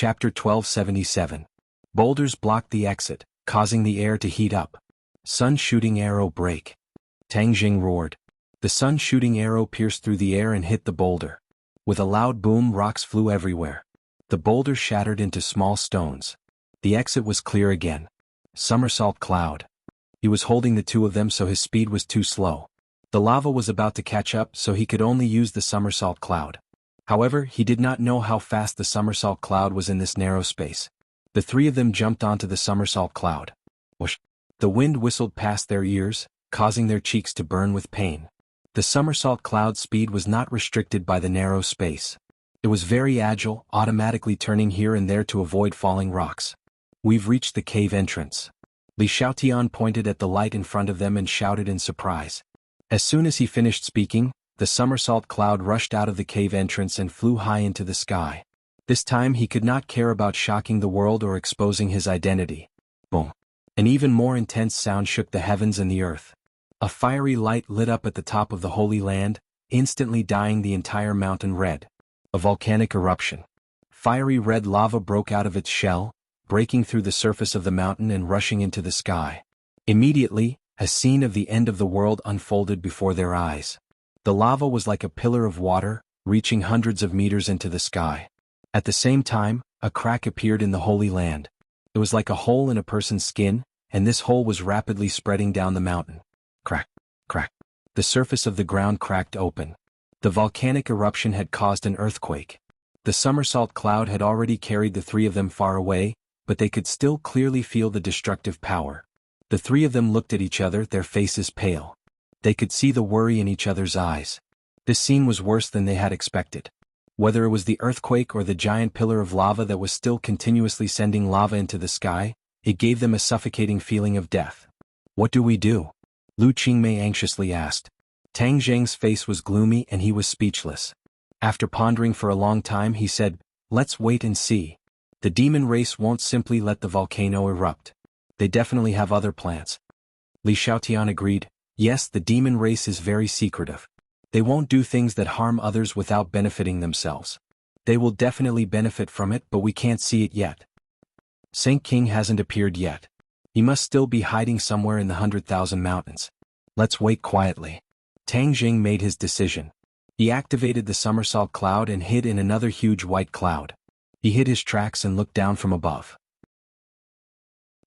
Chapter 1277. Boulders blocked the exit, causing the air to heat up. Sun-shooting arrow break. Tang Jing roared. The sun-shooting arrow pierced through the air and hit the boulder. With a loud boom, rocks flew everywhere. The boulder shattered into small stones. The exit was clear again. Somersault cloud. He was holding the two of them so his speed was too slow. The lava was about to catch up, so he could only use the somersault cloud. However, he did not know how fast the somersault cloud was in this narrow space. The three of them jumped onto the somersault cloud. Whoosh! The wind whistled past their ears, causing their cheeks to burn with pain. The somersault cloud's speed was not restricted by the narrow space. It was very agile, automatically turning here and there to avoid falling rocks. We've reached the cave entrance. Li Xiaotian pointed at the light in front of them and shouted in surprise. As soon as he finished speaking, the somersault cloud rushed out of the cave entrance and flew high into the sky. This time he could not care about shocking the world or exposing his identity. Boom! An even more intense sound shook the heavens and the earth. A fiery light lit up at the top of the Holy Land, instantly dyeing the entire mountain red. A volcanic eruption. Fiery red lava broke out of its shell, breaking through the surface of the mountain and rushing into the sky. Immediately, a scene of the end of the world unfolded before their eyes. The lava was like a pillar of water, reaching hundreds of meters into the sky. At the same time, a crack appeared in the Holy Land. It was like a hole in a person's skin, and this hole was rapidly spreading down the mountain. Crack, crack. The surface of the ground cracked open. The volcanic eruption had caused an earthquake. The somersault cloud had already carried the three of them far away, but they could still clearly feel the destructive power. The three of them looked at each other, their faces pale. They could see the worry in each other's eyes. This scene was worse than they had expected. Whether it was the earthquake or the giant pillar of lava that was still continuously sending lava into the sky, it gave them a suffocating feeling of death. What do we do? Lu Qingmei anxiously asked. Tang Zheng's face was gloomy and he was speechless. After pondering for a long time he said, "Let's wait and see. The demon race won't simply let the volcano erupt. They definitely have other plans." Li Xiaotian agreed. Yes, the demon race is very secretive. They won't do things that harm others without benefiting themselves. They will definitely benefit from it, but we can't see it yet. Saint King hasn't appeared yet. He must still be hiding somewhere in the 100,000 mountains. Let's wait quietly. Tang Jing made his decision. He activated the somersault cloud and hid in another huge white cloud. He hid his tracks and looked down from above.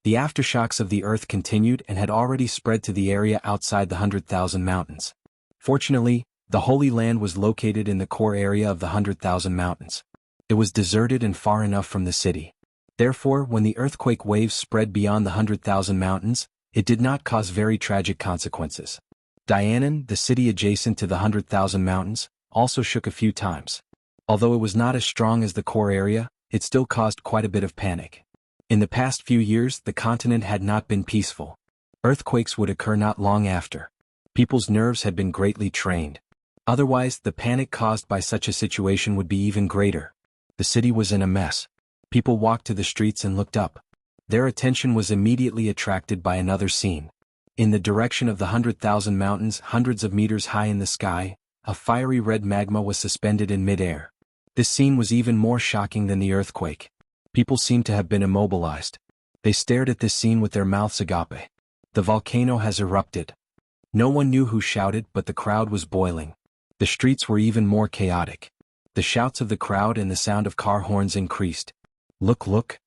The aftershocks of the earth continued and had already spread to the area outside the 100,000 mountains. Fortunately, the Holy Land was located in the core area of the 100,000 mountains. It was deserted and far enough from the city. Therefore, when the earthquake waves spread beyond the 100,000 mountains, it did not cause very tragic consequences. Dianan, the city adjacent to the 100,000 mountains, also shook a few times. Although it was not as strong as the core area, it still caused quite a bit of panic. In the past few years, the continent had not been peaceful. Earthquakes would occur not long after. People's nerves had been greatly trained. Otherwise, the panic caused by such a situation would be even greater. The city was in a mess. People walked to the streets and looked up. Their attention was immediately attracted by another scene. In the direction of the 100,000 mountains, hundreds of meters high in the sky, a fiery red magma was suspended in midair. This scene was even more shocking than the earthquake. People seemed to have been immobilized. They stared at this scene with their mouths agape. The volcano has erupted. No one knew who shouted, but the crowd was boiling. The streets were even more chaotic. The shouts of the crowd and the sound of car horns increased. Look, look!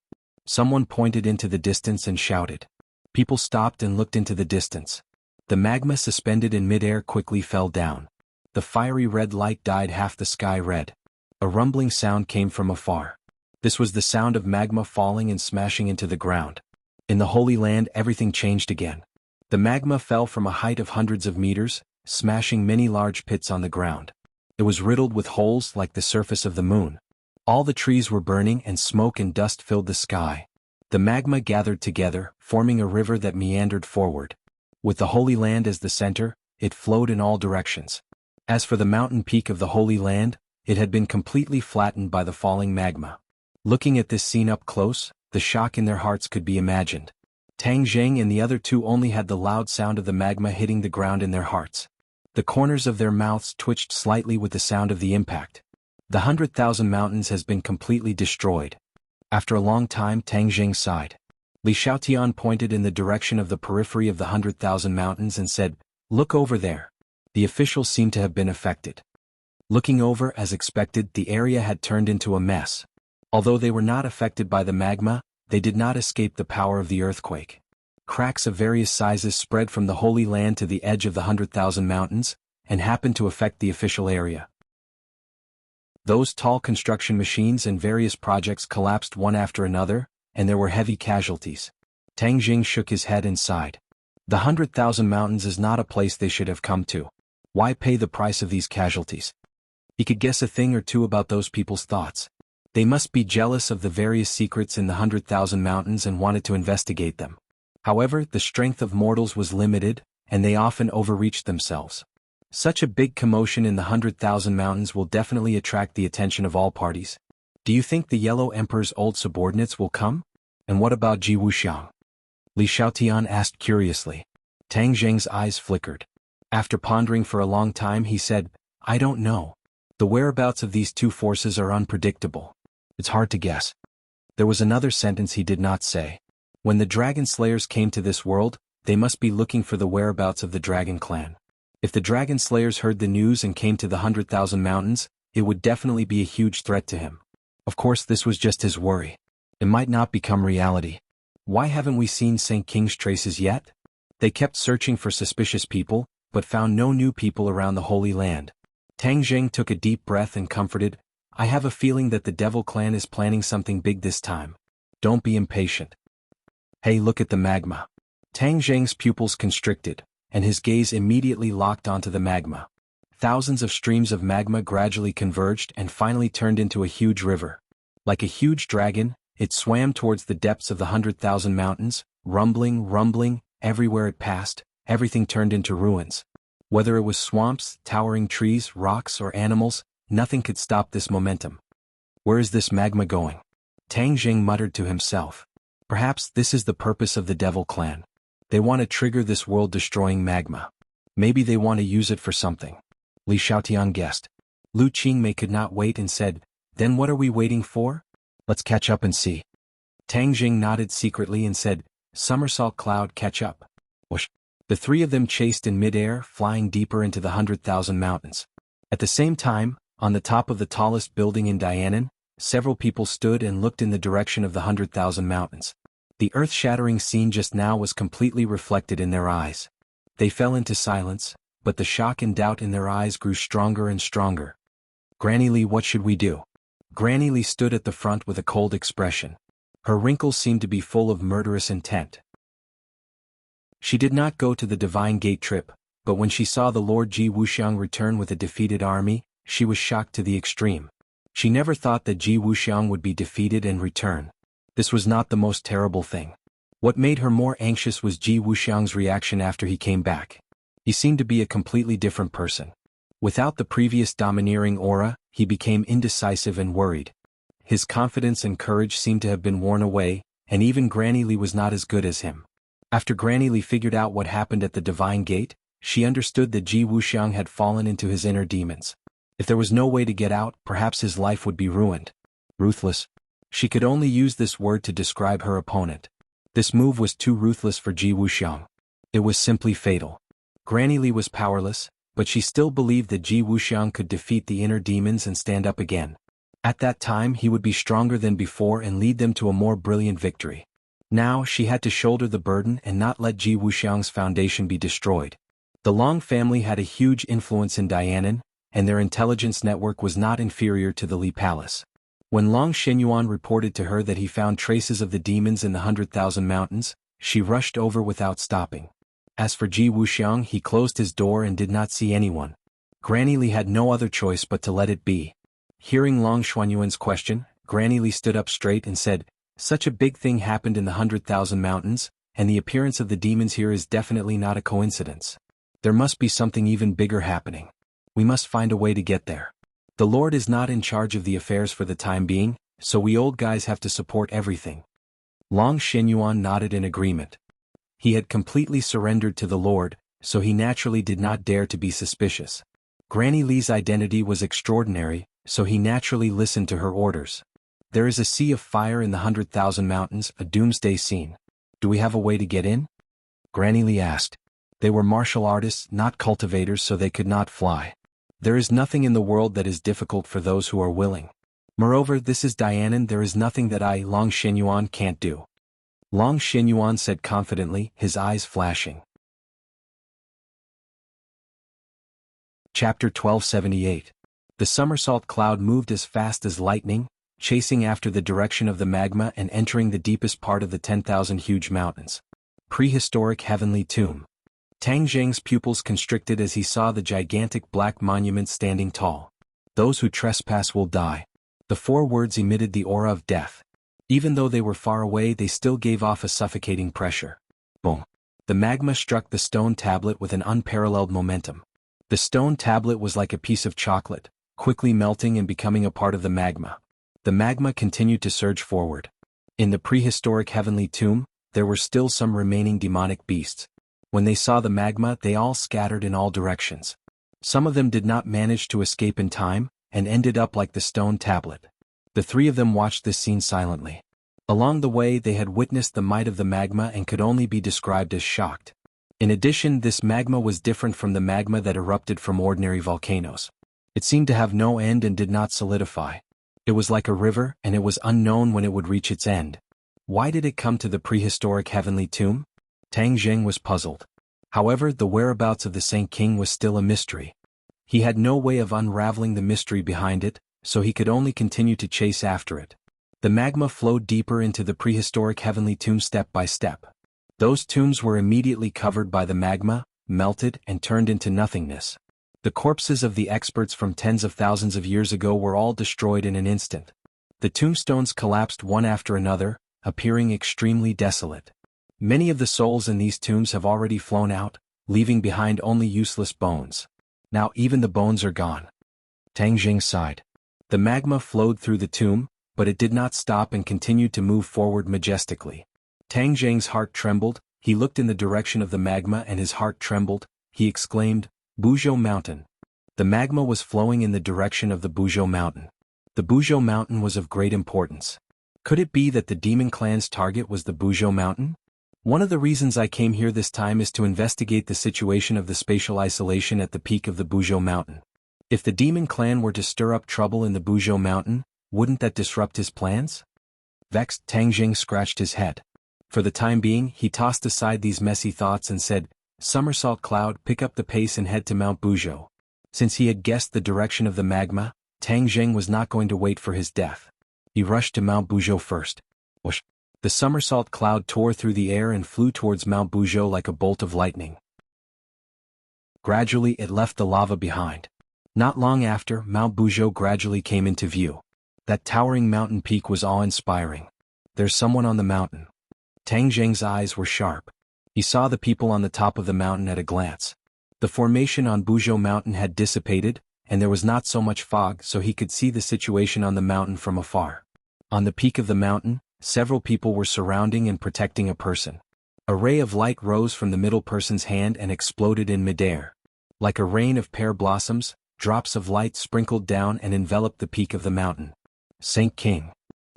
Someone pointed into the distance and shouted. People stopped and looked into the distance. The magma suspended in midair quickly fell down. The fiery red light dyed half the sky red. A rumbling sound came from afar. This was the sound of magma falling and smashing into the ground. In the Holy Land, everything changed again. The magma fell from a height of hundreds of meters, smashing many large pits on the ground. It was riddled with holes like the surface of the moon. All the trees were burning and smoke and dust filled the sky. The magma gathered together, forming a river that meandered forward. With the Holy Land as the center, it flowed in all directions. As for the mountain peak of the Holy Land, it had been completely flattened by the falling magma. Looking at this scene up close, the shock in their hearts could be imagined. Tang Zheng and the other two only had the loud sound of the magma hitting the ground in their hearts. The corners of their mouths twitched slightly with the sound of the impact. The 100,000 mountains has been completely destroyed. After a long time, Tang Jing sighed. Li Xiaotian pointed in the direction of the periphery of the 100,000 mountains and said, "Look over there." The officials seemed to have been affected. Looking over, as expected, the area had turned into a mess. Although they were not affected by the magma, they did not escape the power of the earthquake. Cracks of various sizes spread from the Holy Land to the edge of the 100,000 mountains, and happened to affect the official area. Those tall construction machines and various projects collapsed one after another, and there were heavy casualties. Tang Jing shook his head and sighed. The 100,000 mountains is not a place they should have come to. Why pay the price of these casualties? He could guess a thing or two about those people's thoughts. They must be jealous of the various secrets in the 100,000 mountains and wanted to investigate them. However, the strength of mortals was limited, and they often overreached themselves. Such a big commotion in the 100,000 mountains will definitely attract the attention of all parties. Do you think the Yellow Emperor's old subordinates will come? And what about Ji Wuxiang? Li Xiaotian asked curiously. Tang Jing's eyes flickered. After pondering for a long time, he said, "I don't know. The whereabouts of these two forces are unpredictable. It's hard to guess." There was another sentence he did not say. When the Dragon Slayers came to this world, they must be looking for the whereabouts of the Dragon Clan. If the Dragon Slayers heard the news and came to the 100,000 mountains, it would definitely be a huge threat to him. Of course, this was just his worry. It might not become reality. Why haven't we seen St. King's traces yet? They kept searching for suspicious people, but found no new people around the Holy Land. Tang Jing took a deep breath and comforted, "I have a feeling that the Devil Clan is planning something big this time. Don't be impatient." "Hey, look at the magma." Tang Jing's pupils constricted, and his gaze immediately locked onto the magma. Thousands of streams of magma gradually converged and finally turned into a huge river. Like a huge dragon, it swam towards the depths of the 100,000 mountains, rumbling, everywhere it passed, everything turned into ruins. Whether it was swamps, towering trees, rocks, or animals, nothing could stop this momentum. Where is this magma going? Tang Jing muttered to himself. Perhaps this is the purpose of the Devil Clan. They want to trigger this world-destroying magma. Maybe they want to use it for something. Li Xiaotian guessed. Lu Qingmei could not wait and said, "Then what are we waiting for? Let's catch up and see." Tang Jing nodded secretly and said, "Somersault Cloud, catch up." Whoosh. The three of them chased in midair, flying deeper into the 100,000 mountains. At the same time, on the top of the tallest building in Dianan, several people stood and looked in the direction of the 100,000 mountains. The earth-shattering scene just now was completely reflected in their eyes. They fell into silence, but the shock and doubt in their eyes grew stronger and stronger. "Granny Lee, what should we do?" Granny Lee stood at the front with a cold expression. Her wrinkles seemed to be full of murderous intent. She did not go to the Divine Gate trip, but when she saw the Lord Ji Wuxiang return with a defeated army, she was shocked to the extreme. She never thought that Ji Wuxiang would be defeated and return. This was not the most terrible thing. What made her more anxious was Ji Wuxiang's reaction after he came back. He seemed to be a completely different person. Without the previous domineering aura, he became indecisive and worried. His confidence and courage seemed to have been worn away, and even Granny Lee was not as good as him. After Granny Lee figured out what happened at the Divine Gate, she understood that Ji Wuxiang had fallen into his inner demons. If there was no way to get out, perhaps his life would be ruined. Ruthless. She could only use this word to describe her opponent. This move was too ruthless for Ji Wuxiang. It was simply fatal. Granny Lee was powerless, but she still believed that Ji Wuxiang could defeat the inner demons and stand up again. At that time he would be stronger than before and lead them to a more brilliant victory. Now she had to shoulder the burden and not let Ji Wuxiang's foundation be destroyed. The Long family had a huge influence in Dianan, and their intelligence network was not inferior to the Li Palace. When Long Shenyuan reported to her that he found traces of the demons in the 100,000 mountains, she rushed over without stopping. As for Ji Wuxiang, he closed his door and did not see anyone. Granny Lee had no other choice but to let it be. Hearing Long Shenyuan's question, Granny Lee stood up straight and said, "Such a big thing happened in the 100,000 mountains, and the appearance of the demons here is definitely not a coincidence. There must be something even bigger happening. We must find a way to get there. The Lord is not in charge of the affairs for the time being, so we old guys have to support everything." Long Shenyuan nodded in agreement. He had completely surrendered to the Lord, so he naturally did not dare to be suspicious. Granny Lee's identity was extraordinary, so he naturally listened to her orders. There is a sea of fire in the 100,000 mountains, a doomsday scene. Do we have a way to get in? Granny Lee asked. They were martial artists, not cultivators, so they could not fly. There is nothing in the world that is difficult for those who are willing. Moreover, this is Dianan, there is nothing that I, Long Xinyuan, can't do. Long Xinyuan said confidently, his eyes flashing. Chapter 1278. The somersault cloud moved as fast as lightning, chasing after the direction of the magma and entering the deepest part of the 10,000 huge mountains. Prehistoric heavenly tomb. Tang Zheng's pupils constricted as he saw the gigantic black monument standing tall. Those who trespass will die. The 4 words emitted the aura of death. Even though they were far away, they still gave off a suffocating pressure. Boom. The magma struck the stone tablet with an unparalleled momentum. The stone tablet was like a piece of chocolate, quickly melting and becoming a part of the magma. The magma continued to surge forward. In the prehistoric heavenly tomb, there were still some remaining demonic beasts. When they saw the magma, they all scattered in all directions. Some of them did not manage to escape in time, and ended up like the stone tablet. The 3 of them watched this scene silently. Along the way, they had witnessed the might of the magma and could only be described as shocked. In addition, this magma was different from the magma that erupted from ordinary volcanoes. It seemed to have no end and did not solidify. It was like a river, and it was unknown when it would reach its end. Why did it come to the prehistoric heavenly tomb? Tang Zheng was puzzled. However, the whereabouts of the Saint King was still a mystery. He had no way of unraveling the mystery behind it, so he could only continue to chase after it. The magma flowed deeper into the prehistoric heavenly tomb step by step. Those tombs were immediately covered by the magma, melted and turned into nothingness. The corpses of the experts from tens of thousands of years ago were all destroyed in an instant. The tombstones collapsed one after another, appearing extremely desolate. Many of the souls in these tombs have already flown out, leaving behind only useless bones. Now even the bones are gone. Tang Zheng sighed. The magma flowed through the tomb, but it did not stop and continued to move forward majestically. Tang Zheng's heart trembled, he looked in the direction of the magma and his heart trembled, he exclaimed, Buzhou Mountain. The magma was flowing in the direction of the Buzhou Mountain. The Buzhou Mountain was of great importance. Could it be that the demon clan's target was the Buzhou Mountain? One of the reasons I came here this time is to investigate the situation of the spatial isolation at the peak of the Buzhou Mountain. If the demon clan were to stir up trouble in the Buzhou Mountain, wouldn't that disrupt his plans? Vexed, Tang Zheng scratched his head. For the time being, he tossed aside these messy thoughts and said, Somersault Cloud, pick up the pace and head to Mount Buzhou. Since he had guessed the direction of the magma, Tang Zheng was not going to wait for his death. He rushed to Mount Buzhou first. Whoosh! The somersault cloud tore through the air and flew towards Mount Buzhou like a bolt of lightning. Gradually it left the lava behind. Not long after, Mount Buzhou gradually came into view. That towering mountain peak was awe-inspiring. There's someone on the mountain. Tang Zheng's eyes were sharp. He saw the people on the top of the mountain at a glance. The formation on Buzhou Mountain had dissipated, and there was not so much fog, so he could see the situation on the mountain from afar. On the peak of the mountain, several people were surrounding and protecting a person. A ray of light rose from the middle person's hand and exploded in midair. Like a rain of pear blossoms, drops of light sprinkled down and enveloped the peak of the mountain. Saint King.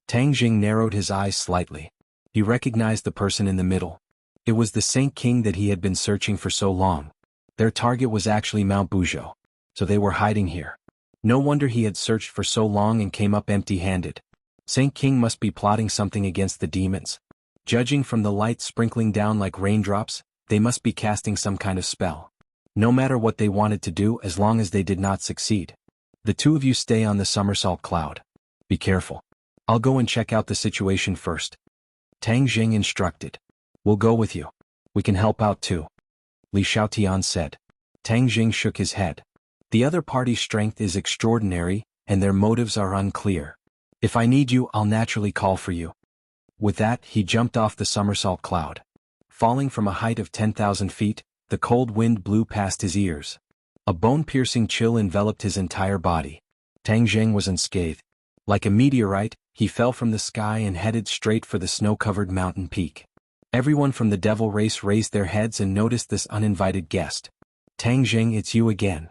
Tang Zheng narrowed his eyes slightly. He recognized the person in the middle. It was the Saint King that he had been searching for so long. Their target was actually Mount Buzhou, so they were hiding here. No wonder he had searched for so long and came up empty-handed. Saint King must be plotting something against the demons. Judging from the light sprinkling down like raindrops, they must be casting some kind of spell. No matter what they wanted to do, as long as they did not succeed. The 2 of you stay on the somersault cloud. Be careful. I'll go and check out the situation first. Tang Zheng instructed. We'll go with you. We can help out too. Li Xiaotian said. Tang Zheng shook his head. The other party's strength is extraordinary, and their motives are unclear. If I need you, I'll naturally call for you. With that, he jumped off the somersault cloud. Falling from a height of 10,000 feet, the cold wind blew past his ears. A bone-piercing chill enveloped his entire body. Tang Zheng was unscathed. Like a meteorite, he fell from the sky and headed straight for the snow-covered mountain peak. Everyone from the devil race raised their heads and noticed this uninvited guest. Tang Zheng, it's you again.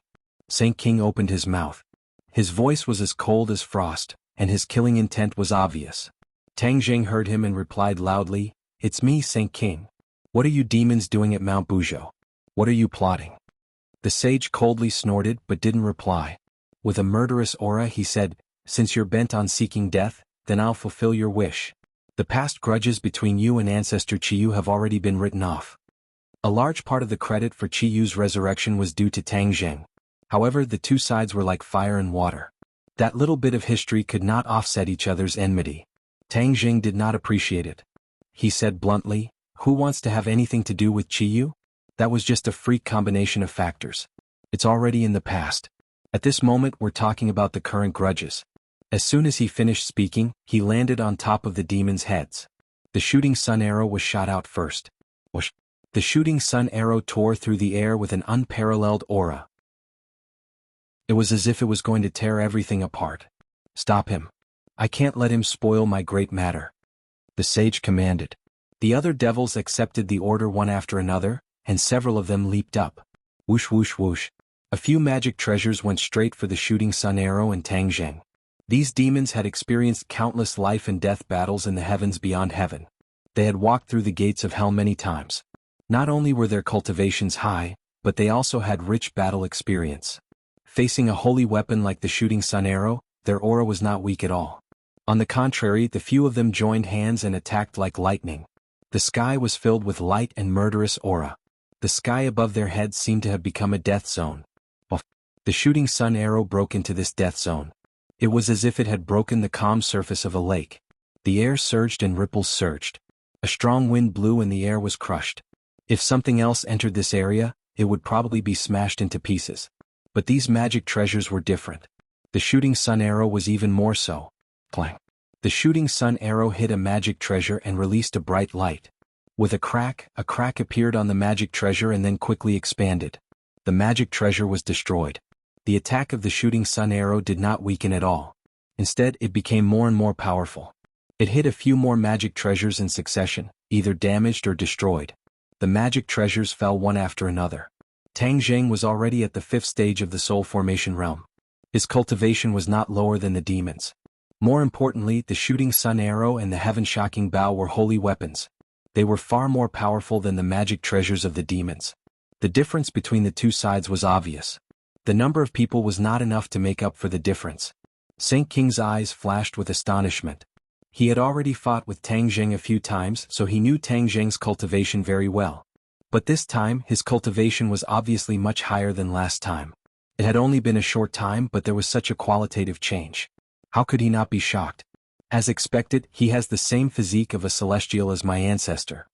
Saint King opened his mouth. His voice was as cold as frost, and his killing intent was obvious. Tang Jing heard him and replied loudly, "It's me, Saint King. What are you demons doing at Mount Buzhou? What are you plotting?" The sage coldly snorted but didn't reply. With a murderous aura he said, "Since you're bent on seeking death, then I'll fulfill your wish. The past grudges between you and Ancestor Qiyu have already been written off." A large part of the credit for Qiyu's resurrection was due to Tang Jing. However, the two sides were like fire and water. That little bit of history could not offset each other's enmity. Tang Jing did not appreciate it. He said bluntly, "Who wants to have anything to do with Qiyu? That was just a freak combination of factors. It's already in the past. At this moment we're talking about the current grudges." As soon as he finished speaking, he landed on top of the demons' heads. The shooting sun arrow was shot out first. Whoosh. The shooting sun arrow tore through the air with an unparalleled aura. It was as if it was going to tear everything apart. "Stop him. I can't let him spoil my great matter," the sage commanded. The other devils accepted the order one after another, and several of them leaped up. Whoosh whoosh whoosh. A few magic treasures went straight for the shooting sun arrow and Tang Jing. These demons had experienced countless life and death battles in the heavens beyond heaven. They had walked through the gates of hell many times. Not only were their cultivations high, but they also had rich battle experience. Facing a holy weapon like the shooting sun arrow, their aura was not weak at all. On the contrary, the few of them joined hands and attacked like lightning. The sky was filled with light and murderous aura. The sky above their heads seemed to have become a death zone. The shooting sun arrow broke into this death zone. It was as if it had broken the calm surface of a lake. The air surged and ripples surged. A strong wind blew and the air was crushed. If something else entered this area, it would probably be smashed into pieces. But these magic treasures were different. The shooting sun arrow was even more so. Clang. The shooting sun arrow hit a magic treasure and released a bright light. With a crack appeared on the magic treasure and then quickly expanded. The magic treasure was destroyed. The attack of the shooting sun arrow did not weaken at all. Instead, it became more and more powerful. It hit a few more magic treasures in succession, either damaged or destroyed. The magic treasures fell one after another. Tang Jing was already at the 5th stage of the soul formation realm. His cultivation was not lower than the demons. More importantly, the shooting sun arrow and the heaven-shocking bow were holy weapons. They were far more powerful than the magic treasures of the demons. The difference between the two sides was obvious. The number of people was not enough to make up for the difference. Saint King's eyes flashed with astonishment. He had already fought with Tang Jing a few times, so he knew Tang Jing's cultivation very well. But this time, his cultivation was obviously much higher than last time. It had only been a short time, but there was such a qualitative change. How could he not be shocked? As expected, he has the same physique of a celestial as my ancestor.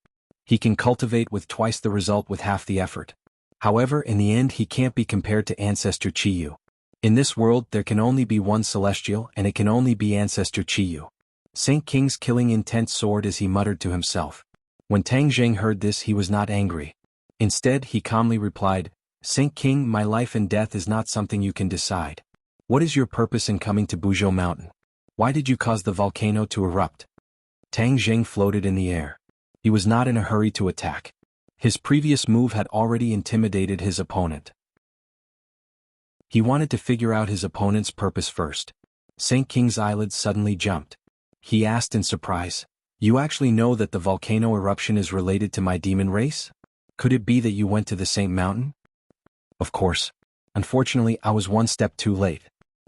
He can cultivate with twice the result with half the effort. However, in the end he can't be compared to Ancestor Qiyu. In this world there can only be one celestial and it can only be Ancestor Qiyu. Saint King's killing intent soared as he muttered to himself. When Tang Jing heard this he was not angry. Instead he calmly replied, "Saint King, my life and death is not something you can decide. What is your purpose in coming to Buzhou Mountain? Why did you cause the volcano to erupt?" Tang Jing floated in the air. He was not in a hurry to attack. His previous move had already intimidated his opponent. He wanted to figure out his opponent's purpose first. Saint King's eyelids suddenly jumped. He asked in surprise, "You actually know that the volcano eruption is related to my demon race? Could it be that you went to the same mountain?" "Of course. Unfortunately, I was one step too late.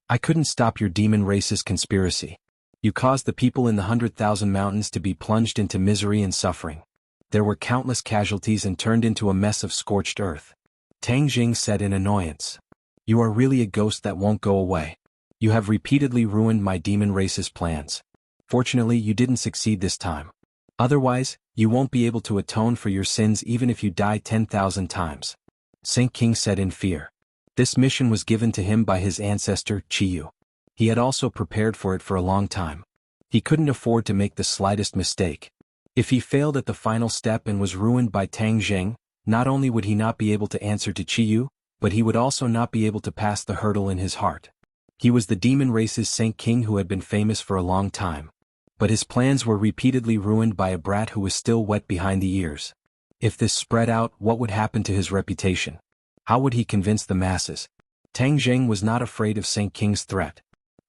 I couldn't stop your demon race's conspiracy. You caused the people in the 100,000 mountains to be plunged into misery and suffering. There were countless casualties and turned into a mess of scorched earth." Tang Jing said in annoyance. "You are really a ghost that won't go away. You have repeatedly ruined my demon race's plans. Fortunately, you didn't succeed this time. Otherwise, you won't be able to atone for your sins even if you die 10,000 times." Saint King said in fear. This mission was given to him by his ancestor, Qiyu. He had also prepared for it for a long time. He couldn't afford to make the slightest mistake. If he failed at the final step and was ruined by Tang Jing, not only would he not be able to answer to Qiyu, but he would also not be able to pass the hurdle in his heart. He was the demon race's Saint King who had been famous for a long time. But his plans were repeatedly ruined by a brat who was still wet behind the ears. If this spread out, what would happen to his reputation? How would he convince the masses? Tang Jing was not afraid of Saint King's threat.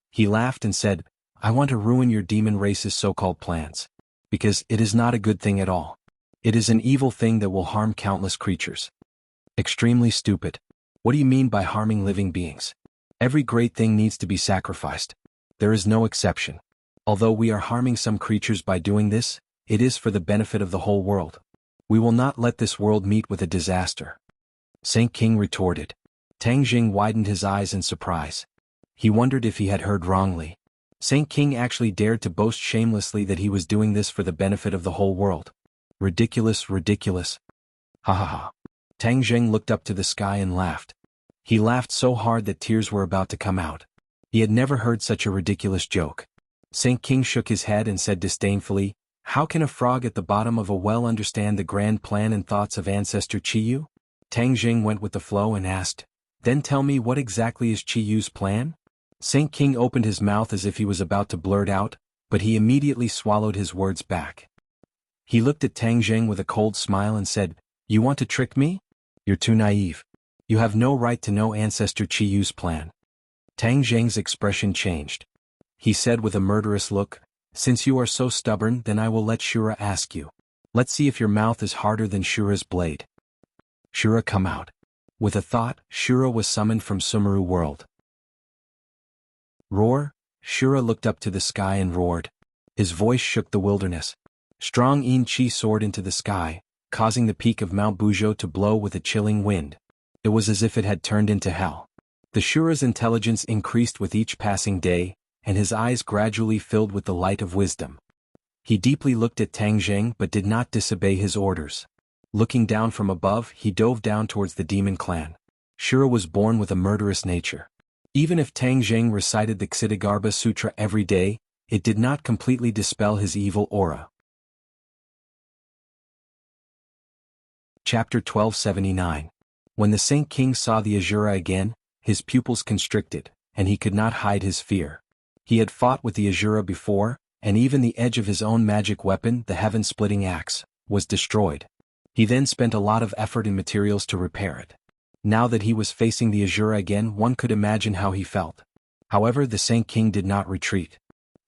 He laughed and said, I want to ruin your demon race's so-called plans. Because it is not a good thing at all. It is an evil thing that will harm countless creatures. Extremely stupid. What do you mean by harming living beings? Every great thing needs to be sacrificed. There is no exception. Although we are harming some creatures by doing this, it is for the benefit of the whole world. We will not let this world meet with a disaster. Saint King retorted. Tang Jing widened his eyes in surprise. He wondered if he had heard wrongly. Saint King actually dared to boast shamelessly that he was doing this for the benefit of the whole world. Ridiculous, ridiculous. Ha ha ha. Tang Jing looked up to the sky and laughed. He laughed so hard that tears were about to come out. He had never heard such a ridiculous joke. Saint King shook his head and said disdainfully, "How can a frog at the bottom of a well understand the grand plan and thoughts of ancestor Qiyu?" Tang Jing went with the flow and asked, "Then tell me, what exactly is Qiyu's plan?" Saint King opened his mouth as if he was about to blurt out, but he immediately swallowed his words back. He looked at Tang Jing with a cold smile and said, "You want to trick me? You're too naive. You have no right to know Ancestor Qiyu's plan." Tang Jing's expression changed. He said with a murderous look, "Since you are so stubborn, then I will let Shura ask you. Let's see if your mouth is harder than Shura's blade." "Shura, come out." With a thought, Shura was summoned from Sumeru world. Roar! Shura looked up to the sky and roared. His voice shook the wilderness. Strong Yin Qi soared into the sky, causing the peak of Mount Buzhou to blow with a chilling wind. It was as if it had turned into hell. The Shura's intelligence increased with each passing day, and his eyes gradually filled with the light of wisdom. He deeply looked at Tang Jing but did not disobey his orders. Looking down from above, he dove down towards the demon clan. Shura was born with a murderous nature. Even if Tang Jing recited the Ksitigarbha Sutra every day, it did not completely dispel his evil aura. Chapter 1279. When the Saint King saw the Azura again, his pupils constricted, and he could not hide his fear. He had fought with the Azura before, and even the edge of his own magic weapon, the heaven-splitting axe, was destroyed. He then spent a lot of effort and materials to repair it. Now that he was facing the Azura again, one could imagine how he felt. However, the Saint King did not retreat.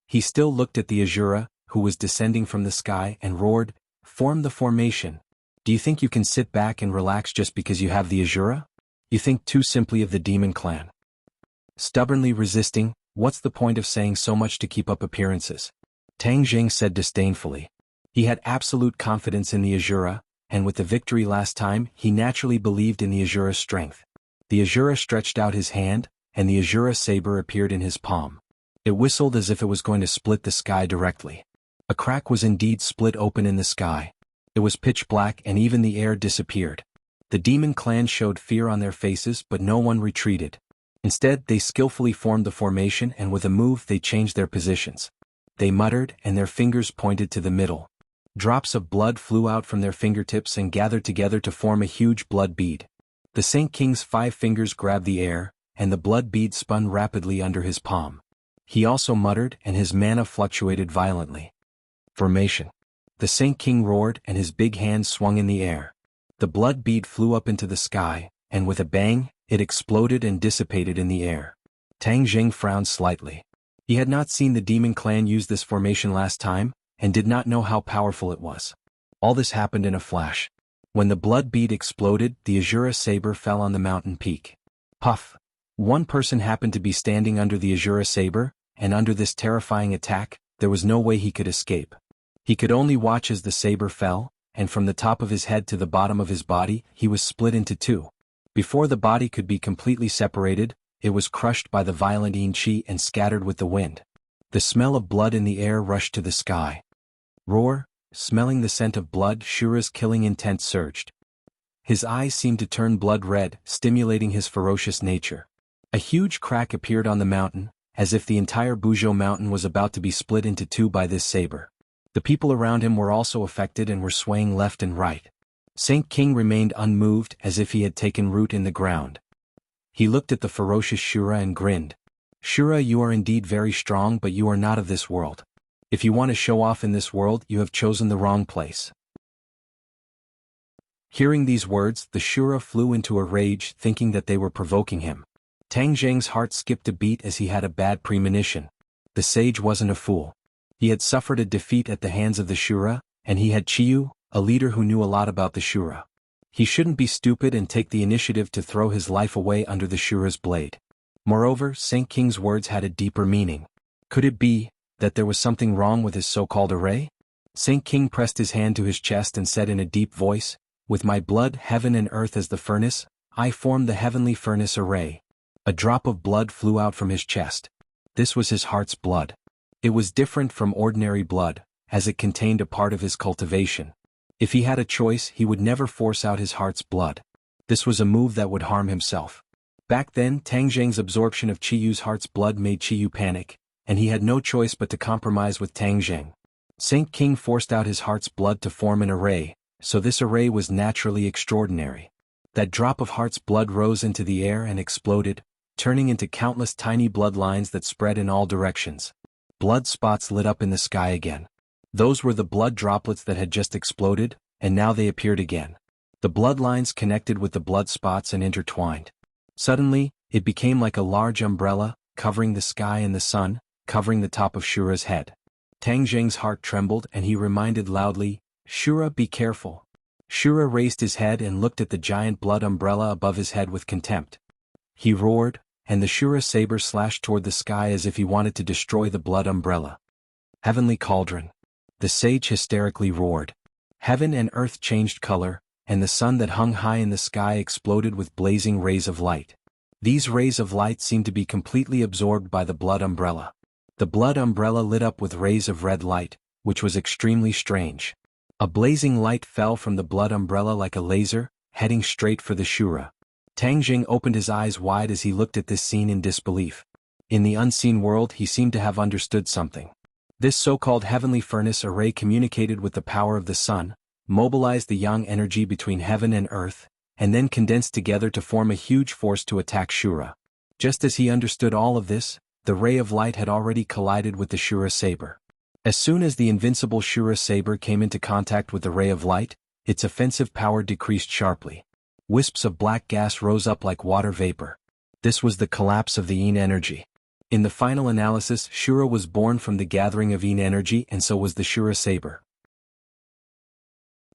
He still looked at the Azura, who was descending from the sky, and roared, "Form the formation. Do you think you can sit back and relax just because you have the Azura? You think too simply of the demon clan. Stubbornly resisting, what's the point of saying so much to keep up appearances?" Tang Jing said disdainfully. He had absolute confidence in the Azura, and with the victory last time, he naturally believed in the Azura's strength. The Azura stretched out his hand, and the Azura saber appeared in his palm. It whistled as if it was going to split the sky directly. A crack was indeed split open in the sky. It was pitch black and even the air disappeared. The demon clan showed fear on their faces, but no one retreated. Instead, they skillfully formed the formation, and with a move they changed their positions. They muttered, and their fingers pointed to the middle. Drops of blood flew out from their fingertips and gathered together to form a huge blood bead. The Saint King's 5 fingers grabbed the air, and the blood bead spun rapidly under his palm. He also muttered, and his mana fluctuated violently. Formation. The Saint King roared, and his big hand swung in the air. The blood bead flew up into the sky, and with a bang, it exploded and dissipated in the air. Tang Jing frowned slightly. He had not seen the demon clan use this formation last time, and did not know how powerful it was. All this happened in a flash. When the blood bead exploded, the Azura saber fell on the mountain peak. Puff! One person happened to be standing under the Azura saber, and under this terrifying attack, there was no way he could escape. He could only watch as the saber fell, and from the top of his head to the bottom of his body, he was split into 2. Before the body could be completely separated, it was crushed by the violent Yin Qi and scattered with the wind. The smell of blood in the air rushed to the sky. Roar! Smelling the scent of blood, Shura's killing intent surged. His eyes seemed to turn blood red, stimulating his ferocious nature. A huge crack appeared on the mountain, as if the entire Buzhou mountain was about to be split into 2 by this saber. The people around him were also affected and were swaying left and right. Saint King remained unmoved, as if he had taken root in the ground. He looked at the ferocious Shura and grinned. "Shura, you are indeed very strong, but you are not of this world. If you want to show off in this world, you have chosen the wrong place." Hearing these words, the Shura flew into a rage, thinking that they were provoking him. Tang Jing's heart skipped a beat as he had a bad premonition. The sage wasn't a fool. He had suffered a defeat at the hands of the Shura, and he had Chiyu, a leader who knew a lot about the Shura. He shouldn't be stupid and take the initiative to throw his life away under the Shura's blade. Moreover, Saint King's words had a deeper meaning. Could it be that there was something wrong with his so-called array? Saint King pressed his hand to his chest and said in a deep voice, "With my blood, heaven and earth as the furnace, I formed the heavenly furnace array." A drop of blood flew out from his chest. This was his heart's blood. It was different from ordinary blood, as it contained a part of his cultivation. If he had a choice, he would never force out his heart's blood. This was a move that would harm himself. Back then, Tang Zheng's absorption of Chiyu's heart's blood made Chiyu panic, and he had no choice but to compromise with Tang Zheng. Saint King forced out his heart's blood to form an array, so this array was naturally extraordinary. That drop of heart's blood rose into the air and exploded, turning into countless tiny bloodlines that spread in all directions. Blood spots lit up in the sky again. Those were the blood droplets that had just exploded, and now they appeared again. The bloodlines connected with the blood spots and intertwined. Suddenly, it became like a large umbrella, covering the sky and the sun, covering the top of Shura's head. Tang Zheng's heart trembled and he reminded loudly, "Shura, be careful." Shura raised his head and looked at the giant blood umbrella above his head with contempt. He roared, and the Shura saber slashed toward the sky as if he wanted to destroy the blood umbrella. Heavenly cauldron. The sage hysterically roared. Heaven and earth changed color, and the sun that hung high in the sky exploded with blazing rays of light. These rays of light seemed to be completely absorbed by the blood umbrella. The blood umbrella lit up with rays of red light, which was extremely strange. A blazing light fell from the blood umbrella like a laser, heading straight for the Shura. Tang Zheng opened his eyes wide as he looked at this scene in disbelief. In the unseen world he seemed to have understood something. This so-called heavenly furnace array communicated with the power of the sun, mobilized the yang energy between heaven and earth, and then condensed together to form a huge force to attack Shura. Just as he understood all of this, the ray of light had already collided with the Shura saber. As soon as the invincible Shura saber came into contact with the ray of light, its offensive power decreased sharply. Wisps of black gas rose up like water vapor. This was the collapse of the yin energy. In the final analysis, Shura was born from the gathering of yin energy and so was the Shura saber.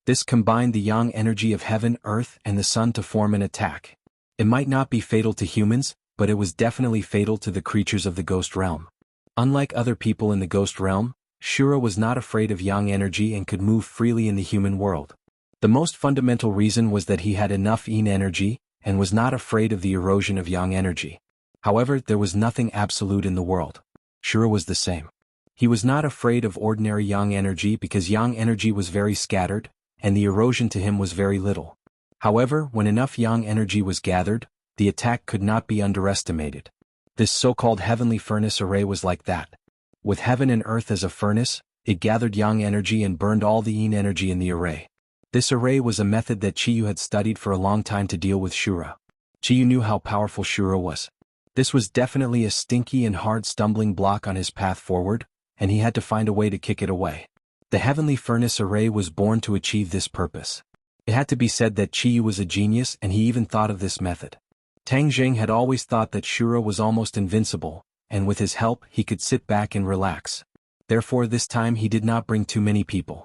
This combined the yang energy of heaven, earth, and the sun to form an attack. It might not be fatal to humans, but it was definitely fatal to the creatures of the ghost realm. Unlike other people in the ghost realm, Shura was not afraid of yang energy and could move freely in the human world. The most fundamental reason was that he had enough yin energy, and was not afraid of the erosion of yang energy. However, there was nothing absolute in the world. Shura was the same. He was not afraid of ordinary yang energy because yang energy was very scattered, and the erosion to him was very little. However, when enough yang energy was gathered, the attack could not be underestimated. This so-called heavenly furnace array was like that. With heaven and earth as a furnace, it gathered yang energy and burned all the yin energy in the array. This array was a method that Chiyu had studied for a long time to deal with Shura. Chiyu knew how powerful Shura was. This was definitely a stinky and hard stumbling block on his path forward, and he had to find a way to kick it away. The heavenly furnace array was born to achieve this purpose. It had to be said that Chiyu was a genius and he even thought of this method. Tang Zheng had always thought that Shura was almost invincible, and with his help he could sit back and relax. Therefore this time he did not bring too many people.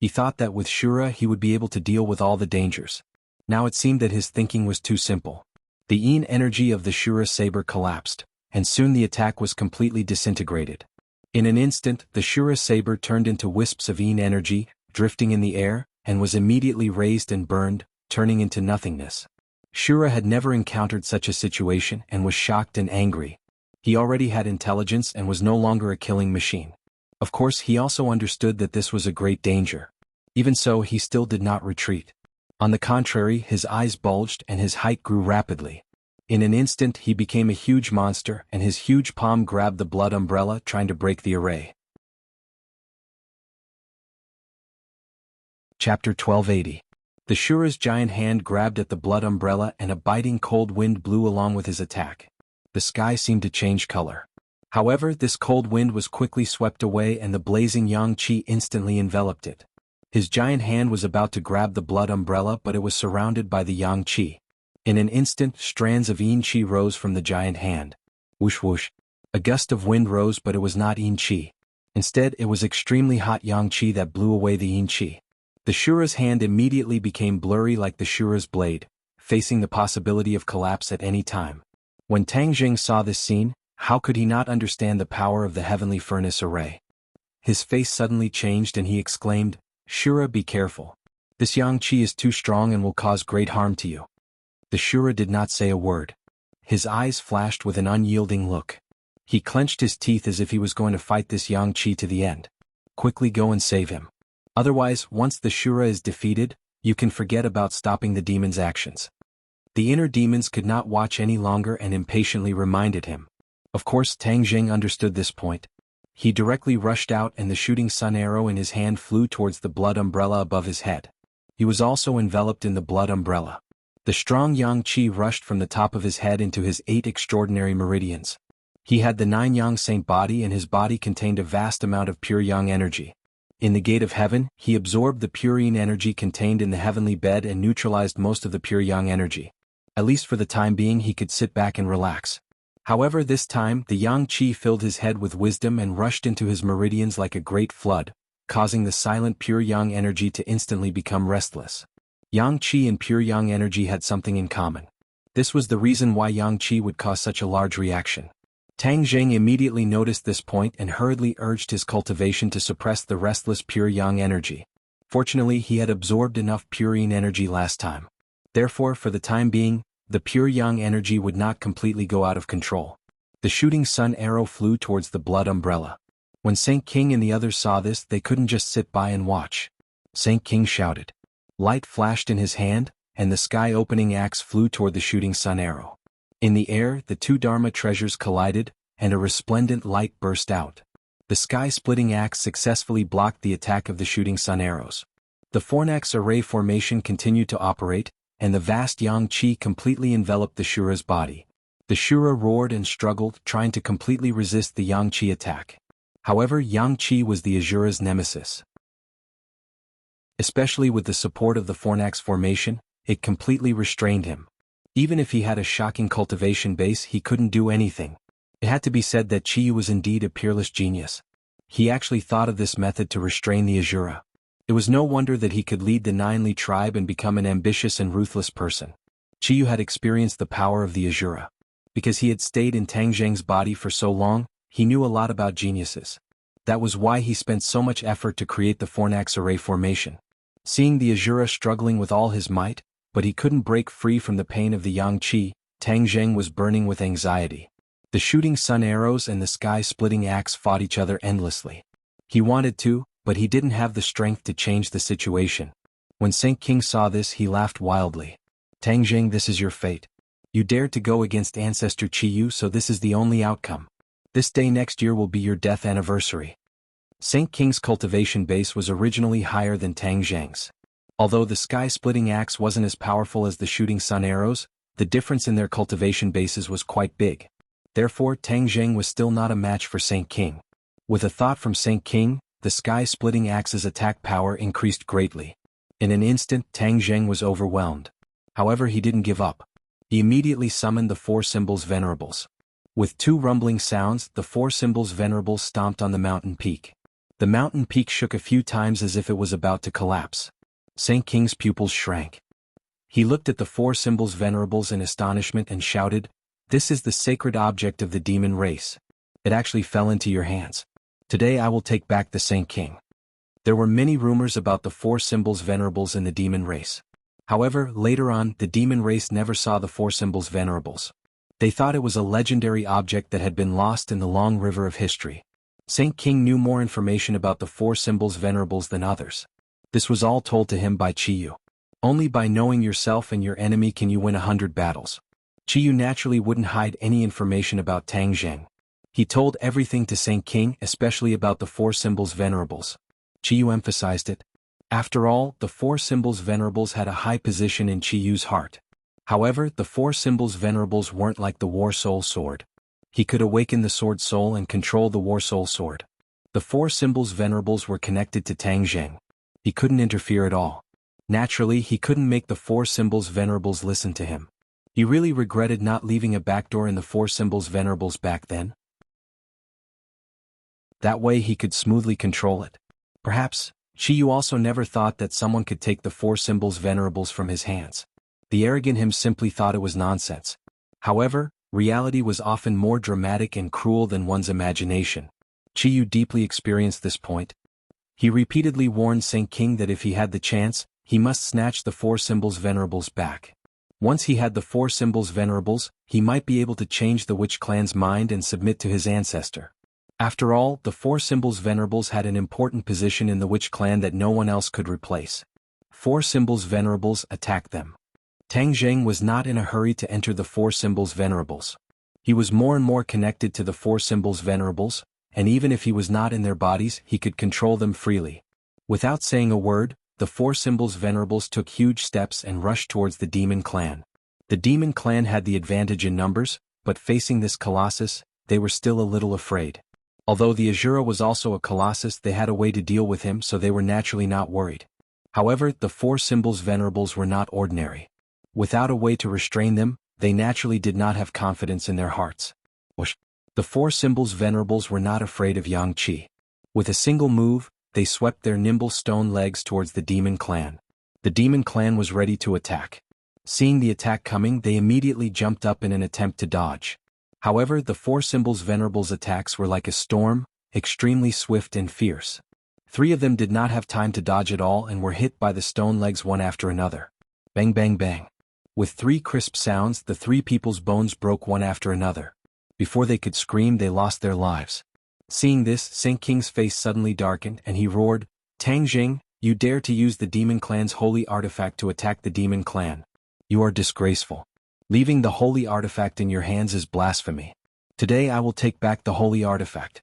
He thought that with Shura he would be able to deal with all the dangers. Now it seemed that his thinking was too simple. The yin energy of the Shura saber collapsed, and soon the attack was completely disintegrated. In an instant, the Shura saber turned into wisps of yin energy, drifting in the air, and was immediately raised and burned, turning into nothingness. Shura had never encountered such a situation and was shocked and angry. He already had intelligence and was no longer a killing machine. Of course, he also understood that this was a great danger. Even so, he still did not retreat. On the contrary, his eyes bulged and his height grew rapidly. In an instant he became a huge monster and his huge palm grabbed the blood umbrella trying to break the array. Chapter 1280. The Shura's giant hand grabbed at the blood umbrella and a biting cold wind blew along with his attack. The sky seemed to change color. However, this cold wind was quickly swept away and the blazing yang qi instantly enveloped it. His giant hand was about to grab the blood umbrella but it was surrounded by the yang qi. In an instant, strands of yin qi rose from the giant hand. Whoosh whoosh. A gust of wind rose, but it was not yin qi. Instead, it was extremely hot yang qi that blew away the yin qi. The Shura's hand immediately became blurry like the Shura's blade, facing the possibility of collapse at any time. When Tang Jing saw this scene, how could he not understand the power of the heavenly furnace array? His face suddenly changed and he exclaimed, "Shura, be careful. This yang qi is too strong and will cause great harm to you." The Shura did not say a word. His eyes flashed with an unyielding look. He clenched his teeth as if he was going to fight this yang qi to the end. Quickly go and save him. Otherwise, once the Shura is defeated, you can forget about stopping the demon's actions. The inner demons could not watch any longer and impatiently reminded him. Of course, Tang Jing understood this point. He directly rushed out and the shooting sun arrow in his hand flew towards the blood umbrella above his head. He was also enveloped in the blood umbrella. The strong yang qi rushed from the top of his head into his 8 extraordinary meridians. He had the 9 yang saint body and his body contained a vast amount of pure yang energy. In the gate of heaven, he absorbed the pure yin energy contained in the heavenly bed and neutralized most of the pure yang energy. At least for the time being he could sit back and relax. However, this time, the yang qi filled his head with wisdom and rushed into his meridians like a great flood, causing the silent pure yang energy to instantly become restless. Yang qi and pure yang energy had something in common. This was the reason why yang qi would cause such a large reaction. Tang Jing immediately noticed this point and hurriedly urged his cultivation to suppress the restless pure yang energy. Fortunately, he had absorbed enough pure yin energy last time. Therefore, for the time being, the pure yang energy would not completely go out of control. The shooting sun arrow flew towards the blood umbrella. When Saint King and the others saw this, they couldn't just sit by and watch. Saint King shouted. Light flashed in his hand, and the sky-opening axe flew toward the shooting sun arrow. In the air, the 2 Dharma treasures collided, and a resplendent light burst out. The sky-splitting axe successfully blocked the attack of the shooting sun arrows. The fornax array formation continued to operate, and the vast yang qi completely enveloped the Shura's body. The Shura roared and struggled, trying to completely resist the yang qi attack. However, yang qi was the Asura's nemesis. Especially with the support of the fornax formation, it completely restrained him. Even if he had a shocking cultivation base, he couldn't do anything. It had to be said that Chiyu was indeed a peerless genius. He actually thought of this method to restrain the Asura. It was no wonder that he could lead the Ninely tribe and become an ambitious and ruthless person. Chiyu had experienced the power of the Asura. Because he had stayed in Tang Zheng's body for so long, he knew a lot about geniuses. That was why he spent so much effort to create the fornax array formation. Seeing the Asura struggling with all his might, but he couldn't break free from the pain of the yang qi, Tang Zheng was burning with anxiety. The shooting sun arrows and the sky-splitting axe fought each other endlessly. He wanted to, but he didn't have the strength to change the situation. When Saint King saw this, he laughed wildly. Tang Zheng, this is your fate. You dared to go against Ancestor Chiyu, so this is the only outcome. This day next year will be your death anniversary. Saint King's cultivation base was originally higher than Tang Zheng's. Although the sky-splitting axe wasn't as powerful as the shooting sun arrows, the difference in their cultivation bases was quite big. Therefore, Tang Zheng was still not a match for Saint King. With a thought from Saint King, the sky-splitting axe's attack power increased greatly. In an instant, Tang Zheng was overwhelmed. However, he didn't give up. He immediately summoned the 4 symbols venerables. With 2 rumbling sounds, the 4 symbols venerables stomped on the mountain peak. The mountain peak shook a few times as if it was about to collapse. Saint King's pupils shrank. He looked at the 4 symbols venerables in astonishment and shouted, "This is the sacred object of the demon race. It actually fell into your hands. Today I will take back the Saint King." There were many rumors about the 4 symbols venerables in the demon race. However, later on, the demon race never saw the 4 symbols venerables. They thought it was a legendary object that had been lost in the long river of history. Saint King knew more information about the 4 symbols venerables than others. This was all told to him by Chiyu. Only by knowing yourself and your enemy can you win 100 battles. Chiyu naturally wouldn't hide any information about Tang Zheng. He told everything to Saint King, especially about the 4 symbols venerables. Chiyu emphasized it. After all, the 4 symbols venerables had a high position in Chiyu's heart. However, the 4 symbols venerables weren't like the War Soul Sword. He could awaken the Sword Soul and control the War Soul Sword. The 4 symbols venerables were connected to Tang Zheng. He couldn't interfere at all. Naturally, he couldn't make the 4 symbols venerables listen to him. He really regretted not leaving a backdoor in the 4 symbols venerables back then. That way he could smoothly control it. Perhaps, Qiyu also never thought that someone could take the four symbols venerables from his hands. The arrogant him simply thought it was nonsense. However, reality was often more dramatic and cruel than one's imagination. Qiyu deeply experienced this point. He repeatedly warned Saint King that if he had the chance, he must snatch the four symbols venerables back. Once he had the four symbols venerables, he might be able to change the witch clan's mind and submit to his ancestor. After all, the four symbols venerables had an important position in the witch clan that no one else could replace. Four symbols venerables attacked them. Tang Zheng was not in a hurry to enter the four symbols venerables. He was more and more connected to the four symbols venerables, and even if he was not in their bodies, he could control them freely. Without saying a word, the four symbols venerables took huge steps and rushed towards the demon clan. The demon clan had the advantage in numbers, but facing this colossus, they were still a little afraid. Although the Azura was also a colossus, they had a way to deal with him, so they were naturally not worried. However, the four symbols venerables were not ordinary. Without a way to restrain them, they naturally did not have confidence in their hearts. The four symbols venerables were not afraid of Yang Qi. With a single move, they swept their nimble stone legs towards the demon clan. The demon clan was ready to attack. Seeing the attack coming, they immediately jumped up in an attempt to dodge. However, the four symbols venerables' attacks were like a storm, extremely swift and fierce. Three of them did not have time to dodge at all and were hit by the stone legs one after another. Bang bang bang. With three crisp sounds, the three people's bones broke one after another. Before they could scream, they lost their lives. Seeing this, Saint King's face suddenly darkened and he roared, "Tang Jing, you dare to use the demon clan's holy artifact to attack the demon clan. You are disgraceful. Leaving the holy artifact in your hands is blasphemy. Today I will take back the holy artifact."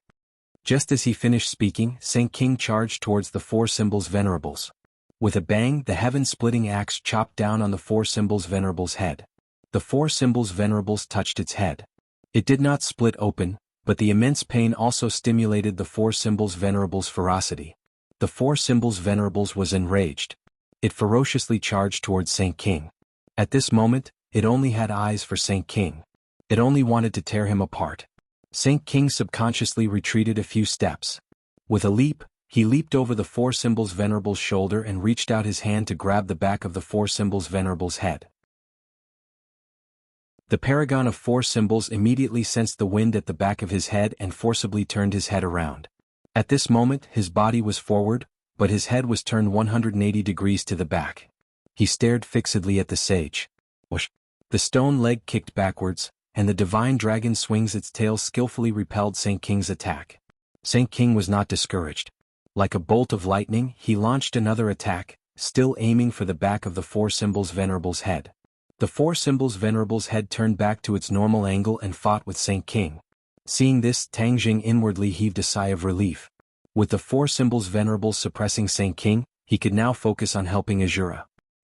Just as he finished speaking, Saint King charged towards the four symbols venerables. With a bang, the heaven-splitting axe chopped down on the four symbols venerables' head. The four symbols venerables touched its head. It did not split open, but the immense pain also stimulated the four symbols venerables' ferocity. The four symbols venerables was enraged. It ferociously charged towards Saint King. At this moment, it only had eyes for Saint King. It only wanted to tear him apart. Saint King subconsciously retreated a few steps. With a leap, he leaped over the four symbols venerable's shoulder and reached out his hand to grab the back of the four symbols venerable's head. The paragon of four symbols immediately sensed the wind at the back of his head and forcibly turned his head around. At this moment, his body was forward, but his head was turned 180 degrees to the back. He stared fixedly at the sage. Whoosh! The stone leg kicked backwards, and the divine dragon swings its tail skillfully repelled Saint King's attack. Saint King was not discouraged. Like a bolt of lightning, he launched another attack, still aiming for the back of the four symbols venerable's head. The four symbols venerable's head turned back to its normal angle and fought with Saint King. Seeing this, Tang Jing inwardly heaved a sigh of relief. With the four symbols venerables suppressing Saint King, he could now focus on helping Azura.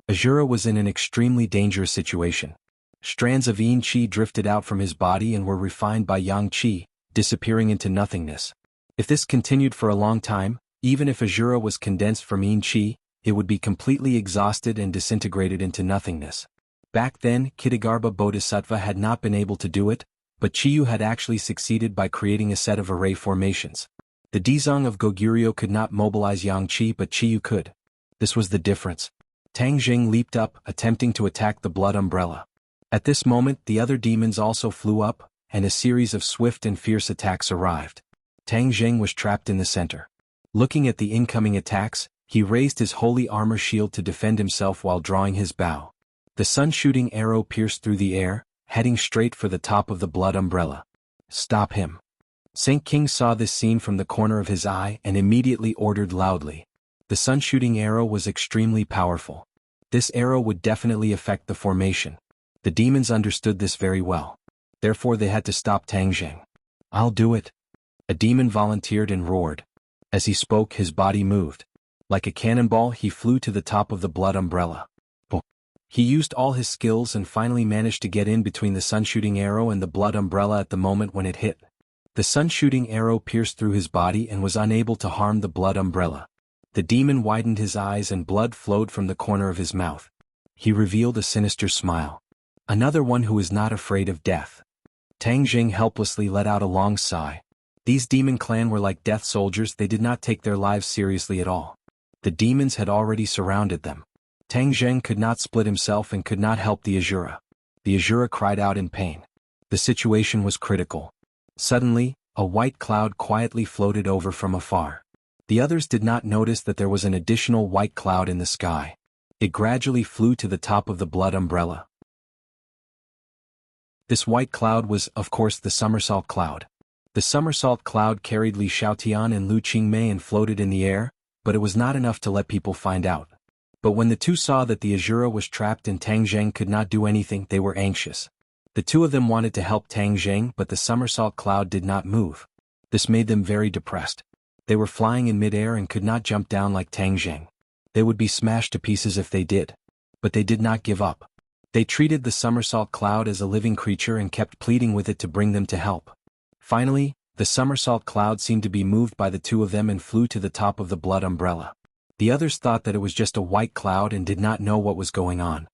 Azura was in an extremely dangerous situation. Strands of Yin Qi drifted out from his body and were refined by Yang Qi, disappearing into nothingness. If this continued for a long time, even if Azura was condensed from Yin Qi, it would be completely exhausted and disintegrated into nothingness. Back then, Kitagarbha Bodhisattva had not been able to do it, but Qiyu had actually succeeded by creating a set of array formations. The Dizang of Goguryeo could not mobilize Yang Qi, but Qiyu could. This was the difference. Tang Jing leaped up, attempting to attack the blood umbrella. At this moment, the other demons also flew up, and a series of swift and fierce attacks arrived. Tang Jing was trapped in the center. Looking at the incoming attacks, he raised his holy armor shield to defend himself while drawing his bow. The sun-shooting arrow pierced through the air, heading straight for the top of the blood umbrella. "Stop him." Saint King saw this scene from the corner of his eye and immediately ordered loudly. The sun-shooting arrow was extremely powerful. This arrow would definitely affect the formation. The demons understood this very well. Therefore they had to stop Tang Jing. "I'll do it." A demon volunteered and roared. As he spoke, his body moved. Like a cannonball, he flew to the top of the blood umbrella. He used all his skills and finally managed to get in between the sun-shooting arrow and the blood umbrella at the moment when it hit. The sun-shooting arrow pierced through his body and was unable to harm the blood umbrella. The demon widened his eyes and blood flowed from the corner of his mouth. He revealed a sinister smile. "Another one who is not afraid of death." Tang Jing helplessly let out a long sigh. These demon clan were like death soldiers, they did not take their lives seriously at all. The demons had already surrounded them. Tang Zheng could not split himself and could not help the Azura. The Azura cried out in pain. The situation was critical. Suddenly, a white cloud quietly floated over from afar. The others did not notice that there was an additional white cloud in the sky. It gradually flew to the top of the blood umbrella. This white cloud was, of course, the somersault cloud. The somersault cloud carried Li Xiaotian and Lu Qingmei and floated in the air, but it was not enough to let people find out. But when the two saw that the Azura was trapped and Tang Zheng could not do anything, they were anxious. The two of them wanted to help Tang Zheng, but the somersault cloud did not move. This made them very depressed. They were flying in midair and could not jump down like Tang Zheng. They would be smashed to pieces if they did. But they did not give up. They treated the somersault cloud as a living creature and kept pleading with it to bring them to help. Finally, the somersault cloud seemed to be moved by the two of them and flew to the top of the blood umbrella. The others thought that it was just a white cloud and did not know what was going on.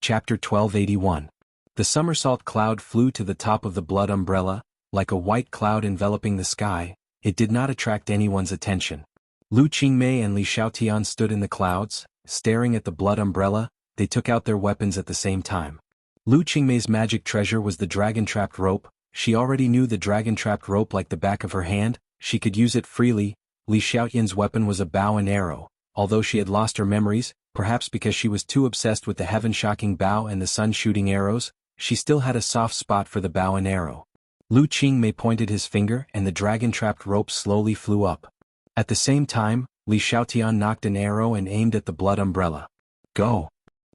Chapter 1281. The somersault cloud flew to the top of the blood umbrella, like a white cloud enveloping the sky. It did not attract anyone's attention. Lu Qingmei and Li Xiaotian stood in the clouds, staring at the blood umbrella. They took out their weapons at the same time. Lu Qingmei's magic treasure was the dragon-trapped rope. She already knew the dragon-trapped rope like the back of her hand. She could use it freely. Li Xiaotian's weapon was a bow and arrow. Although she had lost her memories, perhaps because she was too obsessed with the heaven-shocking bow and the sun-shooting arrows, she still had a soft spot for the bow and arrow. Lu Qingmei pointed his finger and the dragon-trapped rope slowly flew up. At the same time, Li Xiaotian knocked an arrow and aimed at the blood umbrella. Go!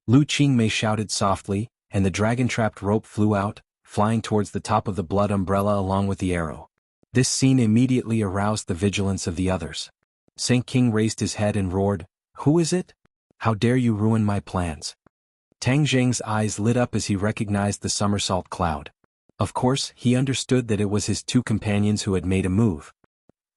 Lu Qingmei shouted softly, and the dragon-trapped rope flew out, flying towards the top of the blood umbrella along with the arrow. This scene immediately aroused the vigilance of the others. Saint King raised his head and roared, "Who is it? How dare you ruin my plans?" Tang Zheng's eyes lit up as he recognized the somersault cloud. Of course, he understood that it was his two companions who had made a move.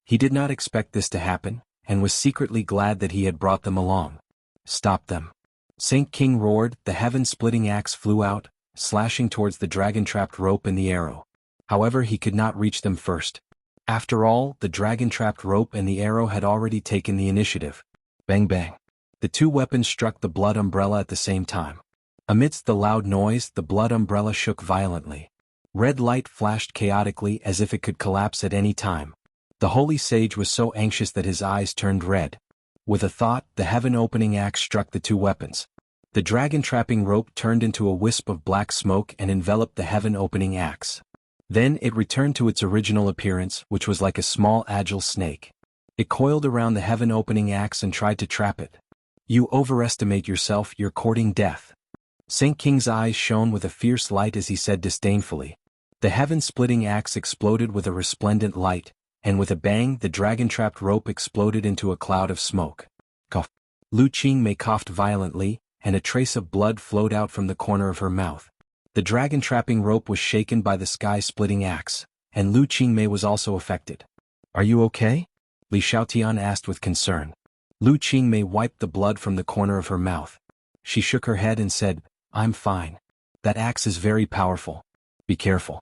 He did not expect this to happen, and was secretly glad that he had brought them along. Stop them! Saint King roared. The heaven-splitting axe flew out, slashing towards the dragon-trapped rope and the arrow. However, he could not reach them first. After all, the dragon-trapped rope and the arrow had already taken the initiative. Bang bang! The two weapons struck the blood umbrella at the same time. Amidst the loud noise, the blood umbrella shook violently. Red light flashed chaotically as if it could collapse at any time. The holy sage was so anxious that his eyes turned red. With a thought, the heaven-opening axe struck the two weapons. The dragon-trapping rope turned into a wisp of black smoke and enveloped the heaven-opening axe. Then it returned to its original appearance, which was like a small agile snake. It coiled around the heaven-opening axe and tried to trap it. You overestimate yourself, you're courting death. Saint King's eyes shone with a fierce light as he said disdainfully. The heaven-splitting axe exploded with a resplendent light, and with a bang the dragon-trapped rope exploded into a cloud of smoke. Cough. Lu Qingmei coughed violently, and a trace of blood flowed out from the corner of her mouth. The dragon-trapping rope was shaken by the sky-splitting axe, and Lu Qingmei was also affected. Are you okay? Li Xiaotian asked with concern. Lu Qingmei wiped the blood from the corner of her mouth. She shook her head and said, I'm fine. That axe is very powerful. Be careful.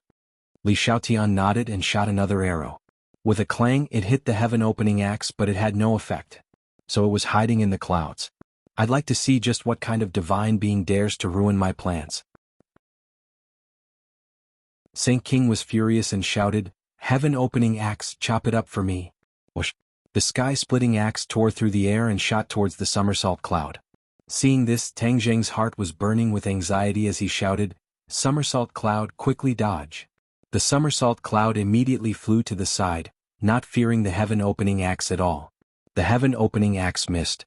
Li Xiaotian nodded and shot another arrow. With a clang it hit the heaven-opening axe, but it had no effect. So it was hiding in the clouds. I'd like to see just what kind of divine being dares to ruin my plans. Saint King was furious and shouted, Heaven-opening axe, chop it up for me. Whoosh. The sky-splitting axe tore through the air and shot towards the somersault cloud. Seeing this, Tang Zheng's heart was burning with anxiety as he shouted, Somersault cloud, quickly dodge. The somersault cloud immediately flew to the side, not fearing the heaven-opening axe at all. The heaven-opening axe missed.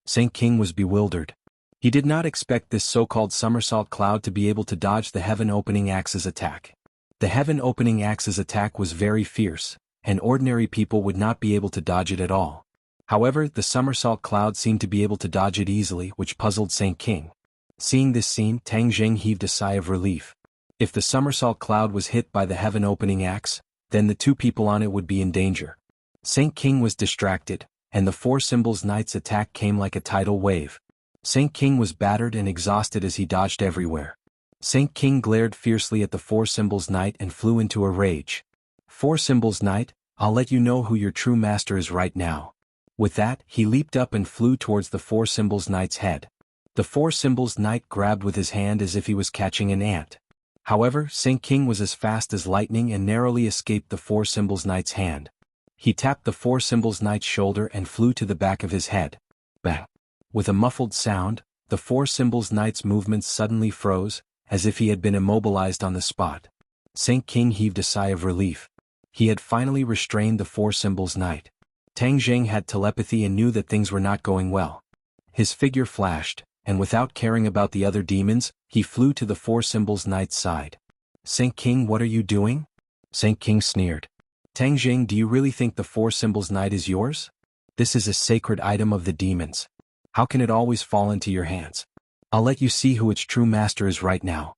Saint King was bewildered. He did not expect this so-called somersault cloud to be able to dodge the heaven-opening axe's attack. The heaven-opening axe's attack was very fierce, and ordinary people would not be able to dodge it at all. However, the somersault cloud seemed to be able to dodge it easily, which puzzled Saint King. Seeing this scene, Tang Zheng heaved a sigh of relief. If the somersault cloud was hit by the heaven-opening axe, then the two people on it would be in danger. Saint King was distracted, and the Four Symbols Knight's attack came like a tidal wave. Saint King was battered and exhausted as he dodged everywhere. Saint King glared fiercely at the Four Symbols Knight and flew into a rage. Four Symbols Knight, I'll let you know who your true master is right now. With that, he leaped up and flew towards the Four Symbols Knight's head. The Four Symbols Knight grabbed with his hand as if he was catching an ant. However, Saint King was as fast as lightning and narrowly escaped the Four Symbols Knight's hand. He tapped the Four Symbols Knight's shoulder and flew to the back of his head. Bang! With a muffled sound, the Four Symbols Knight's movements suddenly froze, as if he had been immobilized on the spot. Saint King heaved a sigh of relief. He had finally restrained the Four Symbols Knight. Tang Jing had telepathy and knew that things were not going well. His figure flashed, and without caring about the other demons, he flew to the Four Symbols Knight's side. Saint King, what are you doing? Saint King sneered. Tang Jing, do you really think the Four Symbols Knight is yours? This is a sacred item of the demons. How can it always fall into your hands? I'll let you see who its true master is right now.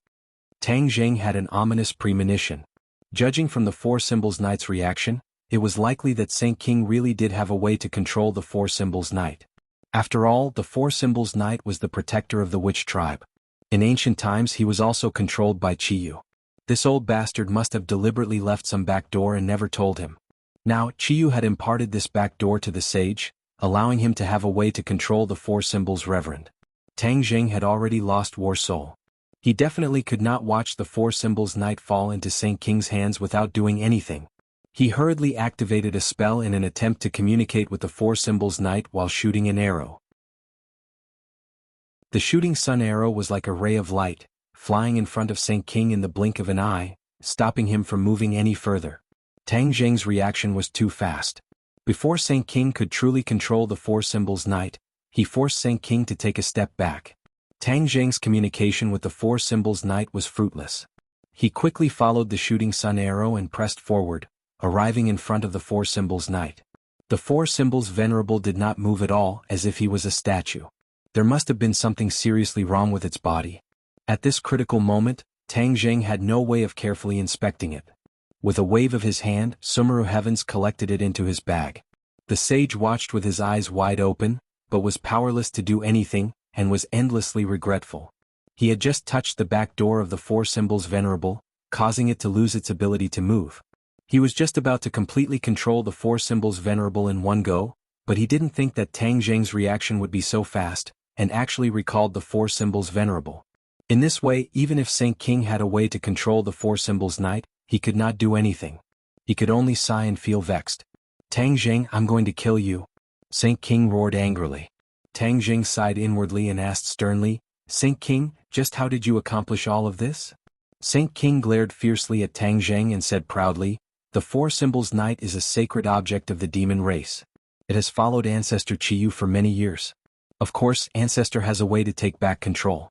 Tang Jing had an ominous premonition. Judging from the Four Symbols Knight's reaction, it was likely that Saint King really did have a way to control the Four Symbols Knight. After all, the Four Symbols Knight was the protector of the witch tribe. In ancient times he was also controlled by Chiyu. This old bastard must have deliberately left some back door and never told him. Now, Chiyu had imparted this back door to the sage, allowing him to have a way to control the Four Symbols Reverend. Tang Jing had already lost War Soul. He definitely could not watch the Four Symbols Knight fall into Saint King's hands without doing anything. He hurriedly activated a spell in an attempt to communicate with the Four Symbols Knight while shooting an arrow. The shooting sun arrow was like a ray of light, flying in front of Saint King in the blink of an eye, stopping him from moving any further. Tang Jing's reaction was too fast. Before Saint King could truly control the Four Symbols Knight, he forced Saint King to take a step back. Tang Jing's communication with the Four Symbols Knight was fruitless. He quickly followed the shooting sun arrow and pressed forward, arriving in front of the Four Symbols Knight. The Four Symbols Venerable did not move at all, as if he was a statue. There must have been something seriously wrong with its body. At this critical moment, Tang Jing had no way of carefully inspecting it. With a wave of his hand, Sumeru Heavens collected it into his bag. The sage watched with his eyes wide open, but was powerless to do anything, and was endlessly regretful. He had just touched the back door of the Four Symbols Venerable, causing it to lose its ability to move. He was just about to completely control the Four Symbols Venerable in one go, but he didn't think that Tang Jing's reaction would be so fast, and actually recalled the Four Symbols Venerable. In this way, even if Saint King had a way to control the Four Symbols Knight, he could not do anything. He could only sigh and feel vexed. Tang Jing, I'm going to kill you. Saint King roared angrily. Tang Jing sighed inwardly and asked sternly, Saint King, just how did you accomplish all of this? Saint King glared fiercely at Tang Jing and said proudly, the Four Symbols Knight is a sacred object of the demon race. It has followed Ancestor Chiyu for many years. Of course, Ancestor has a way to take back control.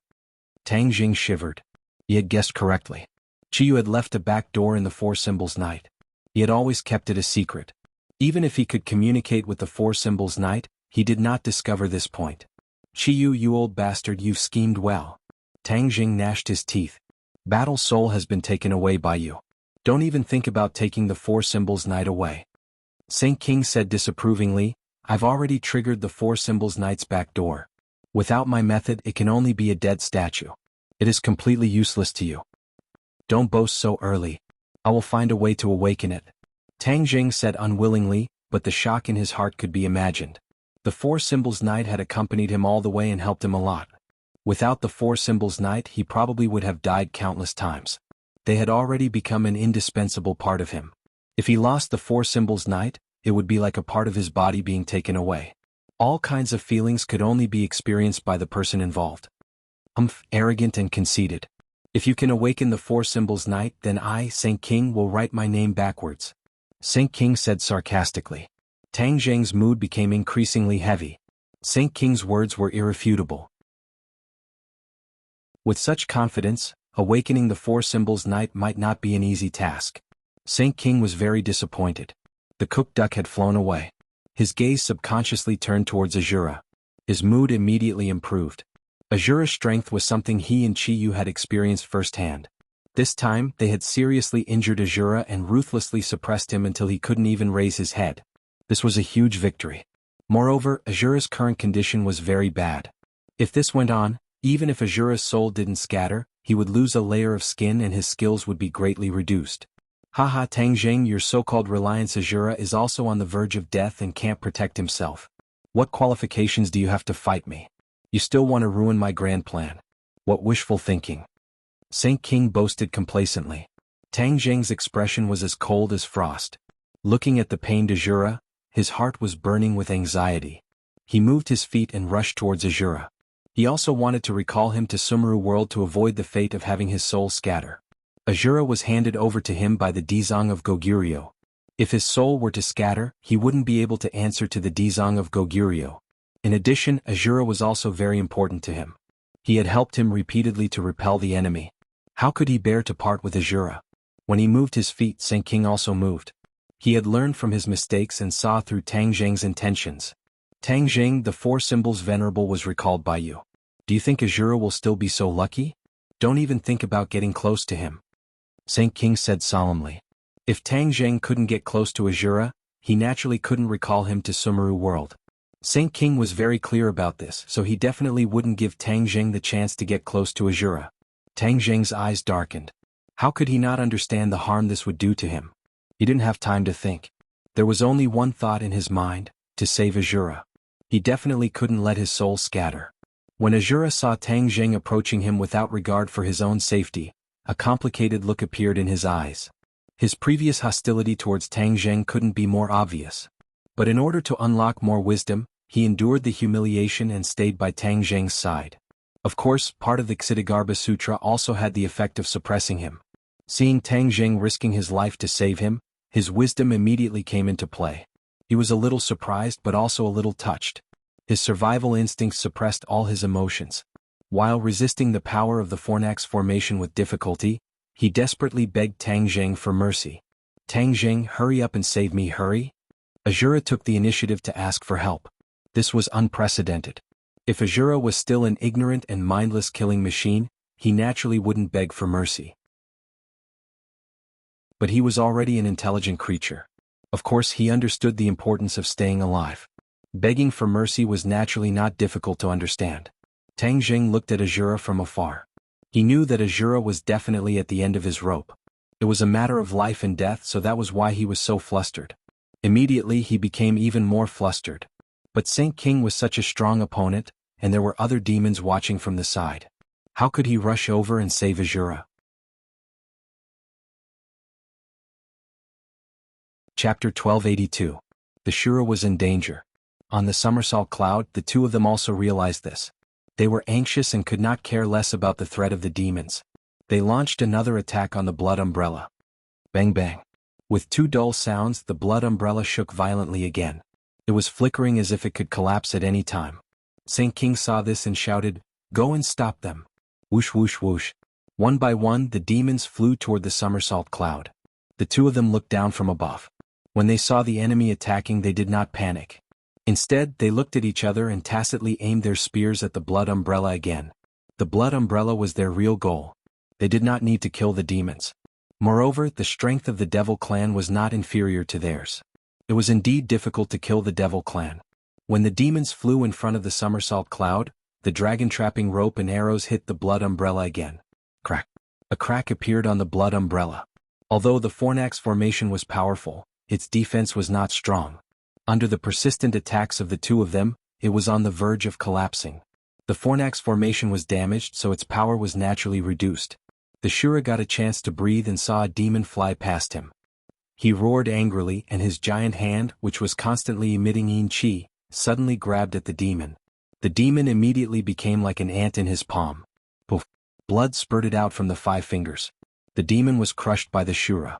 Tang Jing shivered. He had guessed correctly. Chiyu had left a back door in the Four Symbols Knight. He had always kept it a secret. Even if he could communicate with the Four Symbols Knight, he did not discover this point. Chiyu, you old bastard, you've schemed well. Tang Jing gnashed his teeth. Battle Soul has been taken away by you. Don't even think about taking the Four Symbols Knight away. Saint King said disapprovingly, I've already triggered the Four Symbols Knight's back door. Without my method, it can only be a dead statue. It is completely useless to you. Don't boast so early. I will find a way to awaken it. Tang Jing said unwillingly, but the shock in his heart could be imagined. The Four Symbols Knight had accompanied him all the way and helped him a lot. Without the Four Symbols Knight, he probably would have died countless times. They had already become an indispensable part of him. If he lost the Four Symbols Knight, it would be like a part of his body being taken away. All kinds of feelings could only be experienced by the person involved. Arrogant and conceited. If you can awaken the Four Symbols Knight, then I, Saint King, will write my name backwards. Saint King said sarcastically. Tang Jing's mood became increasingly heavy. Saint King's words were irrefutable. With such confidence, awakening the Four Symbols Knight might not be an easy task. Saint King was very disappointed. The cooked duck had flown away. His gaze subconsciously turned towards Azura. His mood immediately improved. Azura's strength was something he and Chiyu had experienced firsthand. This time, they had seriously injured Azura and ruthlessly suppressed him until he couldn't even raise his head. This was a huge victory. Moreover, Azura's current condition was very bad. If this went on, even if Azura's soul didn't scatter, he would lose a layer of skin and his skills would be greatly reduced. Haha, Tang Jing, your so-called Reliance Azura is also on the verge of death and can't protect himself. What qualifications do you have to fight me? You still want to ruin my grand plan. What wishful thinking. Saint King boasted complacently. Tang Jing's expression was as cold as frost. Looking at the pained Azura, his heart was burning with anxiety. He moved his feet and rushed towards Azura. He also wanted to recall him to Sumeru world to avoid the fate of having his soul scatter. Azura was handed over to him by the Dizang of Goguryeo. If his soul were to scatter, he wouldn't be able to answer to the Dizang of Goguryeo. In addition, Azura was also very important to him. He had helped him repeatedly to repel the enemy. How could he bear to part with Azura? When he moved his feet, Saint King also moved. He had learned from his mistakes and saw through Tang Jing's intentions. Tang Jing, the four symbols venerable was recalled by you. Do you think Azura will still be so lucky? Don't even think about getting close to him. Saint King said solemnly. If Tang Jing couldn't get close to Azura, he naturally couldn't recall him to Sumeru world. Saint King was very clear about this, so he definitely wouldn't give Tang Jing the chance to get close to Azura. Tang Jing's eyes darkened. How could he not understand the harm this would do to him? He didn't have time to think. There was only one thought in his mind, to save Azura. He definitely couldn't let his soul scatter. When Azura saw Tang Jing approaching him without regard for his own safety, a complicated look appeared in his eyes. His previous hostility towards Tang Jing couldn't be more obvious. But in order to unlock more wisdom, he endured the humiliation and stayed by Tang Jing's side. Of course, part of the Ksitigarbha Sutra also had the effect of suppressing him. Seeing Tang Jing risking his life to save him, his wisdom immediately came into play. He was a little surprised but also a little touched. His survival instincts suppressed all his emotions. While resisting the power of the Fornax formation with difficulty, he desperately begged Tang Jing for mercy. Tang Jing, hurry up and save me, hurry. Azura took the initiative to ask for help. This was unprecedented. If Azura was still an ignorant and mindless killing machine, he naturally wouldn't beg for mercy. But he was already an intelligent creature. Of course, he understood the importance of staying alive. Begging for mercy was naturally not difficult to understand. Tang Jing looked at Azura from afar. He knew that Azura was definitely at the end of his rope. It was a matter of life and death, so that was why he was so flustered. Immediately he became even more flustered. But Saint King was such a strong opponent, and there were other demons watching from the side. How could he rush over and save Azura? Chapter 1282. The Shura was in danger. On the somersault cloud, the two of them also realized this. They were anxious and could not care less about the threat of the demons. They launched another attack on the blood umbrella. Bang bang. With two dull sounds, the blood umbrella shook violently again. It was flickering as if it could collapse at any time. Saint King saw this and shouted, "Go and stop them." Whoosh whoosh whoosh. One by one, the demons flew toward the somersault cloud. The two of them looked down from above. When they saw the enemy attacking, they did not panic. Instead, they looked at each other and tacitly aimed their spears at the blood umbrella again. The blood umbrella was their real goal. They did not need to kill the demons. Moreover, the strength of the Devil Clan was not inferior to theirs. It was indeed difficult to kill the Devil Clan. When the demons flew in front of the somersault cloud, the dragon-trapping rope and arrows hit the blood umbrella again. Crack. A crack appeared on the blood umbrella. Although the Fornax formation was powerful, its defense was not strong. Under the persistent attacks of the two of them, it was on the verge of collapsing. The Fornax formation was damaged, so its power was naturally reduced. The Shura got a chance to breathe and saw a demon fly past him. He roared angrily, and his giant hand, which was constantly emitting yin qi, suddenly grabbed at the demon. The demon immediately became like an ant in his palm. Poof! Blood spurted out from the 5 fingers. The demon was crushed by the Shura.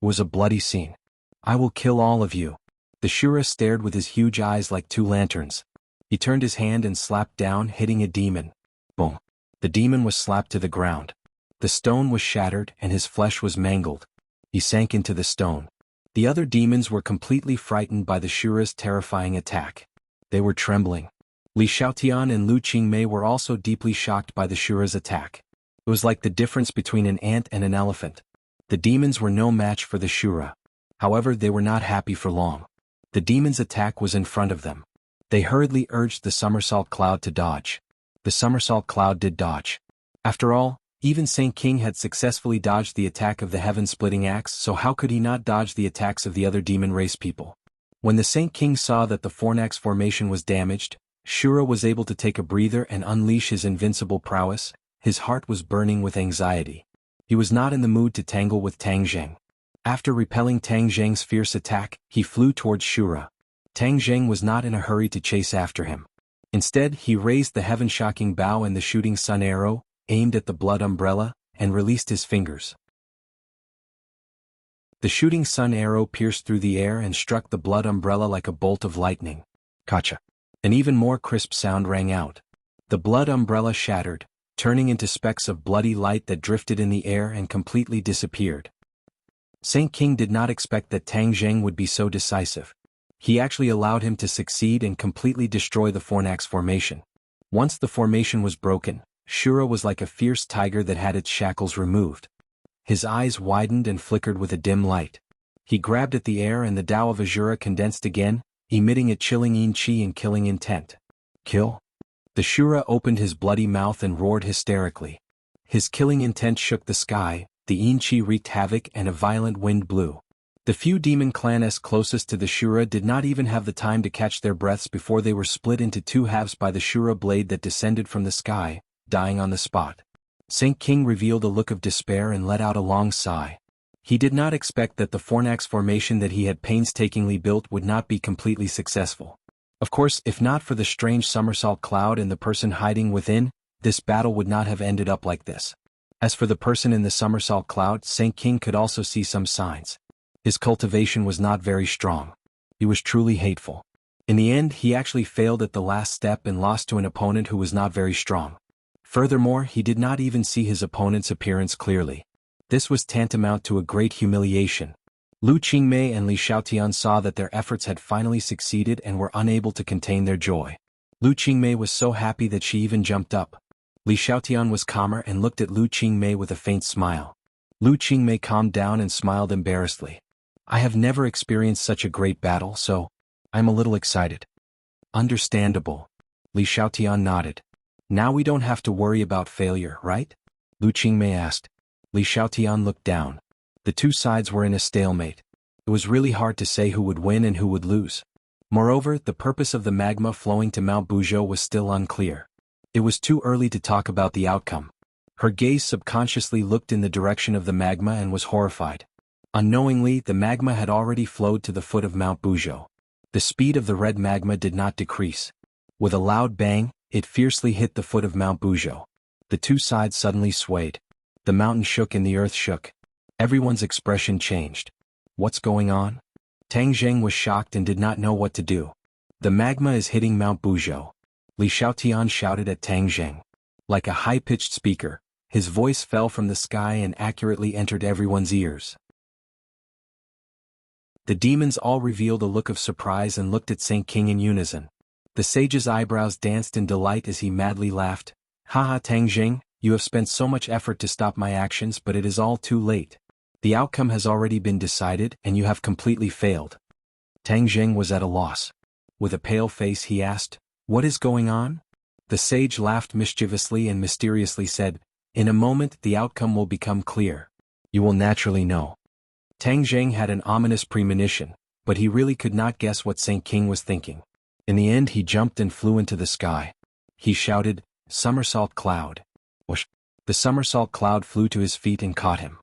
It was a bloody scene. "I will kill all of you." The Shura stared with his huge eyes like 2 lanterns. He turned his hand and slapped down, hitting a demon. Boom! The demon was slapped to the ground. The stone was shattered and his flesh was mangled. He sank into the stone. The other demons were completely frightened by the Shura's terrifying attack. They were trembling. Li Xiaotian and Lu Qingmei were also deeply shocked by the Shura's attack. It was like the difference between an ant and an elephant. The demons were no match for the Shura. However, they were not happy for long. The demon's attack was in front of them. They hurriedly urged the somersault cloud to dodge. The somersault cloud did dodge. After all, Even Saint King had successfully dodged the attack of the heaven-splitting axe, so how could he not dodge the attacks of the other demon race people? When the Saint King saw that the Fornax formation was damaged, Shura was able to take a breather and unleash his invincible prowess. His heart was burning with anxiety. He was not in the mood to tangle with Tang Zheng. After repelling Tang Zheng's fierce attack, he flew towards Shura. Tang Zheng was not in a hurry to chase after him. Instead, he raised the heaven-shocking bow and the shooting sun arrow, aimed at the blood umbrella, and released his fingers. The shooting sun arrow pierced through the air and struck the blood umbrella like a bolt of lightning. Kacha! An even more crisp sound rang out. The blood umbrella shattered, turning into specks of bloody light that drifted in the air and completely disappeared. Saint King did not expect that Tang Zheng would be so decisive. He actually allowed him to succeed and completely destroy the Fornax formation. Once the formation was broken, Shura was like a fierce tiger that had its shackles removed. His eyes widened and flickered with a dim light. He grabbed at the air and the Tao of Azura condensed again, emitting a chilling yin qi and killing intent. Kill? The Shura opened his bloody mouth and roared hysterically. His killing intent shook the sky, the yin qi wreaked havoc and a violent wind blew. The few demon clans closest to the Shura did not even have the time to catch their breaths before they were split into two halves by the Shura blade that descended from the sky, dying on the spot. Saint King revealed a look of despair and let out a long sigh. He did not expect that the Fornax formation that he had painstakingly built would not be completely successful. Of course, if not for the strange somersault cloud and the person hiding within, this battle would not have ended up like this. As for the person in the somersault cloud, Saint King could also see some signs. His cultivation was not very strong. He was truly hateful. In the end, he actually failed at the last step and lost to an opponent who was not very strong. Furthermore, he did not even see his opponent's appearance clearly. This was tantamount to a great humiliation. Lu Qingmei and Li Xiaotian saw that their efforts had finally succeeded and were unable to contain their joy. Lu Qingmei was so happy that she even jumped up. Li Xiaotian was calmer and looked at Lu Qingmei with a faint smile. Lu Qingmei calmed down and smiled embarrassedly. I have never experienced such a great battle, so I'm a little excited. Understandable. Li Xiaotian nodded. Now we don't have to worry about failure, right? Lu Qingmei asked. Li Xiaotian looked down. The two sides were in a stalemate. It was really hard to say who would win and who would lose. Moreover, the purpose of the magma flowing to Mount Buzhou was still unclear. It was too early to talk about the outcome. Her gaze subconsciously looked in the direction of the magma and was horrified. Unknowingly, the magma had already flowed to the foot of Mount Buzhou. The speed of the red magma did not decrease. With a loud bang, it fiercely hit the foot of Mount Buzhou. The two sides suddenly swayed. The mountain shook and the earth shook. Everyone's expression changed. What's going on? Tang Zheng was shocked and did not know what to do. The magma is hitting Mount Buzhou. Li Xiaotian shouted at Tang Zheng. Like a high-pitched speaker, his voice fell from the sky and accurately entered everyone's ears. The demons all revealed a look of surprise and looked at Saint King in unison. The sage's eyebrows danced in delight as he madly laughed. Haha, Tang Zheng, you have spent so much effort to stop my actions, but it is all too late. The outcome has already been decided and you have completely failed. Tang Zheng was at a loss. With a pale face he asked, what is going on? The sage laughed mischievously and mysteriously said, in a moment the outcome will become clear. You will naturally know. Tang Zheng had an ominous premonition, but he really could not guess what Saint King was thinking. In the end he jumped and flew into the sky. He shouted, somersault cloud. Whoosh! The somersault cloud flew to his feet and caught him.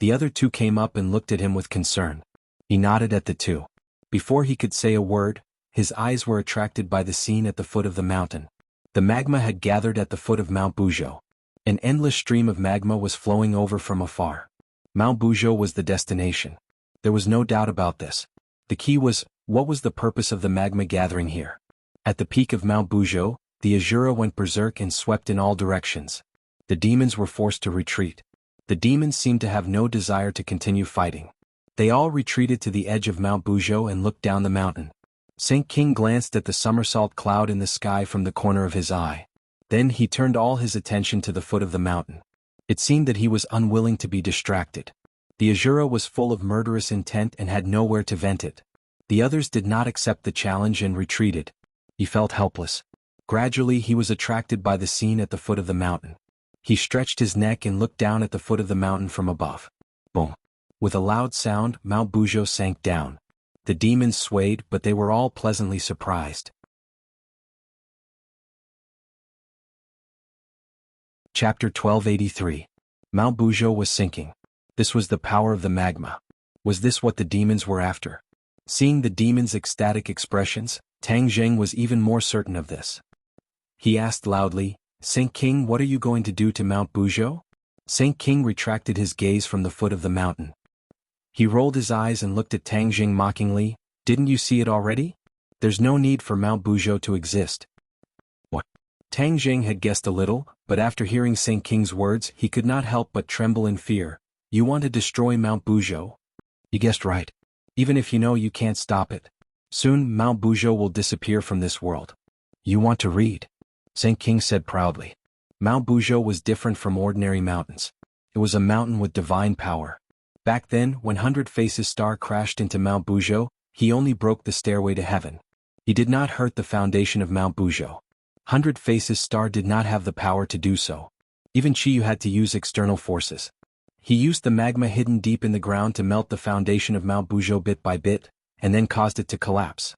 The other two came up and looked at him with concern. He nodded at the two. Before he could say a word, his eyes were attracted by the scene at the foot of the mountain. The magma had gathered at the foot of Mount Buzhou. An endless stream of magma was flowing over from afar. Mount Buzhou was the destination. There was no doubt about this. The key was, what was the purpose of the magma gathering here? At the peak of Mount Buzhou, the Azura went berserk and swept in all directions. The demons were forced to retreat. The demons seemed to have no desire to continue fighting. They all retreated to the edge of Mount Buzhou and looked down the mountain. Saint King glanced at the somersault cloud in the sky from the corner of his eye. Then he turned all his attention to the foot of the mountain. It seemed that he was unwilling to be distracted. The Azura was full of murderous intent and had nowhere to vent it. The others did not accept the challenge and retreated. He felt helpless. Gradually he was attracted by the scene at the foot of the mountain. He stretched his neck and looked down at the foot of the mountain from above. Boom. With a loud sound, Mount Buzhou sank down. The demons swayed, but they were all pleasantly surprised. Chapter 1283. Mount Buzhou was sinking. This was the power of the magma. Was this what the demons were after? Seeing the demons' ecstatic expressions, Tang Zheng was even more certain of this. He asked loudly, "Saint King, what are you going to do to Mount Buzhou?" Saint King retracted his gaze from the foot of the mountain. He rolled his eyes and looked at Tang Zheng mockingly. "Didn't you see it already? There's no need for Mount Buzhou to exist." What? Tang Zheng had guessed a little, but after hearing Saint King's words, he could not help but tremble in fear. "You want to destroy Mount Buzhou?" "You guessed right. Even if you know you can't stop it. Soon Mount Buzhou will disappear from this world." "You want to read?" Saint King said proudly. Mount Buzhou was different from ordinary mountains. It was a mountain with divine power. Back then, when Hundred Faces' star crashed into Mount Buzhou, he only broke the stairway to heaven. He did not hurt the foundation of Mount Buzhou. Hundred Faces' star did not have the power to do so. Even Chiyu had to use external forces. He used the magma hidden deep in the ground to melt the foundation of Mount Buzhou bit by bit, and then caused it to collapse.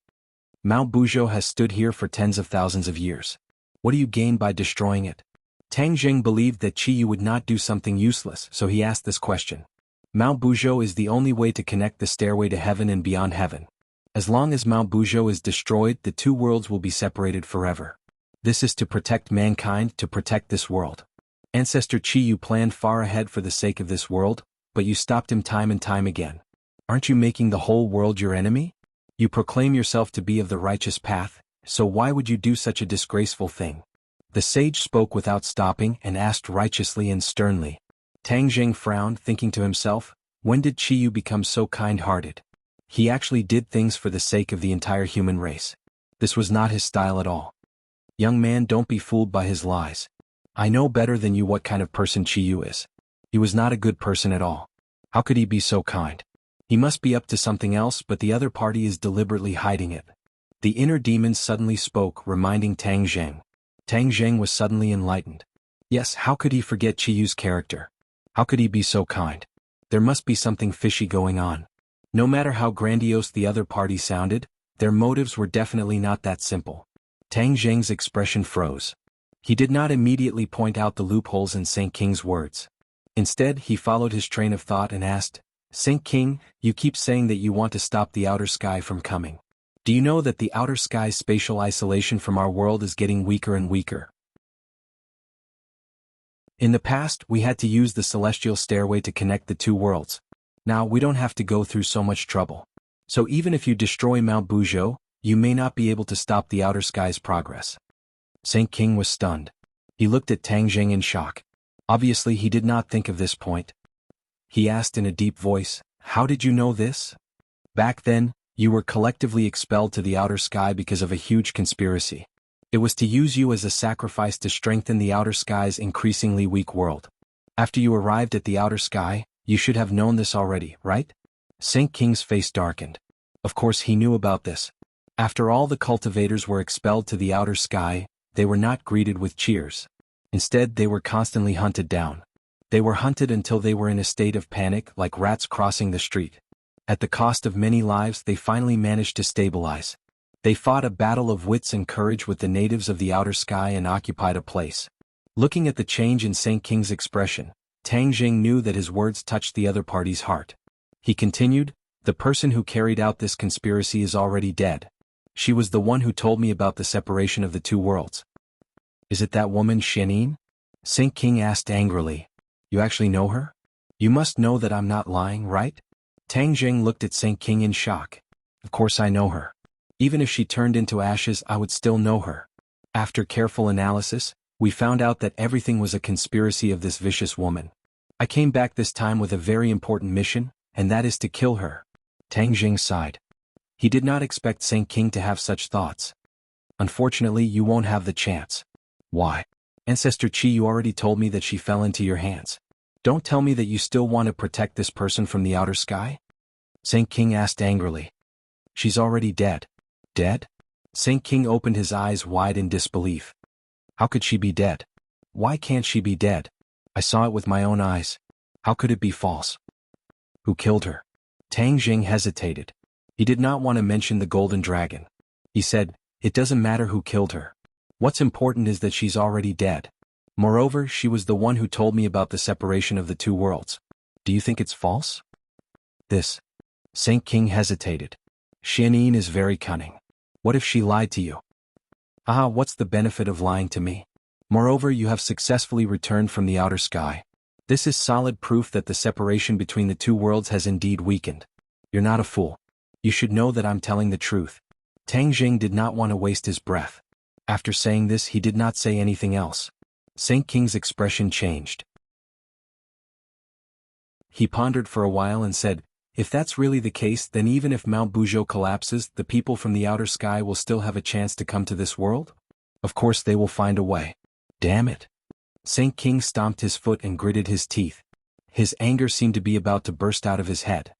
Mount Buzhou has stood here for tens of thousands of years. What do you gain by destroying it? Tang Zheng believed that Chiyu would not do something useless, so he asked this question. Mount Buzhou is the only way to connect the stairway to heaven and beyond heaven. As long as Mount Buzhou is destroyed, the two worlds will be separated forever. This is to protect mankind, to protect this world. Ancestor Chiyu planned far ahead for the sake of this world, but you stopped him time and time again. Aren't you making the whole world your enemy? You proclaim yourself to be of the righteous path, so why would you do such a disgraceful thing? The sage spoke without stopping and asked righteously and sternly. Tang Zheng frowned, thinking to himself, when did Chiyu become so kind-hearted? He actually did things for the sake of the entire human race. This was not his style at all. Young man, don't be fooled by his lies. I know better than you what kind of person Chiyu is. He was not a good person at all. How could he be so kind? He must be up to something else, but the other party is deliberately hiding it. The inner demons suddenly spoke, reminding Tang Zheng. Tang Zheng was suddenly enlightened. Yes, how could he forget Chiyu's character? How could he be so kind? There must be something fishy going on. No matter how grandiose the other party sounded, their motives were definitely not that simple. Tang Zheng's expression froze. He did not immediately point out the loopholes in Saint King's words. Instead, he followed his train of thought and asked, Saint King, you keep saying that you want to stop the outer sky from coming. Do you know that the outer sky's spatial isolation from our world is getting weaker and weaker? In the past, we had to use the celestial stairway to connect the two worlds. Now we don't have to go through so much trouble. So even if you destroy Mount Buzhou, you may not be able to stop the outer sky's progress. Saint King was stunned. He looked at Tang Zheng in shock. Obviously he did not think of this point. He asked in a deep voice, how did you know this? Back then, you were collectively expelled to the outer sky because of a huge conspiracy. It was to use you as a sacrifice to strengthen the outer sky's increasingly weak world. After you arrived at the outer sky, you should have known this already, right? Saint King's face darkened. Of course he knew about this. After all the cultivators were expelled to the outer sky, they were not greeted with cheers. Instead, they were constantly hunted down. They were hunted until they were in a state of panic, like rats crossing the street. At the cost of many lives, they finally managed to stabilize. They fought a battle of wits and courage with the natives of the outer sky and occupied a place. Looking at the change in Saint King's expression, Tang Zheng knew that his words touched the other party's heart. He continued, the person who carried out this conspiracy is already dead. She was the one who told me about the separation of the two worlds. Is it that woman Xianin? Saint King asked angrily. You actually know her? You must know that I'm not lying, right? Tang Zheng looked at Saint King in shock. Of course I know her. Even if she turned into ashes, I would still know her. After careful analysis, we found out that everything was a conspiracy of this vicious woman. I came back this time with a very important mission, and that is to kill her. Tang Zheng sighed. He did not expect Saint King to have such thoughts. Unfortunately, you won't have the chance. Why? Ancestor Chi, you already told me that she fell into your hands. Don't tell me that you still want to protect this person from the outer sky? Saint King asked angrily. She's already dead. Dead? Saint King opened his eyes wide in disbelief. How could she be dead? Why can't she be dead? I saw it with my own eyes. How could it be false? Who killed her? Tang Jing hesitated. He did not want to mention the golden dragon. He said, "It doesn't matter who killed her. What's important is that she's already dead. Moreover, she was the one who told me about the separation of the two worlds. Do you think it's false?" This. Saint King hesitated. Xianyin is very cunning. What if she lied to you? Ah, what's the benefit of lying to me? Moreover, you have successfully returned from the outer sky. This is solid proof that the separation between the two worlds has indeed weakened. You're not a fool. You should know that I'm telling the truth. Tang Jing did not want to waste his breath. After saying this, he did not say anything else. Saint King's expression changed. He pondered for a while and said, "If that's really the case, then even if Mount Buzhou collapses, the people from the outer sky will still have a chance to come to this world? Of course they will find a way. Damn it." Saint King stomped his foot and gritted his teeth. His anger seemed to be about to burst out of his head.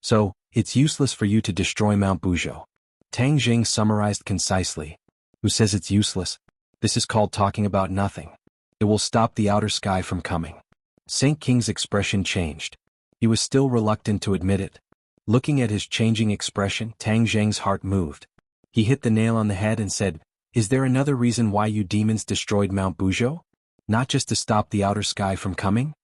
"So, it's useless for you to destroy Mount Buzhou." Tang Jing summarized concisely. "Who says it's useless? This is called talking about nothing. It will stop the outer sky from coming." Saint King's expression changed. He was still reluctant to admit it. Looking at his changing expression, Tang Jing's heart moved. He hit the nail on the head and said, "Is there another reason why you demons destroyed Mount Buzhou? Not just to stop the outer sky from coming?"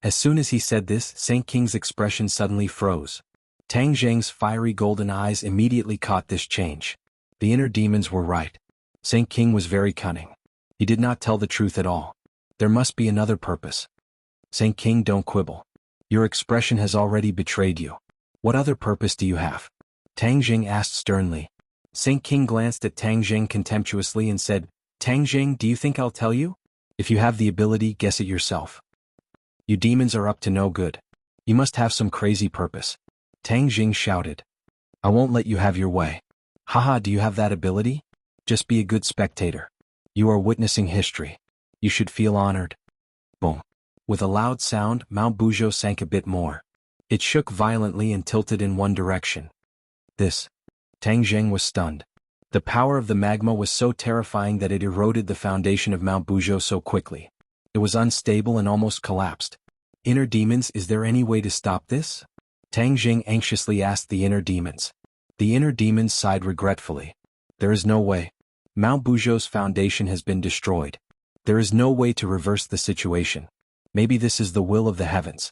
As soon as he said this, Saint King's expression suddenly froze. Tang Jing's fiery golden eyes immediately caught this change. The inner demons were right. Saint King was very cunning. He did not tell the truth at all. There must be another purpose. "Saint King, don't quibble. Your expression has already betrayed you. What other purpose do you have?" Tang Jing asked sternly. Saint King glanced at Tang Jing contemptuously and said, "Tang Jing, do you think I'll tell you? If you have the ability, guess it yourself. You demons are up to no good. You must have some crazy purpose." Tang Jing shouted. "I won't let you have your way. Haha, do you have that ability? Just be a good spectator. You are witnessing history. You should feel honored." Boom. With a loud sound, Mount Buzhou sank a bit more. It shook violently and tilted in one direction. This. Tang Jing was stunned. The power of the magma was so terrifying that it eroded the foundation of Mount Buzhou so quickly. It was unstable and almost collapsed. "Inner demons, is there any way to stop this?" Tang Jing anxiously asked the inner demons. The inner demons sighed regretfully. "There is no way. Mount Buzhou's foundation has been destroyed. There is no way to reverse the situation. Maybe this is the will of the heavens."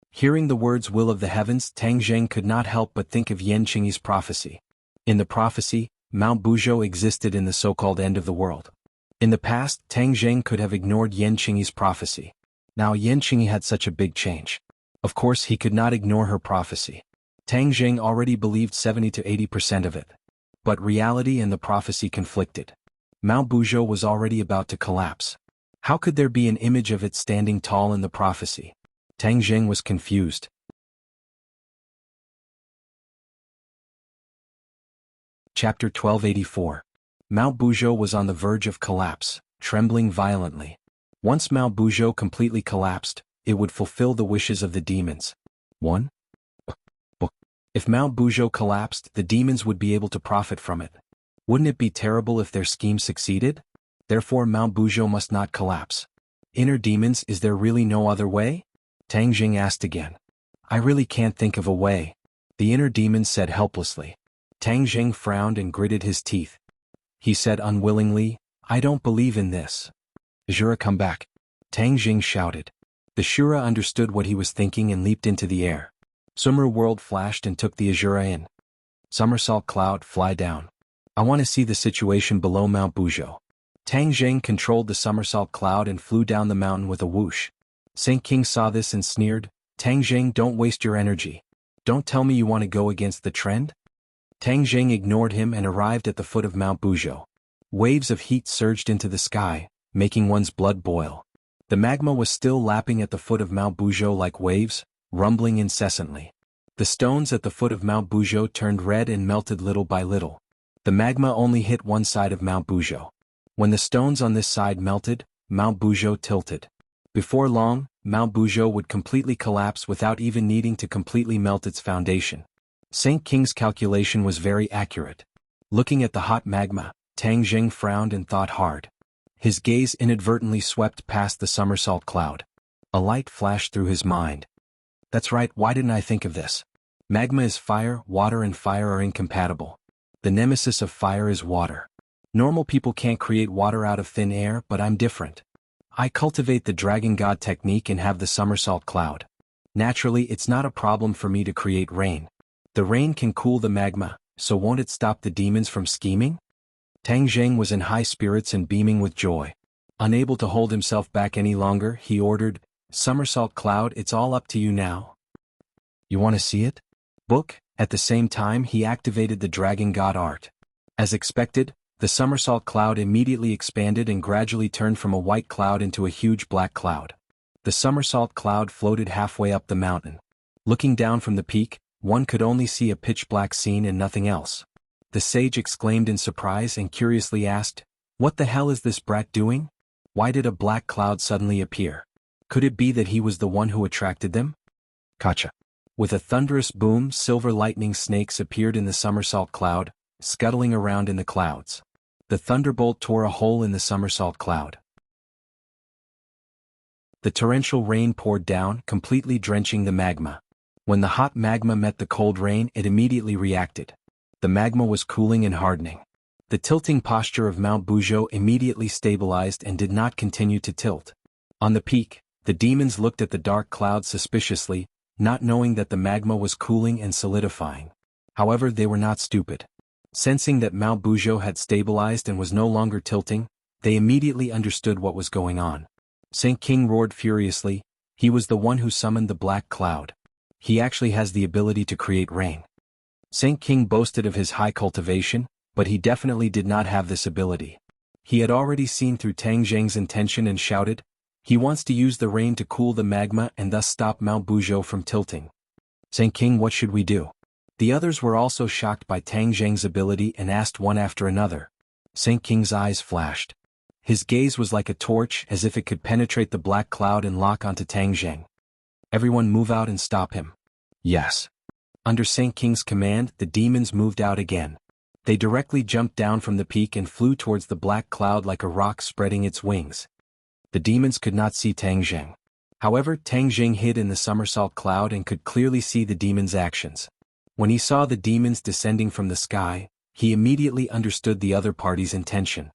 Hearing the words "will of the heavens," Tang Jing could not help but think of Yan Qingyi's prophecy. In the prophecy, Mount Buzhou existed in the so-called end of the world. In the past, Tang Jing could have ignored Yan Qingyi's prophecy. Now Yan Qingyi had such a big change. Of course, he could not ignore her prophecy. Tang Jing already believed 70 to 80% of it. But reality and the prophecy conflicted. Mount Buzhou was already about to collapse. How could there be an image of it standing tall in the prophecy? Tang Jing was confused. Chapter 1284. Mount Buzhou was on the verge of collapse, trembling violently. Once Mount Buzhou completely collapsed, it would fulfill the wishes of the demons. 1. If Mount Buzhou collapsed, the demons would be able to profit from it. Wouldn't it be terrible if their scheme succeeded? Therefore Mount Buzhou must not collapse. "Inner demons, is there really no other way?" Tang Jing asked again. "I really can't think of a way," the inner demons said helplessly. Tang Jing frowned and gritted his teeth. He said unwillingly, "I don't believe in this." "Ashura, come back," Tang Jing shouted. The Shura understood what he was thinking and leaped into the air. Summer World flashed and took the Ashura in. "Somersault Cloud, fly down. I want to see the situation below Mount Buzhou." Tang Jing controlled the somersault cloud and flew down the mountain with a whoosh. Saint King saw this and sneered, "Tang Jing, don't waste your energy. Don't tell me you want to go against the trend?" Tang Jing ignored him and arrived at the foot of Mount Buzhou. Waves of heat surged into the sky, making one's blood boil. The magma was still lapping at the foot of Mount Buzhou like waves, rumbling incessantly. The stones at the foot of Mount Buzhou turned red and melted little by little. The magma only hit one side of Mount Buzhou. When the stones on this side melted, Mount Buzhou tilted. Before long, Mount Buzhou would completely collapse without even needing to completely melt its foundation. Saint King's calculation was very accurate. Looking at the hot magma, Tang Jing frowned and thought hard. His gaze inadvertently swept past the somersault cloud. A light flashed through his mind. That's right, why didn't I think of this? Magma is fire, water and fire are incompatible. The nemesis of fire is water. Normal people can't create water out of thin air, but I'm different. I cultivate the dragon god technique and have the somersault cloud. Naturally, it's not a problem for me to create rain. The rain can cool the magma, so won't it stop the demons from scheming? Tang Zheng was in high spirits and beaming with joy. Unable to hold himself back any longer, he ordered, "Somersault cloud, it's all up to you now. You want to see it? Book." At the same time he activated the dragon god art. As expected, the somersault cloud immediately expanded and gradually turned from a white cloud into a huge black cloud. The somersault cloud floated halfway up the mountain. Looking down from the peak, one could only see a pitch-black scene and nothing else. The sage exclaimed in surprise and curiously asked, "What the hell is this brat doing? Why did a black cloud suddenly appear? Could it be that he was the one who attracted them?" Gotcha. With a thunderous boom, silver lightning snakes appeared in the somersault cloud, scuttling around in the clouds. The thunderbolt tore a hole in the somersault cloud. The torrential rain poured down, completely drenching the magma. When the hot magma met the cold rain, it immediately reacted. The magma was cooling and hardening. The tilting posture of Mount Buzhou immediately stabilized and did not continue to tilt. On the peak, the demons looked at the dark cloud suspiciously, not knowing that the magma was cooling and solidifying. However, they were not stupid. Sensing that Mount Buzhou had stabilized and was no longer tilting, they immediately understood what was going on. Saint King roared furiously. He was the one who summoned the black cloud. He actually has the ability to create rain. Saint King boasted of his high cultivation, but he definitely did not have this ability. He had already seen through Tang Zheng's intention and shouted, "He wants to use the rain to cool the magma and thus stop Mount Buzhou from tilting. Saint King, what should we do?" The others were also shocked by Tang Zheng's ability and asked one after another. Saint King's eyes flashed. His gaze was like a torch, as if it could penetrate the black cloud and lock onto Tang Zheng. "Everyone move out and stop him." Yes. Under Saint King's command, the demons moved out again. They directly jumped down from the peak and flew towards the black cloud like a rock spreading its wings. The demons could not see Tang Zheng. However, Tang Zheng hid in the somersault cloud and could clearly see the demons' actions. When he saw the demons descending from the sky, he immediately understood the other party's intention.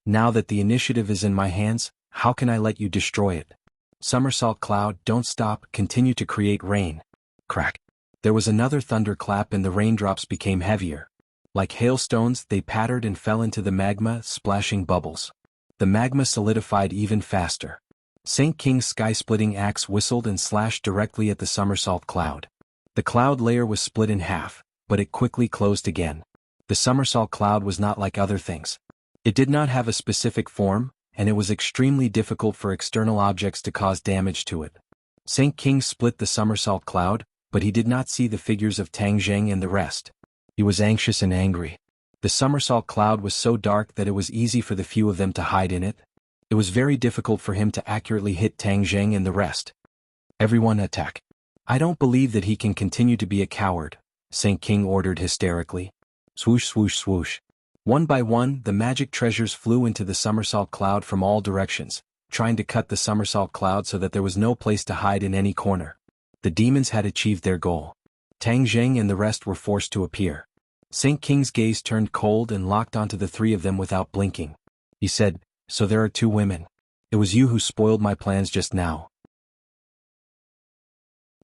"Now that the initiative is in my hands, how can I let you destroy it? Somersault cloud, don't stop, continue to create rain." Crack. There was another thunderclap and the raindrops became heavier. Like hailstones, they pattered and fell into the magma, splashing bubbles. The magma solidified even faster. Saint King's sky-splitting axe whistled and slashed directly at the somersault cloud. The cloud layer was split in half, but it quickly closed again. The somersault cloud was not like other things. It did not have a specific form, and it was extremely difficult for external objects to cause damage to it. Saint King split the somersault cloud, but he did not see the figures of Tang Zheng and the rest. He was anxious and angry. The somersault cloud was so dark that it was easy for the few of them to hide in it. It was very difficult for him to accurately hit Tang Zheng and the rest. "Everyone attack." "I don't believe that he can continue to be a coward," Saint King ordered hysterically. Swoosh swoosh swoosh. One by one, the magic treasures flew into the somersault cloud from all directions, trying to cut the somersault cloud so that there was no place to hide in any corner. The demons had achieved their goal. Tang Zheng and the rest were forced to appear. Saint King's gaze turned cold and locked onto the three of them without blinking. He said, "So there are two women. It was you who spoiled my plans just now.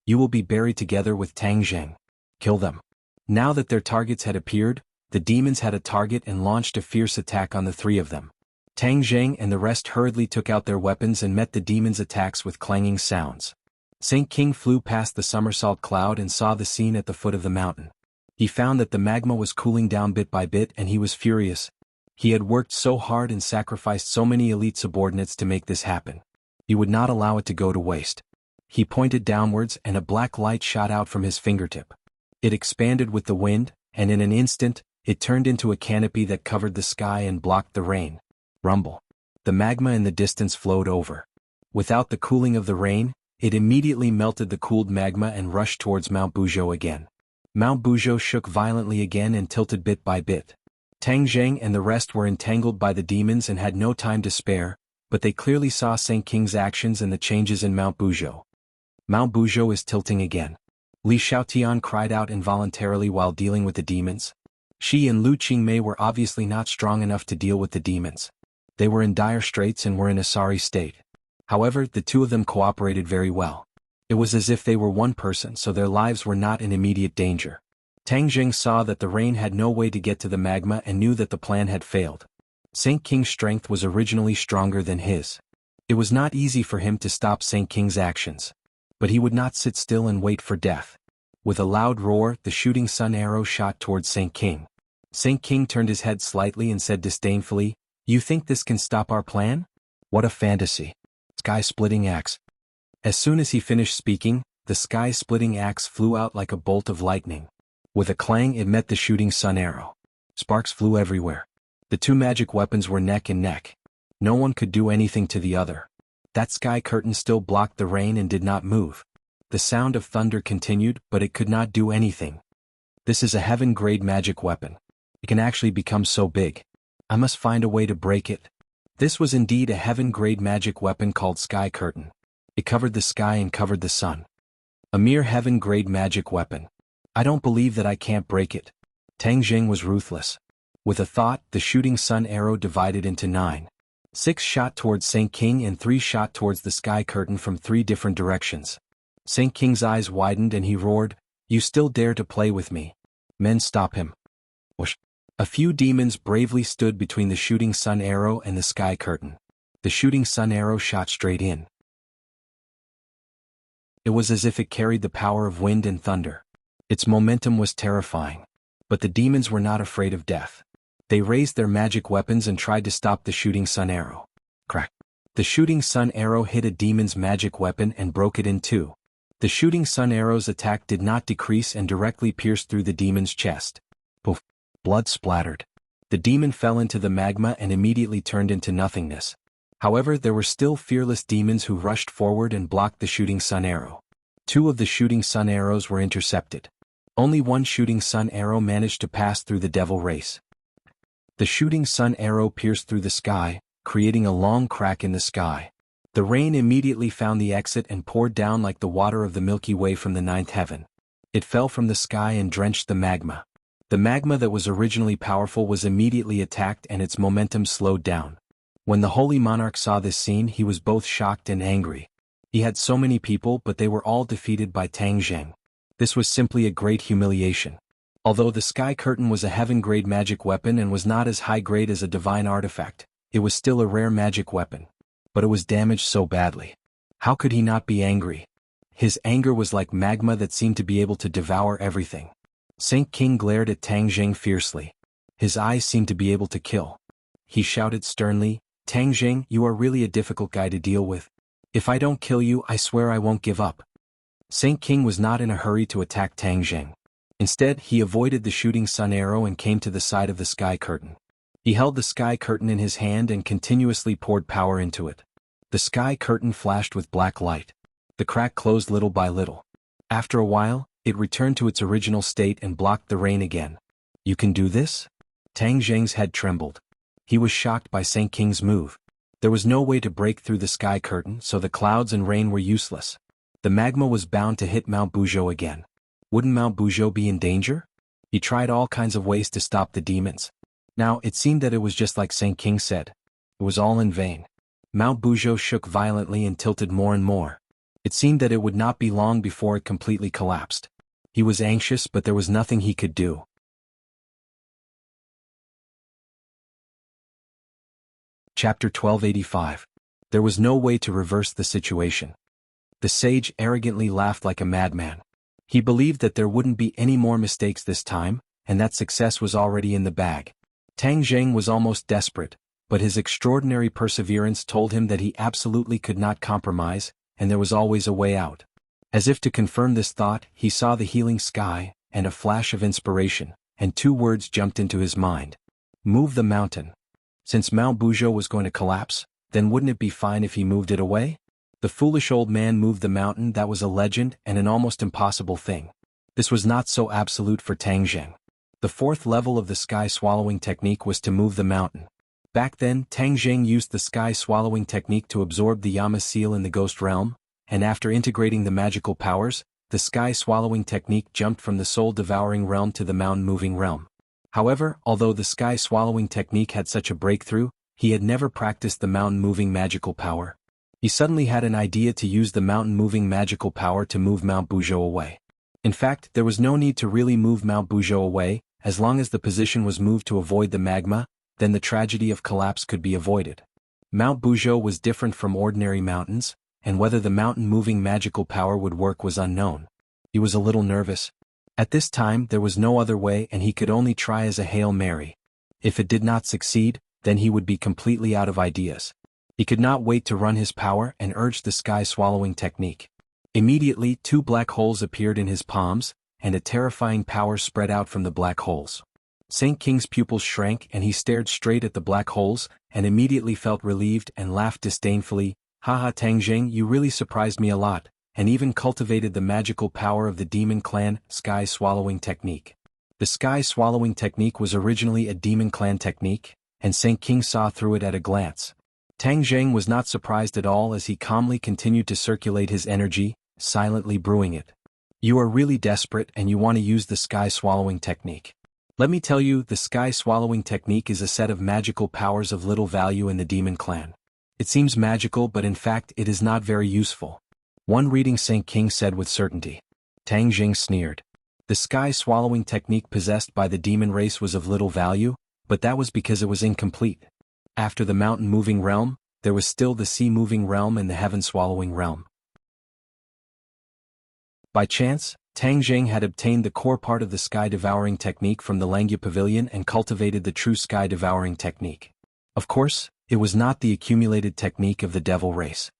You will be buried together with Tang Zheng. Kill them." Now that their targets had appeared, the demons had a target and launched a fierce attack on the three of them. Tang Zheng and the rest hurriedly took out their weapons and met the demons' attacks with clanging sounds. Saint King flew past the somersault cloud and saw the scene at the foot of the mountain. He found that the magma was cooling down bit by bit and he was furious. He had worked so hard and sacrificed so many elite subordinates to make this happen. He would not allow it to go to waste. He pointed downwards and a black light shot out from his fingertip. It expanded with the wind, and in an instant, it turned into a canopy that covered the sky and blocked the rain. Rumble. The magma in the distance flowed over. Without the cooling of the rain, it immediately melted the cooled magma and rushed towards Mount Buzhou again. Mount Buzhou shook violently again and tilted bit by bit. Tang Zheng and the rest were entangled by the demons and had no time to spare. but they clearly saw Saint King's actions and the changes in Mount Buzhou. Mount Buzhou is tilting again. Li Xiaotian cried out involuntarily while dealing with the demons. She and Lu Qingmei were obviously not strong enough to deal with the demons. They were in dire straits and were in a sorry state. However, the two of them cooperated very well. It was as if they were one person, so their lives were not in immediate danger. Tang Jing saw that the rain had no way to get to the magma and knew that the plan had failed. Saint King's strength was originally stronger than his. It was not easy for him to stop Saint King's actions. But he would not sit still and wait for death. With a loud roar, the shooting sun arrow shot towards Saint King. Saint King turned his head slightly and said disdainfully, "You think this can stop our plan? What a fantasy. Sky-splitting axe." As soon as he finished speaking, the sky-splitting axe flew out like a bolt of lightning. With a clang it met the shooting sun arrow. Sparks flew everywhere. The two magic weapons were neck and neck. No one could do anything to the other. That sky curtain still blocked the rain and did not move. The sound of thunder continued, but it could not do anything. This is a heaven-grade magic weapon. It can actually become so big. I must find a way to break it. This was indeed a heaven-grade magic weapon called Sky Curtain. It covered the sky and covered the sun. A mere heaven-grade magic weapon. I don't believe that I can't break it. Tang Jing was ruthless. With a thought, the shooting sun arrow divided into 9. 6 shot towards Saint King and 3 shot towards the sky curtain from 3 different directions. Saint King's eyes widened and he roared, "You still dare to play with me? Men, stop him." Whoosh. A few demons bravely stood between the shooting sun arrow and the sky curtain. The shooting sun arrow shot straight in. It was as if it carried the power of wind and thunder. Its momentum was terrifying. But the demons were not afraid of death. They raised their magic weapons and tried to stop the shooting sun arrow. Crack. The shooting sun arrow hit a demon's magic weapon and broke it in 2. The shooting sun arrow's attack did not decrease and directly pierced through the demon's chest. Poof. Blood splattered. The demon fell into the magma and immediately turned into nothingness. However, there were still fearless demons who rushed forward and blocked the shooting sun arrow. 2 of the shooting sun arrows were intercepted. Only 1 shooting sun arrow managed to pass through the devil race. The shooting sun arrow pierced through the sky, creating a long crack in the sky. The rain immediately found the exit and poured down like the water of the Milky Way from the 9th heaven. It fell from the sky and drenched the magma. The magma that was originally powerful was immediately attacked and its momentum slowed down. When the Holy Monarch saw this scene, he was both shocked and angry. He had so many people, but they were all defeated by Tang Jing. This was simply a great humiliation. Although the sky curtain was a heaven-grade magic weapon and was not as high-grade as a divine artifact, it was still a rare magic weapon. But it was damaged so badly. How could he not be angry? His anger was like magma that seemed to be able to devour everything. Saint King glared at Tang Jing fiercely. His eyes seemed to be able to kill. He shouted sternly, "Tang Jing, you are really a difficult guy to deal with. If I don't kill you, I swear I won't give up." Saint King was not in a hurry to attack Tang Jing. Instead, he avoided the shooting sun arrow and came to the side of the sky curtain. He held the sky curtain in his hand and continuously poured power into it. The sky curtain flashed with black light. The crack closed little by little. After a while, it returned to its original state and blocked the rain again. "You can do this?" Tang Jing's head trembled. He was shocked by Saint King's move. There was no way to break through the sky curtain, so the clouds and rain were useless. The magma was bound to hit Mount Buzhou again. Wouldn't Mount Buzhou be in danger? He tried all kinds of ways to stop the demons. Now, it seemed that it was just like Saint King said. It was all in vain. Mount Buzhou shook violently and tilted more and more. It seemed that it would not be long before it completely collapsed. He was anxious, but there was nothing he could do. Chapter 1285. There was no way to reverse the situation. The sage arrogantly laughed like a madman. He believed that there wouldn't be any more mistakes this time, and that success was already in the bag. Tang Jing was almost desperate, but his extraordinary perseverance told him that he absolutely could not compromise, and there was always a way out. As if to confirm this thought, he saw the healing sky, and a flash of inspiration, and 2 words jumped into his mind. Move the mountain. Since Mount Buzhou was going to collapse, then wouldn't it be fine if he moved it away? The foolish old man moved the mountain. That was a legend and an almost impossible thing. This was not so absolute for Tang Jing. The 4th level of the sky swallowing technique was to move the mountain. Back then, Tang Jing used the sky-swallowing technique to absorb the Yama seal in the ghost realm, and after integrating the magical powers, the sky-swallowing technique jumped from the soul-devouring realm to the mountain-moving realm. However, although the sky-swallowing technique had such a breakthrough, he had never practiced the mountain-moving magical power. He suddenly had an idea to use the mountain-moving magical power to move Mount Buzhou away. In fact, there was no need to really move Mount Buzhou away, as long as the position was moved to avoid the magma, then the tragedy of collapse could be avoided. Mount Buzhou was different from ordinary mountains, and whether the mountain-moving magical power would work was unknown. He was a little nervous. At this time there was no other way and he could only try as a Hail Mary. If it did not succeed, then he would be completely out of ideas. He could not wait to run his power and urged the sky-swallowing technique. Immediately 2 black holes appeared in his palms, and a terrifying power spread out from the black holes. Saint King's pupils shrank and he stared straight at the black holes, and immediately felt relieved and laughed disdainfully. Haha, Tang Jing, you really surprised me a lot, and even cultivated the magical power of the demon clan sky-swallowing technique. The sky-swallowing technique was originally a demon clan technique, and Saint King saw through it at a glance. Tang Jing was not surprised at all as he calmly continued to circulate his energy, silently brewing it. You are really desperate and you want to use the sky-swallowing technique. Let me tell you, the sky-swallowing technique is a set of magical powers of little value in the demon clan. It seems magical but in fact it is not very useful. One reading Saint King said with certainty. Tang Jing sneered. The sky-swallowing technique possessed by the demon race was of little value, but that was because it was incomplete. After the mountain-moving realm, there was still the sea-moving realm and the heaven-swallowing realm. By chance, Tang Jing had obtained the core part of the sky-devouring technique from the Langya Pavilion and cultivated the true sky-devouring technique. Of course, it was not the accumulated technique of the devil race.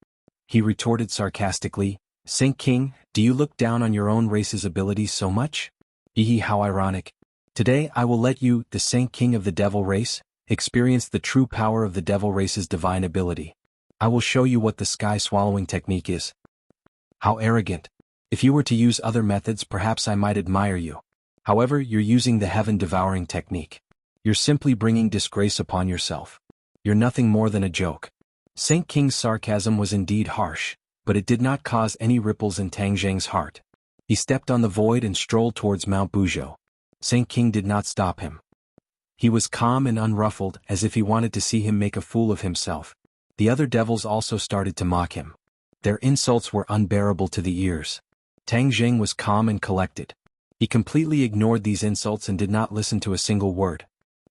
He retorted sarcastically, Saint King, do you look down on your own race's abilities so much? Ehe, how ironic. Today I will let you, the Saint King of the devil race, experience the true power of the devil race's divine ability. I will show you what the sky-swallowing technique is. How arrogant. If you were to use other methods perhaps I might admire you. However, you're using the heaven-devouring technique. You're simply bringing disgrace upon yourself. You're nothing more than a joke. Saint King's sarcasm was indeed harsh, but it did not cause any ripples in Tang Jing's heart. He stepped on the void and strolled towards Mount Buzhou. Saint King did not stop him. He was calm and unruffled, as if he wanted to see him make a fool of himself. The other devils also started to mock him. Their insults were unbearable to the ears. Tang Jing was calm and collected. He completely ignored these insults and did not listen to a single word.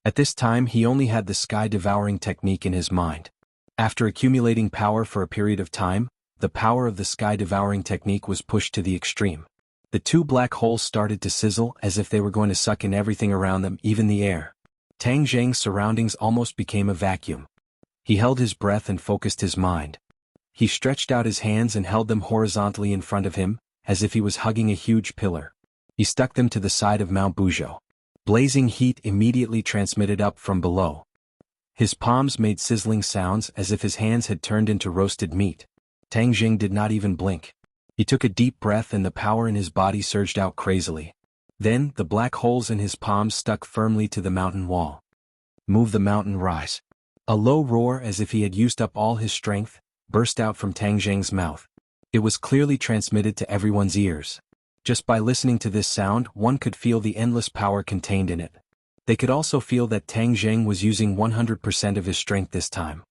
At this time he only had the sky-devouring technique in his mind. After accumulating power for a period of time, the power of the sky-devouring technique was pushed to the extreme. The 2 black holes started to sizzle as if they were going to suck in everything around them, even the air. Tang Jing's surroundings almost became a vacuum. He held his breath and focused his mind. He stretched out his hands and held them horizontally in front of him, as if he was hugging a huge pillar. He stuck them to the side of Mount Buzhou. Blazing heat immediately transmitted up from below. His palms made sizzling sounds as if his hands had turned into roasted meat. Tang Jing did not even blink. He took a deep breath and the power in his body surged out crazily. Then, the black holes in his palms stuck firmly to the mountain wall. Move the mountain, rise. A low roar as if he had used up all his strength, burst out from Tang Jing's mouth. It was clearly transmitted to everyone's ears. Just by listening to this sound one could feel the endless power contained in it. They could also feel that Tang Jing was using 100% of his strength this time.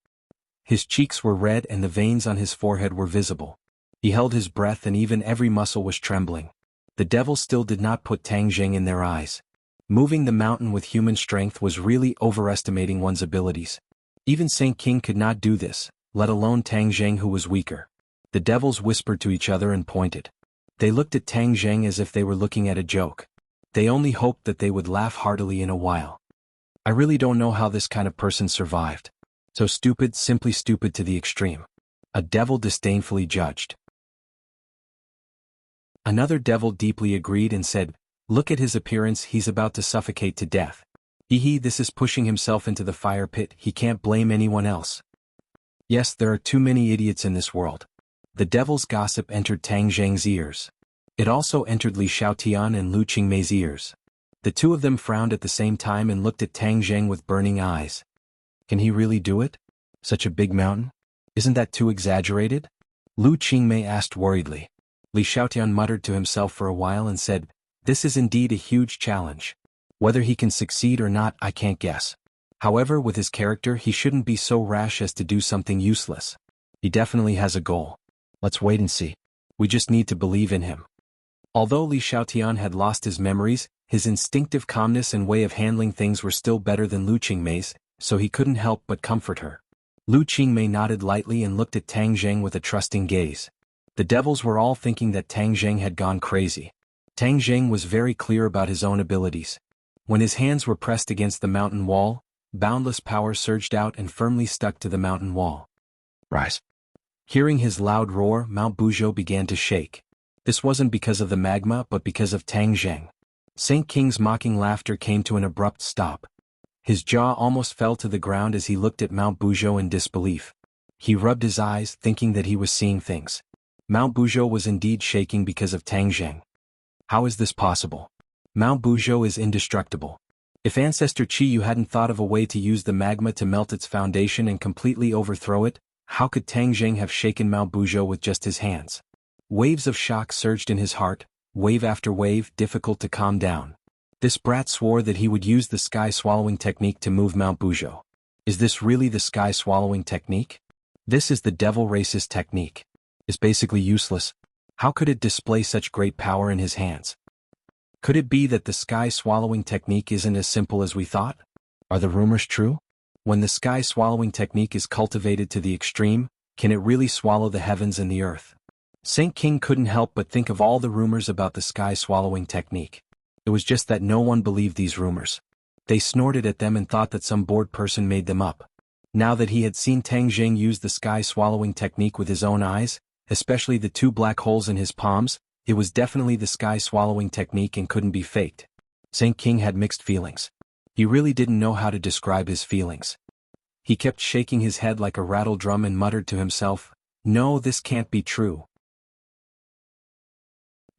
His cheeks were red and the veins on his forehead were visible. He held his breath and even every muscle was trembling. The devils still did not put Tang Jing in their eyes. Moving the mountain with human strength was really overestimating one's abilities. Even Saint King could not do this, let alone Tang Jing who was weaker. The devils whispered to each other and pointed. They looked at Tang Jing as if they were looking at a joke. They only hoped that they would laugh heartily in a while. I really don't know how this kind of person survived. So stupid, simply stupid to the extreme. A devil disdainfully judged. Another devil deeply agreed and said, look at his appearance, he's about to suffocate to death. Ehe, this is pushing himself into the fire pit, he can't blame anyone else. Yes, there are too many idiots in this world. The devil's gossip entered Tang Jing's ears. It also entered Li Xiaotian and Lu Qingmei's ears. The 2 of them frowned at the same time and looked at Tang Jing with burning eyes. Can he really do it? Such a big mountain? Isn't that too exaggerated? Lu Qingmei asked worriedly. Li Xiaotian muttered to himself for a while and said, "This is indeed a huge challenge. Whether he can succeed or not, I can't guess. However, with his character, he shouldn't be so rash as to do something useless. He definitely has a goal. Let's wait and see. We just need to believe in him." Although Li Xiaotian had lost his memories, his instinctive calmness and way of handling things were still better than Lu Qingmei's, so he couldn't help but comfort her. Lu Qingmei nodded lightly and looked at Tang Zheng with a trusting gaze. The devils were all thinking that Tang Zheng had gone crazy. Tang Zheng was very clear about his own abilities. When his hands were pressed against the mountain wall, boundless power surged out and firmly stuck to the mountain wall. Rise. Hearing his loud roar, Mount Buzhou began to shake. This wasn't because of the magma but because of Tang Zheng. Saint King's mocking laughter came to an abrupt stop. His jaw almost fell to the ground as he looked at Mount Buzhou in disbelief. He rubbed his eyes, thinking that he was seeing things. Mount Buzhou was indeed shaking because of Tang Zheng. How is this possible? Mount Buzhou is indestructible. If Ancestor Qiyu hadn't thought of a way to use the magma to melt its foundation and completely overthrow it, how could Tang Zheng have shaken Mount Buzhou with just his hands? Waves of shock surged in his heart, wave after wave, difficult to calm down. This brat swore that he would use the sky-swallowing technique to move Mount Buzhou. Is this really the sky-swallowing technique? This is the devil race's technique. It's basically useless. How could it display such great power in his hands? Could it be that the sky-swallowing technique isn't as simple as we thought? Are the rumors true? When the sky-swallowing technique is cultivated to the extreme, can it really swallow the heavens and the earth? Saint King couldn't help but think of all the rumors about the sky-swallowing technique. It was just that no one believed these rumors. They snorted at them and thought that some bored person made them up. Now that he had seen Tang Zheng use the sky-swallowing technique with his own eyes, especially the 2 black holes in his palms, it was definitely the sky-swallowing technique and couldn't be faked. Saint King had mixed feelings. He really didn't know how to describe his feelings. He kept shaking his head like a rattle drum and muttered to himself, "No, this can't be true.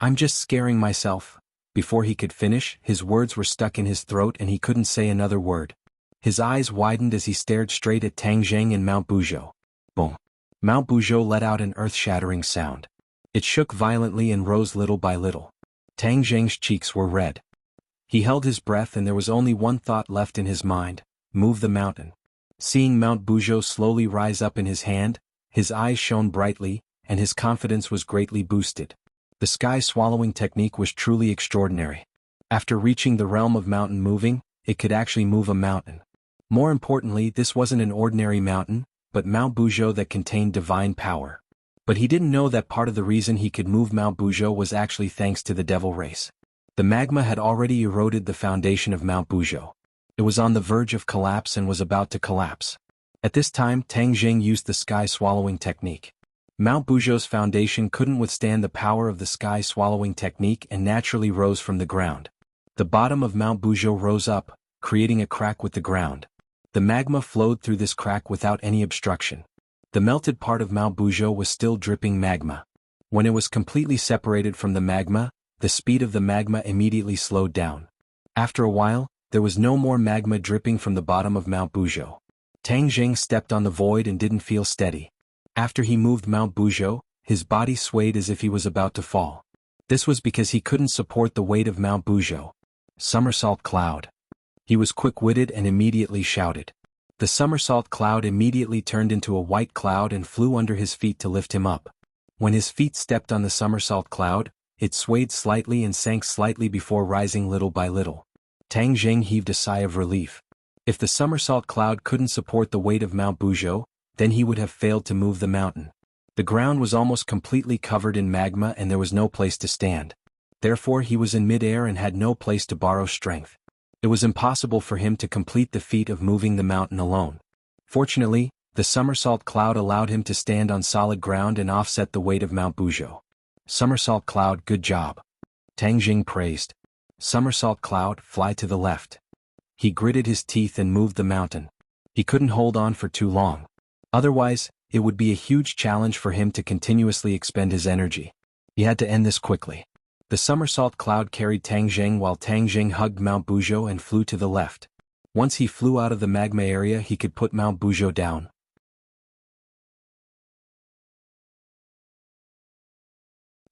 I'm just scaring myself." Before he could finish, his words were stuck in his throat and he couldn't say another word. His eyes widened as he stared straight at Tang Zheng and Mount Buzhou. Boom. Mount Buzhou let out an earth-shattering sound. It shook violently and rose little by little. Tang Zheng's cheeks were red. He held his breath and there was only one thought left in his mind: move the mountain. Seeing Mount Buzhou slowly rise up in his hand, his eyes shone brightly, and his confidence was greatly boosted. The sky-swallowing technique was truly extraordinary. After reaching the realm of mountain moving, it could actually move a mountain. More importantly, this wasn't an ordinary mountain, but Mount Buzhou that contained divine power. But he didn't know that part of the reason he could move Mount Buzhou was actually thanks to the devil race. The magma had already eroded the foundation of Mount Buzhou. It was on the verge of collapse and was about to collapse. At this time, Tang Zheng used the sky-swallowing technique. Mount Buzhou's foundation couldn't withstand the power of the sky-swallowing technique and naturally rose from the ground. The bottom of Mount Buzhou rose up, creating a crack with the ground. The magma flowed through this crack without any obstruction. The melted part of Mount Buzhou was still dripping magma. When it was completely separated from the magma, the speed of the magma immediately slowed down. After a while, there was no more magma dripping from the bottom of Mount Buzhou. Tang Zheng stepped on the void and didn't feel steady. After he moved Mount Buzhou, his body swayed as if he was about to fall. This was because he couldn't support the weight of Mount Buzhou. Somersault cloud. He was quick-witted and immediately shouted. The somersault cloud immediately turned into a white cloud and flew under his feet to lift him up. When his feet stepped on the somersault cloud, it swayed slightly and sank slightly before rising little by little. Tang Zheng heaved a sigh of relief. If the somersault cloud couldn't support the weight of Mount Buzhou, then he would have failed to move the mountain. The ground was almost completely covered in magma and there was no place to stand. Therefore he was in mid-air and had no place to borrow strength. It was impossible for him to complete the feat of moving the mountain alone. Fortunately, the somersault cloud allowed him to stand on solid ground and offset the weight of Mount Buzhou. Somersault cloud, good job. Tang Zheng praised. Somersault cloud, fly to the left. He gritted his teeth and moved the mountain. He couldn't hold on for too long. Otherwise, it would be a huge challenge for him to continuously expend his energy. He had to end this quickly. The somersault cloud carried Tang Zheng while Tang Zheng hugged Mount Buzhou and flew to the left. Once he flew out of the magma area, he could put Mount Buzhou down.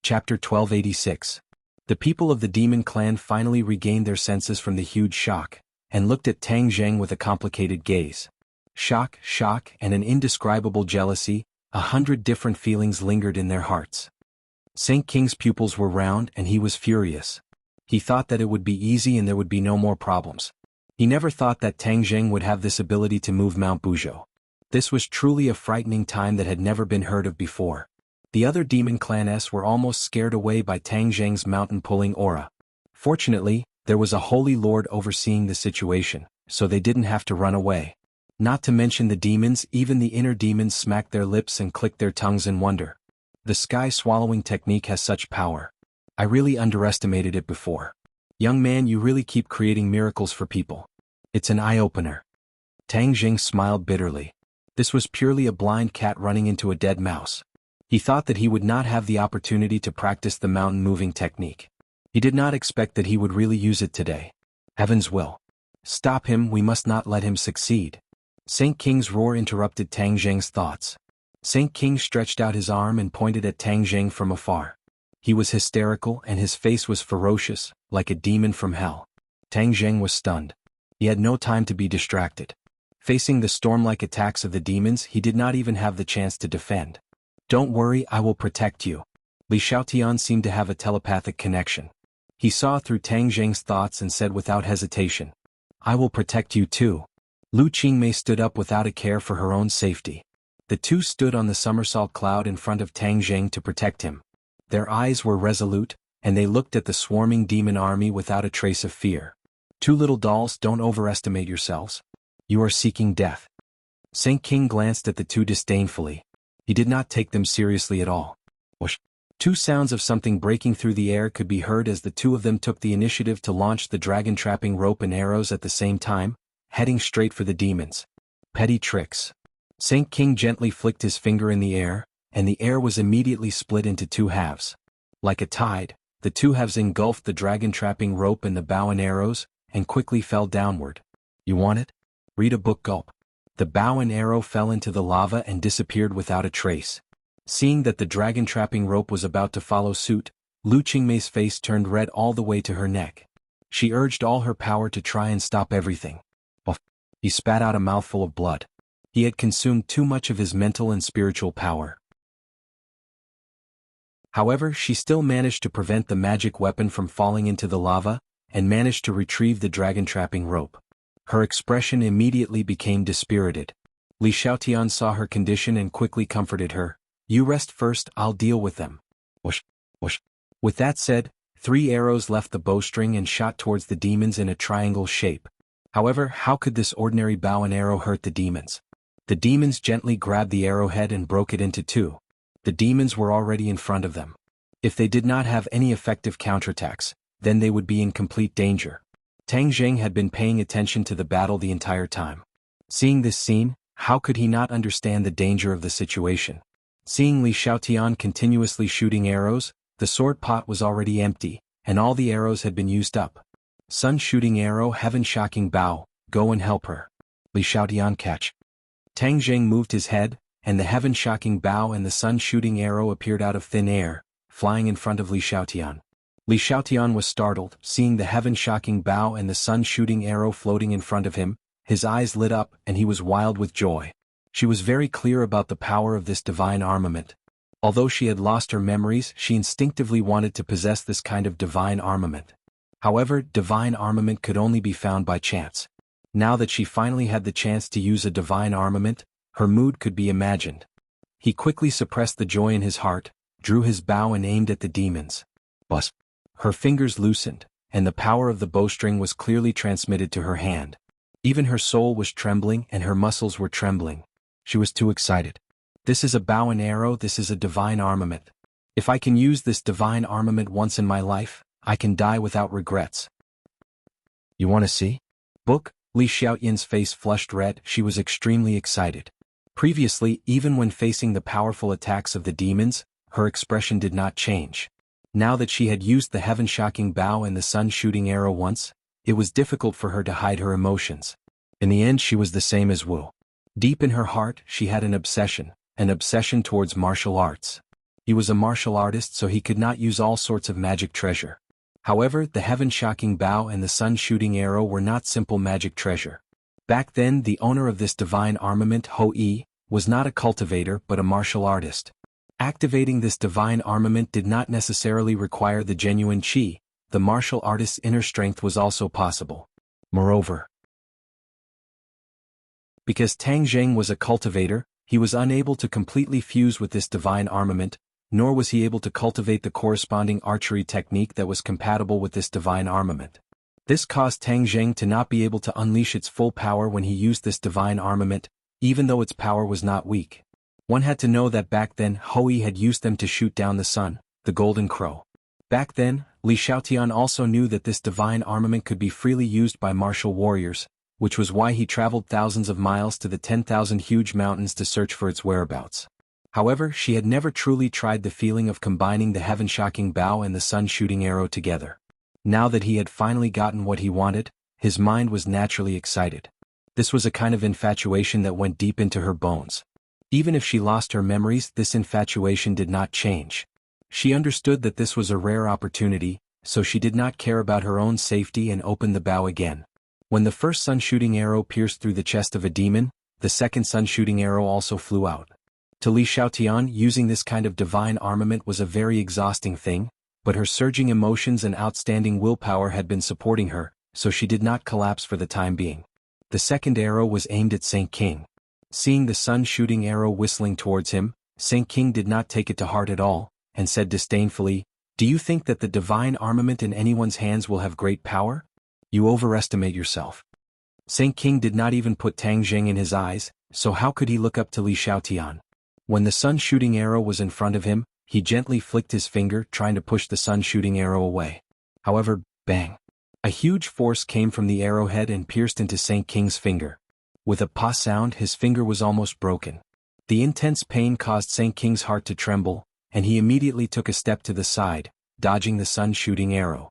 Chapter 1286. The people of the demon clan finally regained their senses from the huge shock, and looked at Tang Zheng with a complicated gaze. Shock, and an indescribable jealousy, 100 different feelings lingered in their hearts. Saint King's pupils were round and he was furious. He thought that it would be easy and there would be no more problems. He never thought that Tang Zheng would have this ability to move Mount Buzhou. This was truly a frightening time that had never been heard of before. The other demon clans were almost scared away by Tang Zheng's mountain-pulling aura. Fortunately, there was a holy lord overseeing the situation, so they didn't have to run away. Not to mention the demons, even the inner demons smacked their lips and clicked their tongues in wonder. The sky-swallowing technique has such power. I really underestimated it before. Young man, you really keep creating miracles for people. It's an eye-opener. Tang Zheng smiled bitterly. This was purely a blind cat running into a dead mouse. He thought that he would not have the opportunity to practice the mountain-moving technique. He did not expect that he would really use it today. Heavens will stop him, we must not let him succeed. Saint King's roar interrupted Tang Zheng's thoughts. Saint King stretched out his arm and pointed at Tang Zheng from afar. He was hysterical and his face was ferocious, like a demon from hell. Tang Zheng was stunned. He had no time to be distracted. Facing the storm-like attacks of the demons, he did not even have the chance to defend. Don't worry, I will protect you. Li Xiaotian seemed to have a telepathic connection. He saw through Tang Zheng's thoughts and said without hesitation, I will protect you too. Lu Qingmei stood up without a care for her own safety. The two stood on the somersault cloud in front of Tang Zheng to protect him. Their eyes were resolute, and they looked at the swarming demon army without a trace of fear. Two little dolls, don't overestimate yourselves. You are seeking death. Saint King glanced at the two disdainfully. He did not take them seriously at all. Whoosh. Two sounds of something breaking through the air could be heard as the two of them took the initiative to launch the dragon-trapping rope and arrows at the same time, heading straight for the demons. Petty tricks. Saint King gently flicked his finger in the air, and the air was immediately split into two halves. Like a tide, the two halves engulfed the dragon-trapping rope and the bow and arrows, and quickly fell downward. You want it? Read a book. Gulp. The bow and arrow fell into the lava and disappeared without a trace. Seeing that the dragon-trapping rope was about to follow suit, Lu Qingmei's face turned red all the way to her neck. She urged all her power to try and stop everything. Buff. He spat out a mouthful of blood. He had consumed too much of his mental and spiritual power. However, she still managed to prevent the magic weapon from falling into the lava, and managed to retrieve the dragon-trapping rope. Her expression immediately became dispirited. Li Xiaotian saw her condition and quickly comforted her. You rest first, I'll deal with them. Whoosh, whoosh. With that said, 3 arrows left the bowstring and shot towards the demons in a triangle shape. However, how could this ordinary bow and arrow hurt the demons? The demons gently grabbed the arrowhead and broke it into 2. The demons were already in front of them. If they did not have any effective counterattacks, then they would be in complete danger. Tang Zheng had been paying attention to the battle the entire time. Seeing this scene, how could he not understand the danger of the situation? Seeing Li Xiaotian continuously shooting arrows, the sword pot was already empty, and all the arrows had been used up. Sun shooting arrow, heaven shocking bow, go and help her. Li Xiaotian catch. Tang Zheng moved his head, and the heaven shocking bow and the sun shooting arrow appeared out of thin air, flying in front of Li Xiaotian. Li Xiaotian was startled, seeing the heaven-shocking bow and the sun-shooting arrow floating in front of him. His eyes lit up and he was wild with joy. She was very clear about the power of this divine armament. Although she had lost her memories, she instinctively wanted to possess this kind of divine armament. However, divine armament could only be found by chance. Now that she finally had the chance to use a divine armament, her mood could be imagined. He quickly suppressed the joy in his heart, drew his bow and aimed at the demons. Buzz. Her fingers loosened, and the power of the bowstring was clearly transmitted to her hand. Even her soul was trembling and her muscles were trembling. She was too excited. This is a bow and arrow, this is a divine armament. If I can use this divine armament once in my life, I can die without regrets. You want to see? Book? Li Xiaoyan's face flushed red, she was extremely excited. Previously, even when facing the powerful attacks of the demons, her expression did not change. Now that she had used the heaven-shocking bow and the sun-shooting arrow once, it was difficult for her to hide her emotions. In the end she was the same as Wu. Deep in her heart she had an obsession towards martial arts. He was a martial artist, so he could not use all sorts of magic treasure. However, the heaven-shocking bow and the sun-shooting arrow were not simple magic treasure. Back then the owner of this divine armament, Hou-yi, was not a cultivator but a martial artist. Activating this divine armament did not necessarily require the genuine qi. The martial artist's inner strength was also possible. Moreover, because Tang Zheng was a cultivator, he was unable to completely fuse with this divine armament, nor was he able to cultivate the corresponding archery technique that was compatible with this divine armament. This caused Tang Zheng to not be able to unleash its full power when he used this divine armament, even though its power was not weak. One had to know that back then Hou-yi had used them to shoot down the sun, the golden crow. Back then, Li Xiaotian also knew that this divine armament could be freely used by martial warriors, which was why he traveled thousands of miles to the 10,000 huge mountains to search for its whereabouts. However, she had never truly tried the feeling of combining the heaven-shocking bow and the sun-shooting arrow together. Now that he had finally gotten what he wanted, his mind was naturally excited. This was a kind of infatuation that went deep into her bones. Even if she lost her memories, this infatuation did not change. She understood that this was a rare opportunity, so she did not care about her own safety and opened the bow again. When the first sun-shooting arrow pierced through the chest of a demon, the second sun-shooting arrow also flew out. To Li Xiaotian, using this kind of divine armament was a very exhausting thing, but her surging emotions and outstanding willpower had been supporting her, so she did not collapse for the time being. The second arrow was aimed at Saint King. Seeing the sun-shooting arrow whistling towards him, Saint King did not take it to heart at all, and said disdainfully, "Do you think that the divine armament in anyone's hands will have great power? You overestimate yourself." Saint King did not even put Tang Zheng in his eyes, so how could he look up to Li Xiaotian? When the sun-shooting arrow was in front of him, he gently flicked his finger trying to push the sun-shooting arrow away. However, bang! A huge force came from the arrowhead and pierced into Saint King's finger. With a "pa" sound, his finger was almost broken. The intense pain caused Saint King's heart to tremble, and he immediately took a step to the side, dodging the sun-shooting arrow.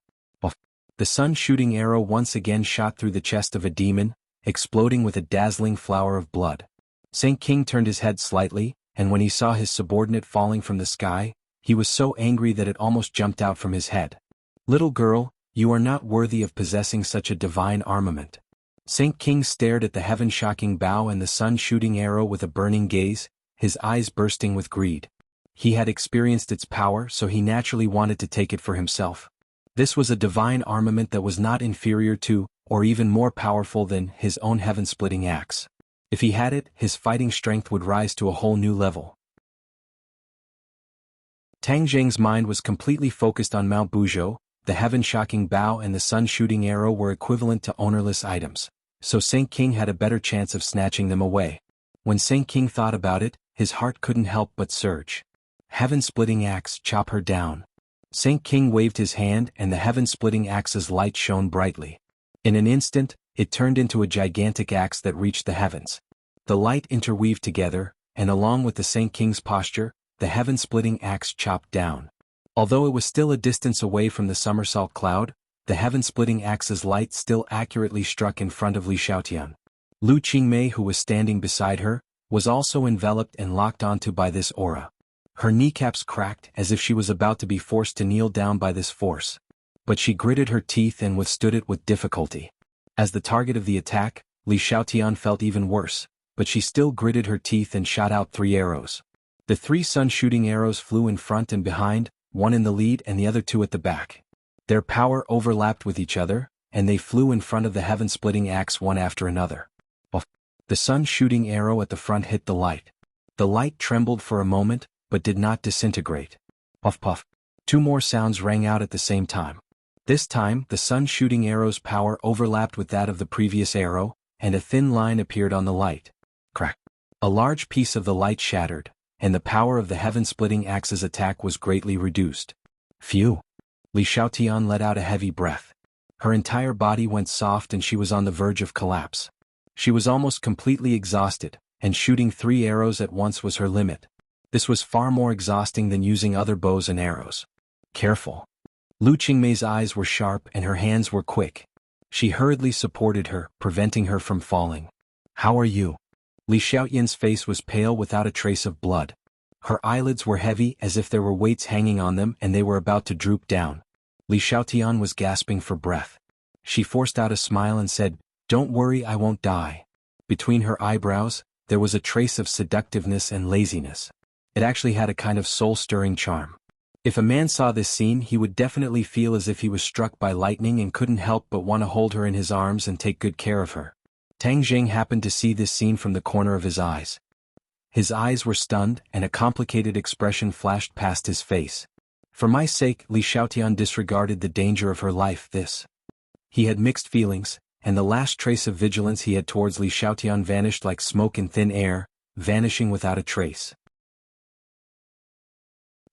The sun-shooting arrow once again shot through the chest of a demon, exploding with a dazzling flower of blood. Saint King turned his head slightly, and when he saw his subordinate falling from the sky, he was so angry that it almost jumped out from his head. "Little girl, you are not worthy of possessing such a divine armament." Saint King stared at the heaven-shocking bow and the sun-shooting arrow with a burning gaze, his eyes bursting with greed. He had experienced its power, so he naturally wanted to take it for himself. This was a divine armament that was not inferior to, or even more powerful than, his own heaven-splitting axe. If he had it, his fighting strength would rise to a whole new level. Tang Zheng's mind was completely focused on Mount Buzhou. The heaven-shocking bow and the sun-shooting arrow were equivalent to ownerless items, so Saint King had a better chance of snatching them away. When Saint King thought about it, his heart couldn't help but surge. Heaven-splitting axe, chop her down. Saint King waved his hand and the heaven-splitting axe's light shone brightly. In an instant, it turned into a gigantic axe that reached the heavens. The light interweaved together, and along with the Saint King's posture, the heaven-splitting axe chopped down. Although it was still a distance away from the somersault cloud, the heaven-splitting axe's light still accurately struck in front of Li Xiaotian. Lu Qingmei, who was standing beside her, was also enveloped and locked onto by this aura. Her kneecaps cracked as if she was about to be forced to kneel down by this force. But she gritted her teeth and withstood it with difficulty. As the target of the attack, Li Xiaotian felt even worse, but she still gritted her teeth and shot out 3 arrows. The 3 sun-shooting arrows flew in front and behind, one in the lead and the other 2 at the back. Their power overlapped with each other, and they flew in front of the heaven-splitting axe one after another. The sun-shooting arrow at the front hit the light. The light trembled for a moment, but did not disintegrate. Puff puff. 2 more sounds rang out at the same time. This time, the sun-shooting arrow's power overlapped with that of the previous arrow, and a thin line appeared on the light. Crack. A large piece of the light shattered, and the power of the heaven-splitting axe's attack was greatly reduced. Phew. Li Xiaotian let out a heavy breath. Her entire body went soft and she was on the verge of collapse. She was almost completely exhausted, and shooting 3 arrows at once was her limit. This was far more exhausting than using other bows and arrows. Careful. Lu Qingmei's eyes were sharp and her hands were quick. She hurriedly supported her, preventing her from falling. "How are you?" Li Xiaoyan's face was pale without a trace of blood. Her eyelids were heavy as if there were weights hanging on them and they were about to droop down. Li Xiaotian was gasping for breath. She forced out a smile and said, "Don't worry, I won't die." Between her eyebrows, there was a trace of seductiveness and laziness. It actually had a kind of soul-stirring charm. If a man saw this scene, he would definitely feel as if he was struck by lightning and couldn't help but want to hold her in his arms and take good care of her. Tang Jing happened to see this scene from the corner of his eyes. His eyes were stunned, and a complicated expression flashed past his face. For my sake, Li Xiaotian disregarded the danger of her life. He had mixed feelings, and the last trace of vigilance he had towards Li Xiaotian vanished like smoke in thin air, vanishing without a trace.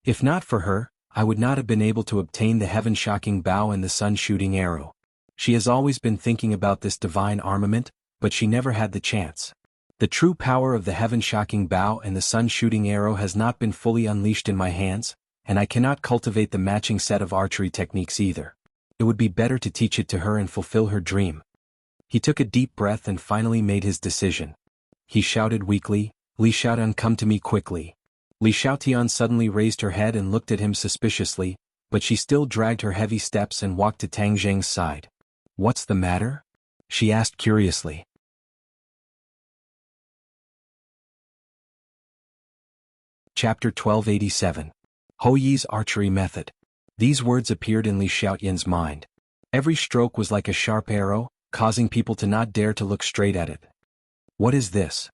If not for her, I would not have been able to obtain the heaven-shocking bow and the sun-shooting arrow. She has always been thinking about this divine armament, but she never had the chance. The true power of the heaven-shocking bow and the sun-shooting arrow has not been fully unleashed in my hands, and I cannot cultivate the matching set of archery techniques either. It would be better to teach it to her and fulfill her dream. He took a deep breath and finally made his decision. He shouted weakly, "Li Xiaotian, come to me quickly." Li Xiaotian suddenly raised her head and looked at him suspiciously, but she still dragged her heavy steps and walked to Tang Jing's side. "What's the matter?" she asked curiously. Chapter 1287. Hou Yi's Archery Method. These words appeared in Li Xiaotian's mind. Every stroke was like a sharp arrow, causing people to not dare to look straight at it. What is this?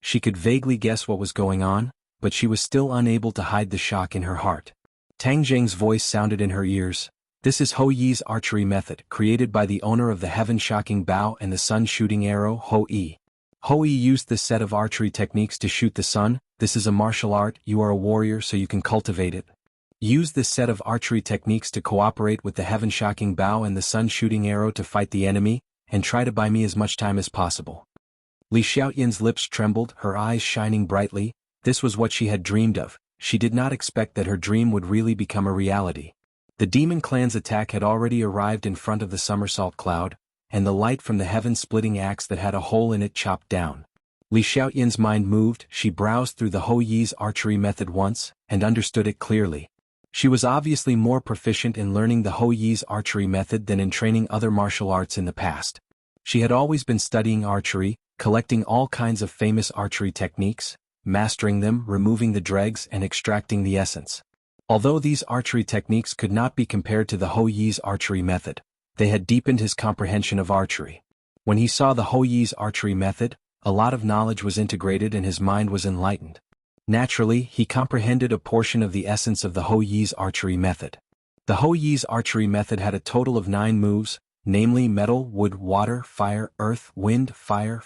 She could vaguely guess what was going on, but she was still unable to hide the shock in her heart. Tang Jing's voice sounded in her ears. "This is Hou Yi's archery method, created by the owner of the heaven-shocking bow and the sun-shooting arrow, Hou Yi. Hou Yi used this set of archery techniques to shoot the sun. This is a martial art. You are a warrior, so you can cultivate it. Use this set of archery techniques to cooperate with the heaven-shocking bow and the sun-shooting arrow to fight the enemy, and try to buy me as much time as possible." Li Xiaotian's lips trembled, her eyes shining brightly. This was what she had dreamed of. She did not expect that her dream would really become a reality. The demon clan's attack had already arrived in front of the somersault cloud, and the light from the heaven-splitting axe that had a hole in it chopped down. Li Xiaotian's mind moved. She browsed through the Hou Yi's archery method once, and understood it clearly. She was obviously more proficient in learning the Hou Yi's archery method than in training other martial arts in the past. She had always been studying archery, collecting all kinds of famous archery techniques, mastering them, removing the dregs and extracting the essence. Although these archery techniques could not be compared to the Hou Yi's archery method, they had deepened his comprehension of archery. When he saw the Hou Yi's archery method, a lot of knowledge was integrated and his mind was enlightened. Naturally, he comprehended a portion of the essence of the Hou Yi's archery method. The Hou Yi's archery method had a total of 9 moves, namely metal, wood, water, fire, earth, wind, fire,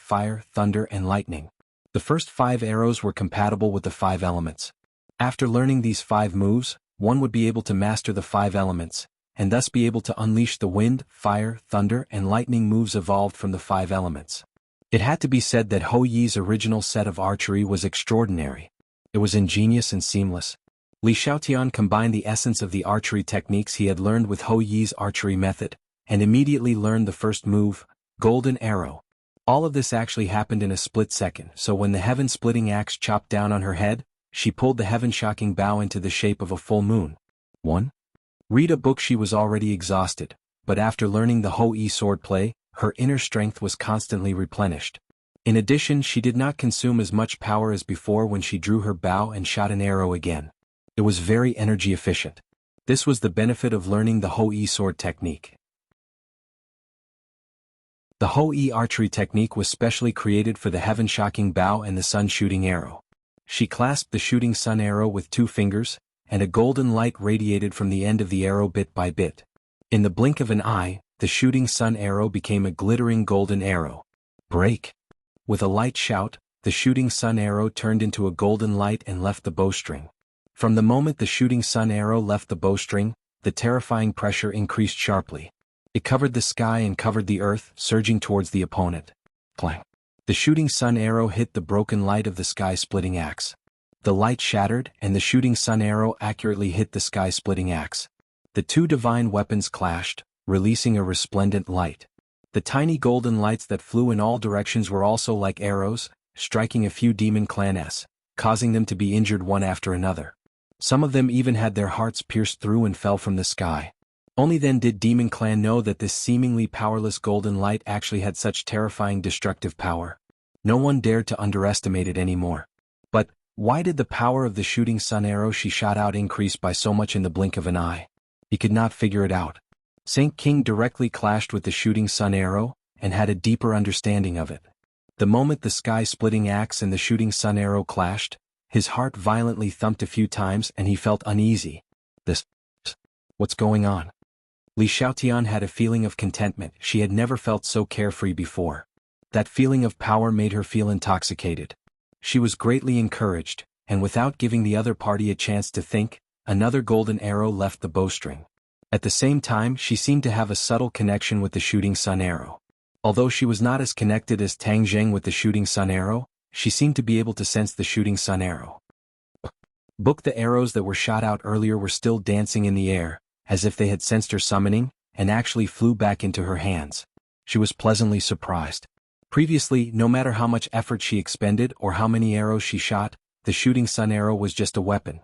thunder, and lightning. The first 5 arrows were compatible with the 5 elements. After learning these 5 moves, one would be able to master the 5 elements, and thus be able to unleash the wind, fire, thunder, and lightning moves evolved from the 5 elements. It had to be said that Hou Yi's original set of archery was extraordinary. It was ingenious and seamless. Li Xiaotian combined the essence of the archery techniques he had learned with Hou Yi's archery method, and immediately learned the first move, Golden Arrow. All of this actually happened in a split second, so when the heaven-splitting axe chopped down on her head, she pulled the heaven-shocking bow into the shape of a full moon. 1. Read a book. She was already exhausted, but after learning the Hou Yi swordplay, her inner strength was constantly replenished. In addition, she did not consume as much power as before when she drew her bow and shot an arrow again. It was very energy efficient. This was the benefit of learning the Hou Yi sword technique. The Hou Yi archery technique was specially created for the heaven-shocking bow and the sun-shooting arrow. She clasped the shooting sun arrow with 2 fingers, and a golden light radiated from the end of the arrow bit by bit. In the blink of an eye, the shooting sun arrow became a glittering golden arrow. Break! With a light shout, the shooting sun arrow turned into a golden light and left the bowstring. From the moment the shooting sun arrow left the bowstring, the terrifying pressure increased sharply. It covered the sky and covered the earth, surging towards the opponent. Clang! The shooting sun arrow hit the broken light of the sky-splitting axe. The light shattered, and the shooting sun arrow accurately hit the sky-splitting axe. The 2 divine weapons clashed, releasing a resplendent light. The tiny golden lights that flew in all directions were also like arrows, striking a few demon clans, causing them to be injured one after another. Some of them even had their hearts pierced through and fell from the sky. Only then did Demon Clan know that this seemingly powerless golden light actually had such terrifying destructive power. No one dared to underestimate it anymore. But why did the power of the shooting sun arrow she shot out increase by so much in the blink of an eye? He could not figure it out. Saint King directly clashed with the shooting sun arrow, and had a deeper understanding of it. The moment the sky-splitting axe and the shooting sun arrow clashed, his heart violently thumped a few times and he felt uneasy. What's going on? Li Xiaotian had a feeling of contentment she had never felt so carefree before. That feeling of power made her feel intoxicated. She was greatly encouraged, and without giving the other party a chance to think, another golden arrow left the bowstring. At the same time, she seemed to have a subtle connection with the shooting sun arrow. Although she was not as connected as Tang Zheng with the shooting sun arrow, she seemed to be able to sense the shooting sun arrow. The arrows that were shot out earlier were still dancing in the air, as if they had sensed her summoning, and actually flew back into her hands. She was pleasantly surprised. Previously, no matter how much effort she expended or how many arrows she shot, the shooting sun arrow was just a weapon.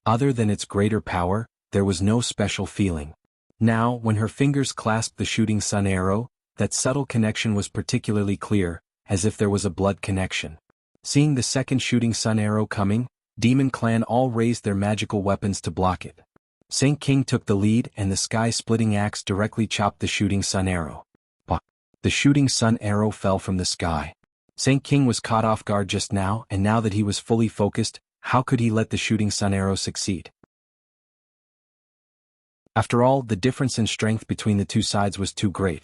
Other than its greater power, there was no special feeling. Now, when her fingers clasped the shooting sun arrow, that subtle connection was particularly clear, as if there was a blood connection. Seeing the second shooting sun arrow coming, Demon Clan all raised their magical weapons to block it. Saint King took the lead and the sky-splitting axe directly chopped the shooting sun arrow. The shooting sun arrow fell from the sky. Saint King was caught off guard just now, and now that he was fully focused, how could he let the shooting sun arrow succeed? After all, the difference in strength between the two sides was too great.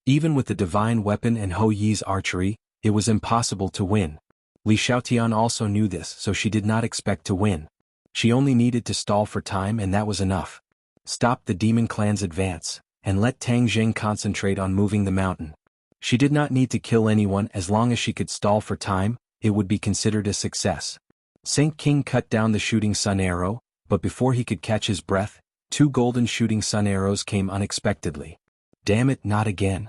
Even with the divine weapon and Hou Yi's archery, it was impossible to win. Li Xiaotian also knew this, so she did not expect to win. She only needed to stall for time, and that was enough. Stop the demon clan's advance, and let Tang Zheng concentrate on moving the mountain. She did not need to kill anyone. As long as she could stall for time, it would be considered a success. Saint King cut down the shooting sun arrow, but before he could catch his breath, two golden shooting sun arrows came unexpectedly. Damn it, not again.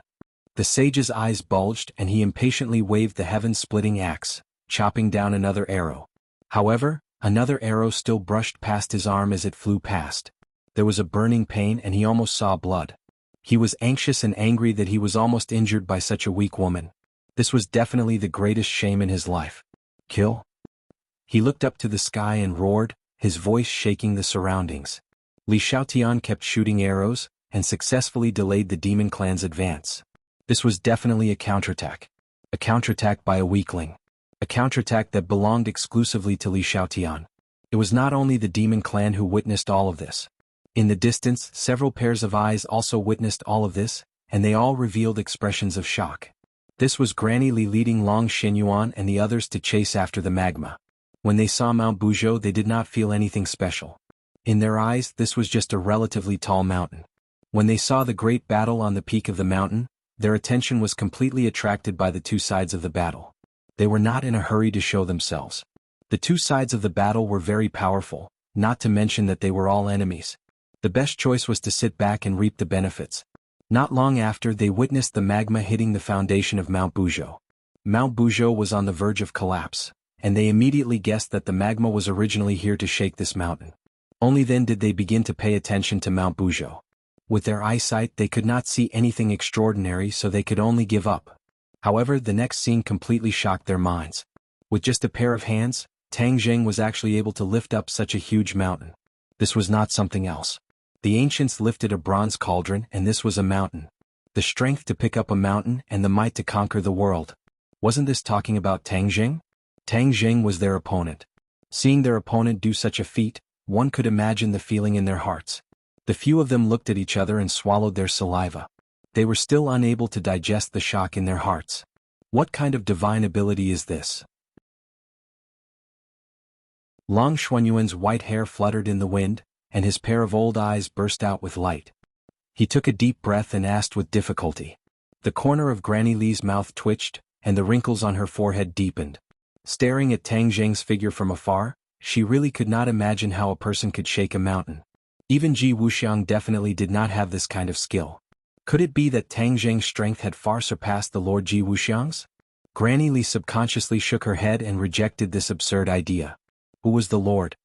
The sage's eyes bulged and he impatiently waved the heaven-splitting axe, chopping down another arrow. However, another arrow still brushed past his arm as it flew past. There was a burning pain and he almost saw blood. He was anxious and angry that he was almost injured by such a weak woman. This was definitely the greatest shame in his life. Kill? He looked up to the sky and roared, his voice shaking the surroundings. Li Xiaotian kept shooting arrows, and successfully delayed the demon clan's advance. This was definitely a counterattack. A counterattack by a weakling. A counterattack that belonged exclusively to Li Xiaotian. It was not only the demon clan who witnessed all of this. In the distance, several pairs of eyes also witnessed all of this, and they all revealed expressions of shock. This was Granny Li leading Long Xinyuan and the others to chase after the magma. When they saw Mount Buzhou, they did not feel anything special. In their eyes, this was just a relatively tall mountain. When they saw the great battle on the peak of the mountain, their attention was completely attracted by the two sides of the battle. They were not in a hurry to show themselves. The two sides of the battle were very powerful, not to mention that they were all enemies. The best choice was to sit back and reap the benefits. Not long after, they witnessed the magma hitting the foundation of Mount Buzhou. Mount Buzhou was on the verge of collapse, and they immediately guessed that the magma was originally here to shake this mountain. Only then did they begin to pay attention to Mount Buzhou. With their eyesight, they could not see anything extraordinary, so they could only give up. However, the next scene completely shocked their minds. With just a pair of hands, Tang Zheng was actually able to lift up such a huge mountain. This was not something else. The ancients lifted a bronze cauldron, and this was a mountain. The strength to pick up a mountain and the might to conquer the world. Wasn't this talking about Tang Zheng? Tang Zheng was their opponent. Seeing their opponent do such a feat, one could imagine the feeling in their hearts. The few of them looked at each other and swallowed their saliva. They were still unable to digest the shock in their hearts. What kind of divine ability is this? Long Xuanyuan's white hair fluttered in the wind, and his pair of old eyes burst out with light. He took a deep breath and asked with difficulty. The corner of Granny Li's mouth twitched, and the wrinkles on her forehead deepened. Staring at Tang Zheng's figure from afar, she really could not imagine how a person could shake a mountain. Even Ji Wuxiang definitely did not have this kind of skill. Could it be that Tang Zheng's strength had far surpassed the Lord Ji Wuxiang's? Granny Li subconsciously shook her head and rejected this absurd idea. Who was the Lord?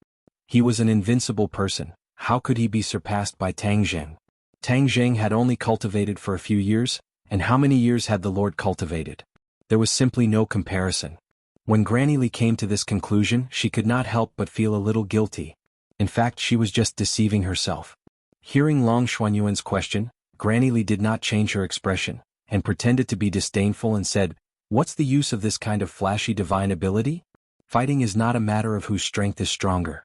He was an invincible person. How could he be surpassed by Tang Zheng? Tang Zheng had only cultivated for a few years, and how many years had the Lord cultivated? There was simply no comparison. When Granny Li came to this conclusion, she could not help but feel a little guilty. In fact, she was just deceiving herself. Hearing Long Xuanyuan's question, Granny Li did not change her expression, and pretended to be disdainful and said, "What's the use of this kind of flashy divine ability? Fighting is not a matter of whose strength is stronger."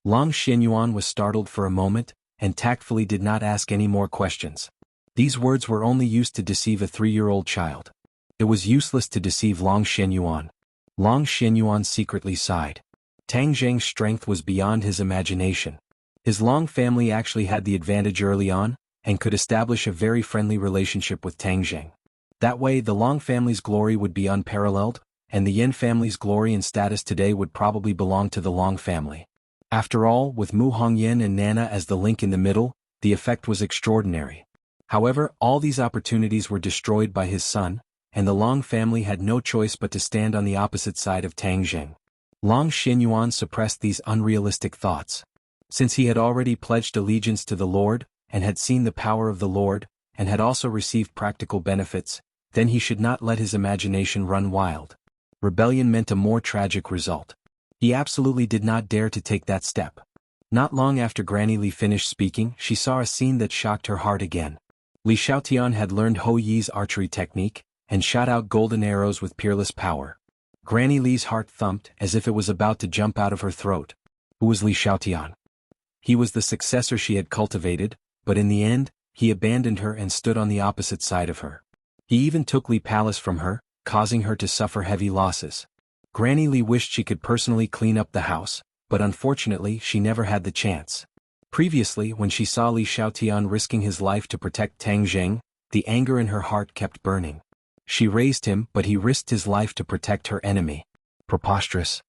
Long Xuanyuan was startled for a moment, and tactfully did not ask any more questions. These words were only used to deceive a 3-year-old child. It was useless to deceive Long Xuanyuan. Long Xuanyuan secretly sighed. Tang Zheng's strength was beyond his imagination. His Long family actually had the advantage early on, and could establish a very friendly relationship with Tang Zheng. That way the Long family's glory would be unparalleled, and the Yin family's glory and status today would probably belong to the Long family. After all, with Mu Hongyan and Nana as the link in the middle, the effect was extraordinary. However, all these opportunities were destroyed by his son, and the Long family had no choice but to stand on the opposite side of Tang Zheng. Long Xuanyuan suppressed these unrealistic thoughts. Since he had already pledged allegiance to the Lord, and had seen the power of the Lord, and had also received practical benefits, then he should not let his imagination run wild. Rebellion meant a more tragic result. He absolutely did not dare to take that step. Not long after Granny Li finished speaking, she saw a scene that shocked her heart again. Li Xiaotian had learned Hou Yi's archery technique, and shot out golden arrows with peerless power. Granny Li's heart thumped as if it was about to jump out of her throat. Who was Li Xiaotian? He was the successor she had cultivated, but in the end, he abandoned her and stood on the opposite side of her. He even took Li Palace from her, causing her to suffer heavy losses. Granny Li wished she could personally clean up the house, but unfortunately she never had the chance. Previously, when she saw Li Xiaotian risking his life to protect Tang Zheng, the anger in her heart kept burning. She raised him, but he risked his life to protect her enemy. Preposterous.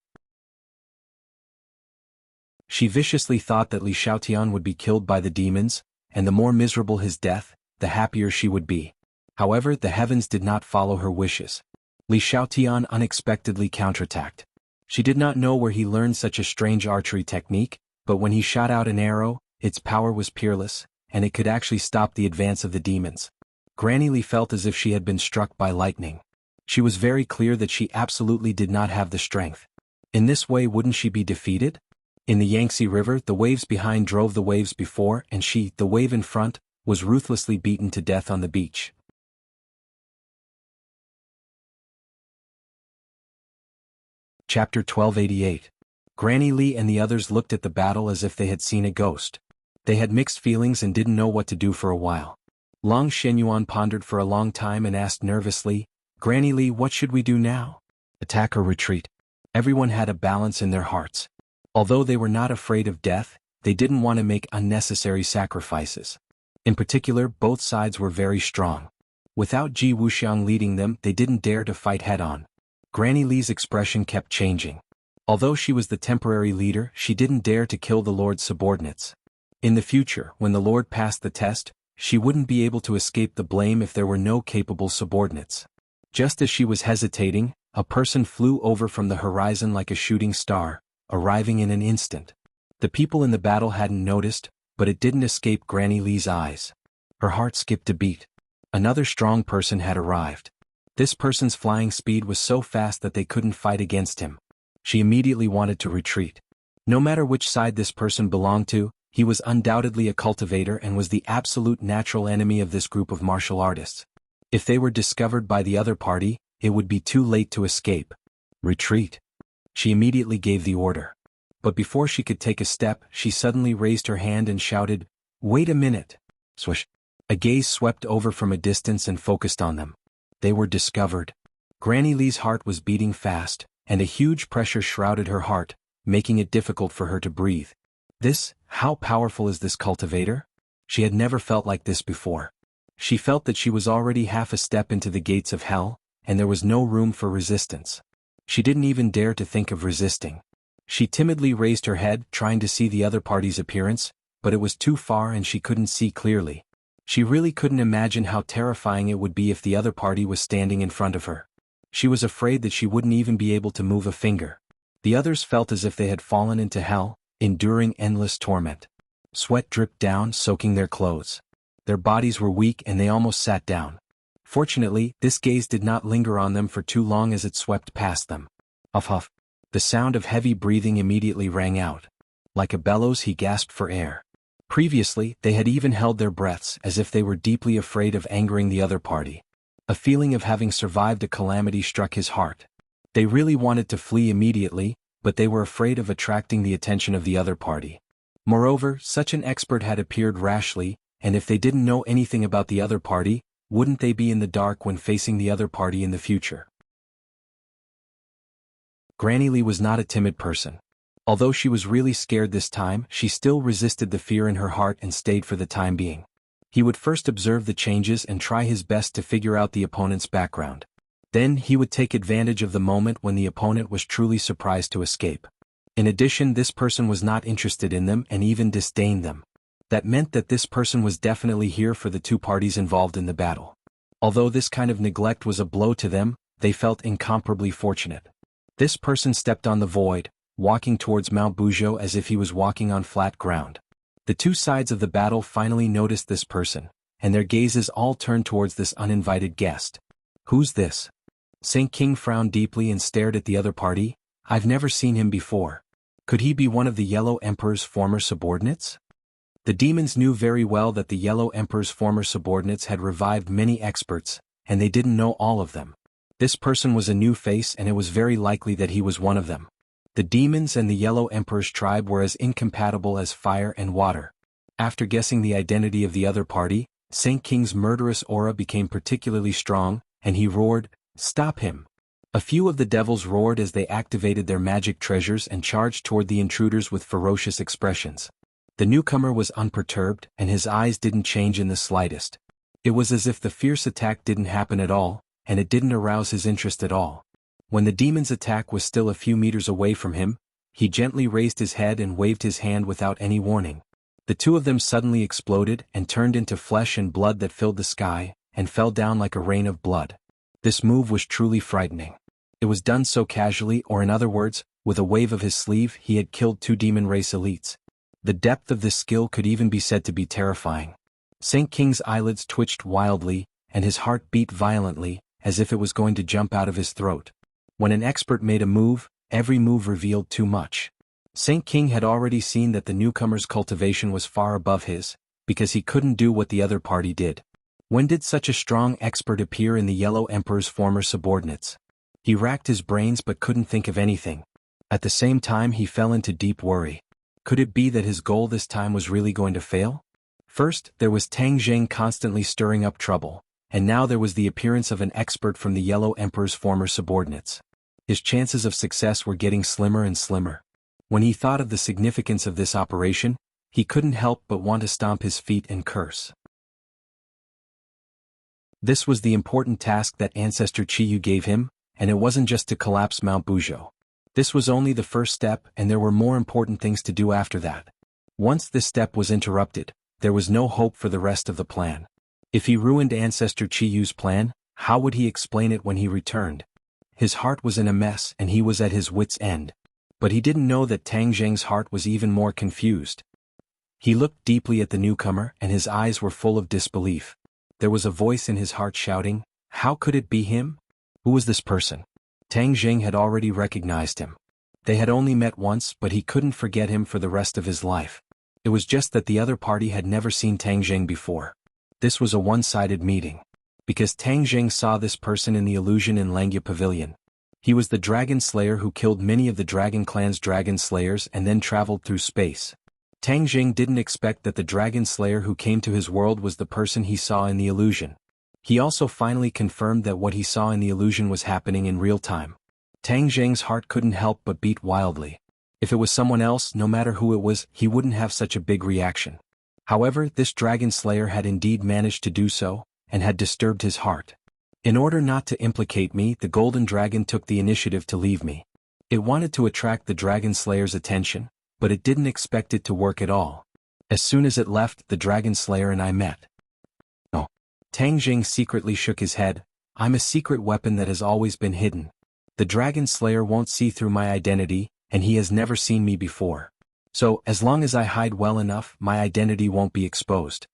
She viciously thought that Li Xiaotian would be killed by the demons, and the more miserable his death, the happier she would be. However, the heavens did not follow her wishes. Li Xiaotian unexpectedly counterattacked. She did not know where he learned such a strange archery technique, but when he shot out an arrow, its power was peerless, and it could actually stop the advance of the demons. Granny Li felt as if she had been struck by lightning. She was very clear that she absolutely did not have the strength. In this way, wouldn't she be defeated? In the Yangtze River, the waves behind drove the waves before, and she, the wave in front, was ruthlessly beaten to death on the beach. Chapter 1288. Granny Li and the others looked at the battle as if they had seen a ghost. They had mixed feelings and didn't know what to do for a while. Long Xuanyuan pondered for a long time and asked nervously, "Granny Li, what should we do now? Attack or retreat?" Everyone had a balance in their hearts. Although they were not afraid of death, they didn't want to make unnecessary sacrifices. In particular, both sides were very strong. Without Ji Wuxiang leading them, they didn't dare to fight head-on. Granny Li's expression kept changing. Although she was the temporary leader, she didn't dare to kill the Lord's subordinates. In the future, when the Lord passed the test, she wouldn't be able to escape the blame if there were no capable subordinates. Just as she was hesitating, a person flew over from the horizon like a shooting star, arriving in an instant. The people in the battle hadn't noticed, but it didn't escape Granny Li's eyes. Her heart skipped a beat. Another strong person had arrived. This person's flying speed was so fast that they couldn't fight against him. She immediately wanted to retreat. No matter which side this person belonged to, he was undoubtedly a cultivator and was the absolute natural enemy of this group of martial artists. If they were discovered by the other party, it would be too late to escape. Retreat. She immediately gave the order. But before she could take a step, she suddenly raised her hand and shouted, "Wait a minute!" Swish. A gaze swept over from a distance and focused on them. They were discovered. Granny Li's heart was beating fast, and a huge pressure shrouded her heart, making it difficult for her to breathe. How powerful is this cultivator? She had never felt like this before. She felt that she was already half a step into the gates of hell, and there was no room for resistance. She didn't even dare to think of resisting. She timidly raised her head, trying to see the other party's appearance, but it was too far and she couldn't see clearly. She really couldn't imagine how terrifying it would be if the other party was standing in front of her. She was afraid that she wouldn't even be able to move a finger. The others felt as if they had fallen into hell, enduring endless torment. Sweat dripped down, soaking their clothes. Their bodies were weak and they almost sat down. Fortunately, this gaze did not linger on them for too long as it swept past them. Huff huff. The sound of heavy breathing immediately rang out. Like a bellows, he gasped for air. Previously, they had even held their breaths as if they were deeply afraid of angering the other party. A feeling of having survived a calamity struck his heart. They really wanted to flee immediately, but they were afraid of attracting the attention of the other party. Moreover, such an expert had appeared rashly, and if they didn't know anything about the other party, wouldn't they be in the dark when facing the other party in the future? Granny Lee was not a timid person. Although she was really scared this time, she still resisted the fear in her heart and stayed for the time being. He would first observe the changes and try his best to figure out the opponent's background. Then he would take advantage of the moment when the opponent was truly surprised to escape. In addition, this person was not interested in them and even disdained them. That meant that this person was definitely here for the two parties involved in the battle. Although this kind of neglect was a blow to them, they felt incomparably fortunate. This person stepped on the void, walking towards Mount Buzhou as if he was walking on flat ground. The two sides of the battle finally noticed this person, and their gazes all turned towards this uninvited guest. Who's this? Saint King frowned deeply and stared at the other party. I've never seen him before. Could he be one of the Yellow Emperor's former subordinates? The demons knew very well that the Yellow Emperor's former subordinates had revived many experts, and they didn't know all of them. This person was a new face and it was very likely that he was one of them. The demons and the Yellow Emperor's tribe were as incompatible as fire and water. After guessing the identity of the other party, Saint King's murderous aura became particularly strong, and he roared, "Stop him!" A few of the devils roared as they activated their magic treasures and charged toward the intruders with ferocious expressions. The newcomer was unperturbed, and his eyes didn't change in the slightest. It was as if the fierce attack didn't happen at all, and it didn't arouse his interest at all. When the demon's attack was still a few meters away from him, he gently raised his head and waved his hand without any warning. The two of them suddenly exploded and turned into flesh and blood that filled the sky, and fell down like a rain of blood. This move was truly frightening. It was done so casually, or in other words, with a wave of his sleeve he had killed two demon race elites. The depth of this skill could even be said to be terrifying. Saint King's eyelids twitched wildly, and his heart beat violently, as if it was going to jump out of his throat. When an expert made a move, every move revealed too much. Saint King had already seen that the newcomer's cultivation was far above his, because he couldn't do what the other party did. When did such a strong expert appear in the Yellow Emperor's former subordinates? He racked his brains but couldn't think of anything. At the same time he fell into deep worry. Could it be that his goal this time was really going to fail? First, there was Tang Zheng constantly stirring up trouble, and now there was the appearance of an expert from the Yellow Emperor's former subordinates. His chances of success were getting slimmer and slimmer. When he thought of the significance of this operation, he couldn't help but want to stomp his feet and curse. This was the important task that Ancestor Qiyu gave him, and it wasn't just to collapse Mount Buzhou. This was only the first step, and there were more important things to do after that. Once this step was interrupted, there was no hope for the rest of the plan. If he ruined Ancestor Qiyu's plan, how would he explain it when he returned? His heart was in a mess and he was at his wit's end. But he didn't know that Tang Zheng's heart was even more confused. He looked deeply at the newcomer and his eyes were full of disbelief. There was a voice in his heart shouting, "How could it be him? Who was this person?" Tang Zheng had already recognized him. They had only met once, but he couldn't forget him for the rest of his life. It was just that the other party had never seen Tang Zheng before. This was a one-sided meeting. Because Tang Zheng saw this person in the illusion in Langya Pavilion. He was the Dragon Slayer who killed many of the Dragon Clan's Dragon Slayers and then traveled through space. Tang Zheng didn't expect that the Dragon Slayer who came to his world was the person he saw in the illusion. He also finally confirmed that what he saw in the illusion was happening in real time. Tang Zheng's heart couldn't help but beat wildly. If it was someone else, no matter who it was, he wouldn't have such a big reaction. However, this Dragon Slayer had indeed managed to do so, and had disturbed his heart. In order not to implicate me, the Golden Dragon took the initiative to leave me. It wanted to attract the Dragon Slayer's attention, but it didn't expect it to work at all. As soon as it left, the Dragon Slayer and I met. Tang Jing secretly shook his head. I'm a secret weapon that has always been hidden. The Dragon Slayer won't see through my identity, and he has never seen me before. So, as long as I hide well enough, my identity won't be exposed.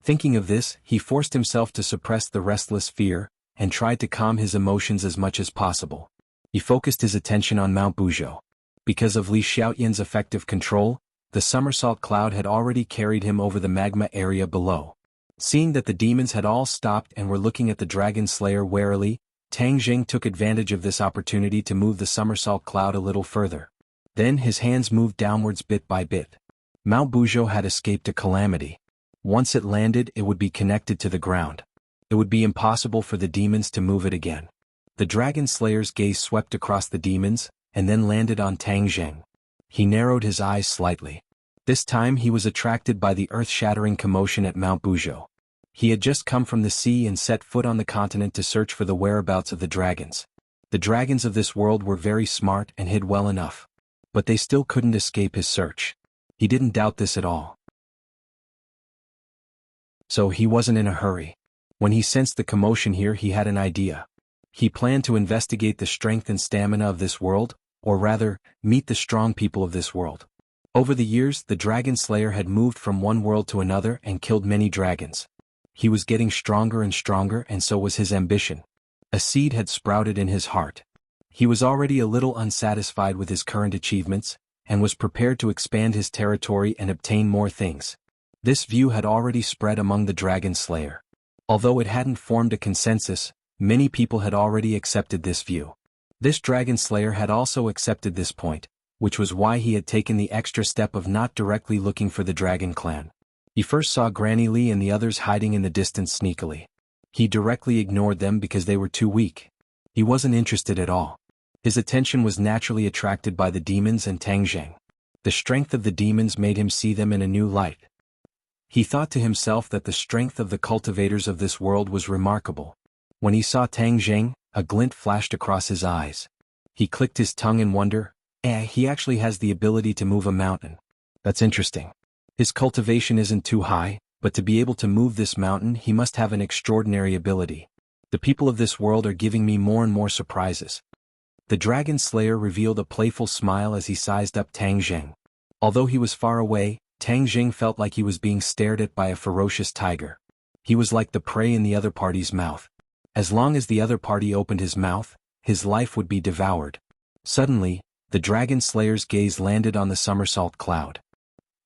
Thinking of this, he forced himself to suppress the restless fear, and tried to calm his emotions as much as possible. He focused his attention on Mount Buzhou. Because of Li Xiaoyan's effective control, the somersault cloud had already carried him over the magma area below. Seeing that the demons had all stopped and were looking at the Dragon Slayer warily, Tang Jing took advantage of this opportunity to move the somersault cloud a little further. Then his hands moved downwards bit by bit. Mount Buzhou had escaped a calamity. Once it landed, it would be connected to the ground. It would be impossible for the demons to move it again. The Dragon Slayer's gaze swept across the demons, and then landed on Tang Jing. He narrowed his eyes slightly. This time he was attracted by the earth-shattering commotion at Mount Buzhou. He had just come from the sea and set foot on the continent to search for the whereabouts of the dragons. The dragons of this world were very smart and hid well enough. But they still couldn't escape his search. He didn't doubt this at all. So he wasn't in a hurry. When he sensed the commotion here, he had an idea. He planned to investigate the strength and stamina of this world, or rather, meet the strong people of this world. Over the years, the Dragon Slayer had moved from one world to another and killed many dragons. He was getting stronger and stronger, and so was his ambition. A seed had sprouted in his heart. He was already a little unsatisfied with his current achievements, and was prepared to expand his territory and obtain more things. This view had already spread among the Dragon Slayer. Although it hadn't formed a consensus, many people had already accepted this view. This Dragon Slayer had also accepted this point, which was why he had taken the extra step of not directly looking for the Dragon Clan. He first saw Granny Lee and the others hiding in the distance sneakily. He directly ignored them because they were too weak. He wasn't interested at all. His attention was naturally attracted by the demons and Tang Jing. The strength of the demons made him see them in a new light. He thought to himself that the strength of the cultivators of this world was remarkable. When he saw Tang Jing, a glint flashed across his eyes. He clicked his tongue in wonder. He actually has the ability to move a mountain. That's interesting. His cultivation isn't too high, but to be able to move this mountain, he must have an extraordinary ability. The people of this world are giving me more and more surprises. The Dragon Slayer revealed a playful smile as he sized up Tang Jing. Although he was far away, Tang Jing felt like he was being stared at by a ferocious tiger. He was like the prey in the other party's mouth. As long as the other party opened his mouth, his life would be devoured. Suddenly, the Dragon Slayer's gaze landed on the somersault cloud.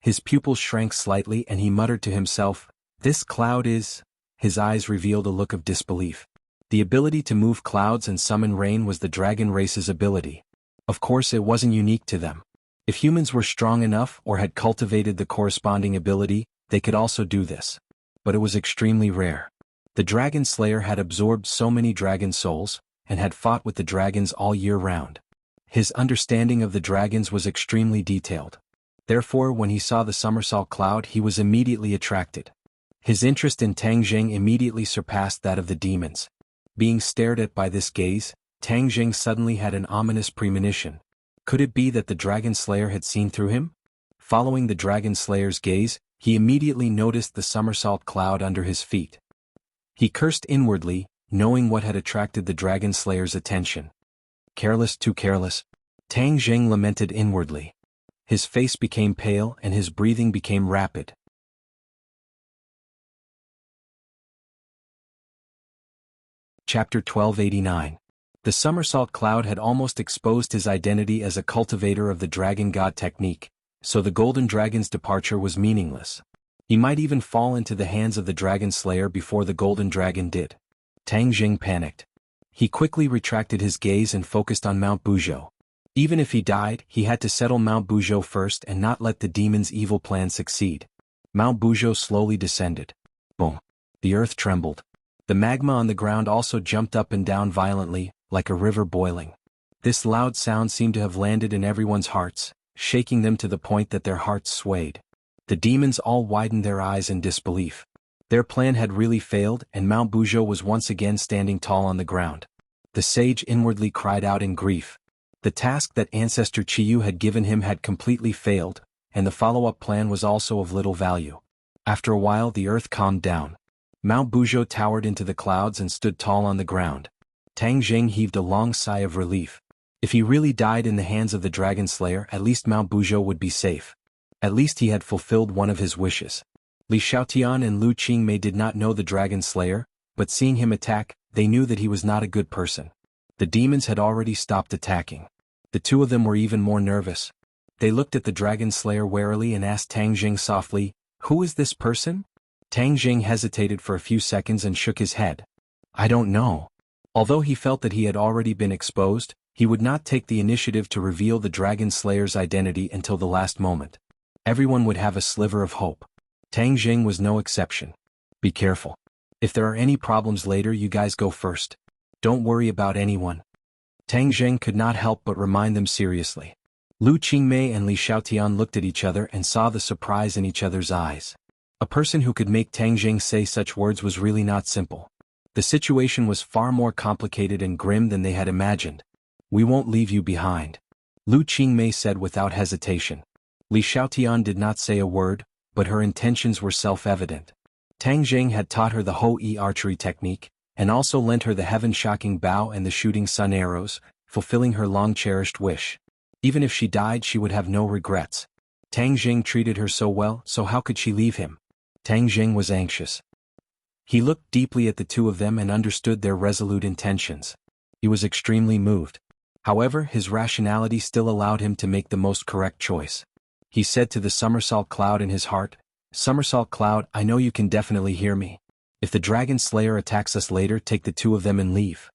His pupils shrank slightly and he muttered to himself, "This cloud is..." His eyes revealed a look of disbelief. The ability to move clouds and summon rain was the dragon race's ability. Of course, it wasn't unique to them. If humans were strong enough or had cultivated the corresponding ability, they could also do this. But it was extremely rare. The Dragon Slayer had absorbed so many dragon souls, and had fought with the dragons all year round. His understanding of the dragons was extremely detailed. Therefore, when he saw the somersault cloud, he was immediately attracted. His interest in Tang Jing immediately surpassed that of the demons. Being stared at by this gaze, Tang Jing suddenly had an ominous premonition. Could it be that the Dragon Slayer had seen through him? Following the Dragon Slayer's gaze, he immediately noticed the somersault cloud under his feet. He cursed inwardly, knowing what had attracted the Dragon Slayer's attention. Careless, too careless. Tang Jing lamented inwardly. His face became pale and his breathing became rapid. Chapter 1289. The somersault cloud had almost exposed his identity as a cultivator of the Dragon God technique, so the Golden Dragon's departure was meaningless. He might even fall into the hands of the Dragon Slayer before the Golden Dragon did. Tang Jing panicked. He quickly retracted his gaze and focused on Mount Buzhou. Even if he died, he had to settle Mount Buzhou first and not let the demon's evil plan succeed. Mount Buzhou slowly descended. Boom. The earth trembled. The magma on the ground also jumped up and down violently, like a river boiling. This loud sound seemed to have landed in everyone's hearts, shaking them to the point that their hearts swayed. The demons all widened their eyes in disbelief. Their plan had really failed, and Mount Buzhou was once again standing tall on the ground. The sage inwardly cried out in grief. The task that Ancestor Chiyu had given him had completely failed, and the follow-up plan was also of little value. After a while, the earth calmed down. Mount Buzhou towered into the clouds and stood tall on the ground. Tang Jing heaved a long sigh of relief. If he really died in the hands of the Dragon Slayer, at least Mount Buzhou would be safe. At least he had fulfilled one of his wishes. Li Xiaotian and Lu Qingmei did not know the Dragon Slayer, but seeing him attack, they knew that he was not a good person. The demons had already stopped attacking. The two of them were even more nervous. They looked at the Dragon Slayer warily and asked Tang Jing softly, "Who is this person?" Tang Jing hesitated for a few seconds and shook his head. "I don't know." Although he felt that he had already been exposed, he would not take the initiative to reveal the Dragon Slayer's identity until the last moment. Everyone would have a sliver of hope. Tang Jing was no exception. "Be careful. If there are any problems later, you guys go first. Don't worry about anyone." Tang Jing could not help but remind them seriously. Lu Qingmei and Li Xiaotian looked at each other and saw the surprise in each other's eyes. A person who could make Tang Jing say such words was really not simple. The situation was far more complicated and grim than they had imagined. "We won't leave you behind," Lu Qingmei said without hesitation. Li Xiaotian did not say a word, but her intentions were self-evident. Tang Jing had taught her the Hou-Yi archery technique, and also lent her the heaven-shocking bow and the shooting sun arrows, fulfilling her long-cherished wish. Even if she died, she would have no regrets. Tang Jing treated her so well, so how could she leave him? Tang Jing was anxious. He looked deeply at the two of them and understood their resolute intentions. He was extremely moved. However, his rationality still allowed him to make the most correct choice. He said to the Somersault Cloud in his heart, "Somersault Cloud, I know you can definitely hear me. If the Dragon Slayer attacks us later, take the two of them and leave.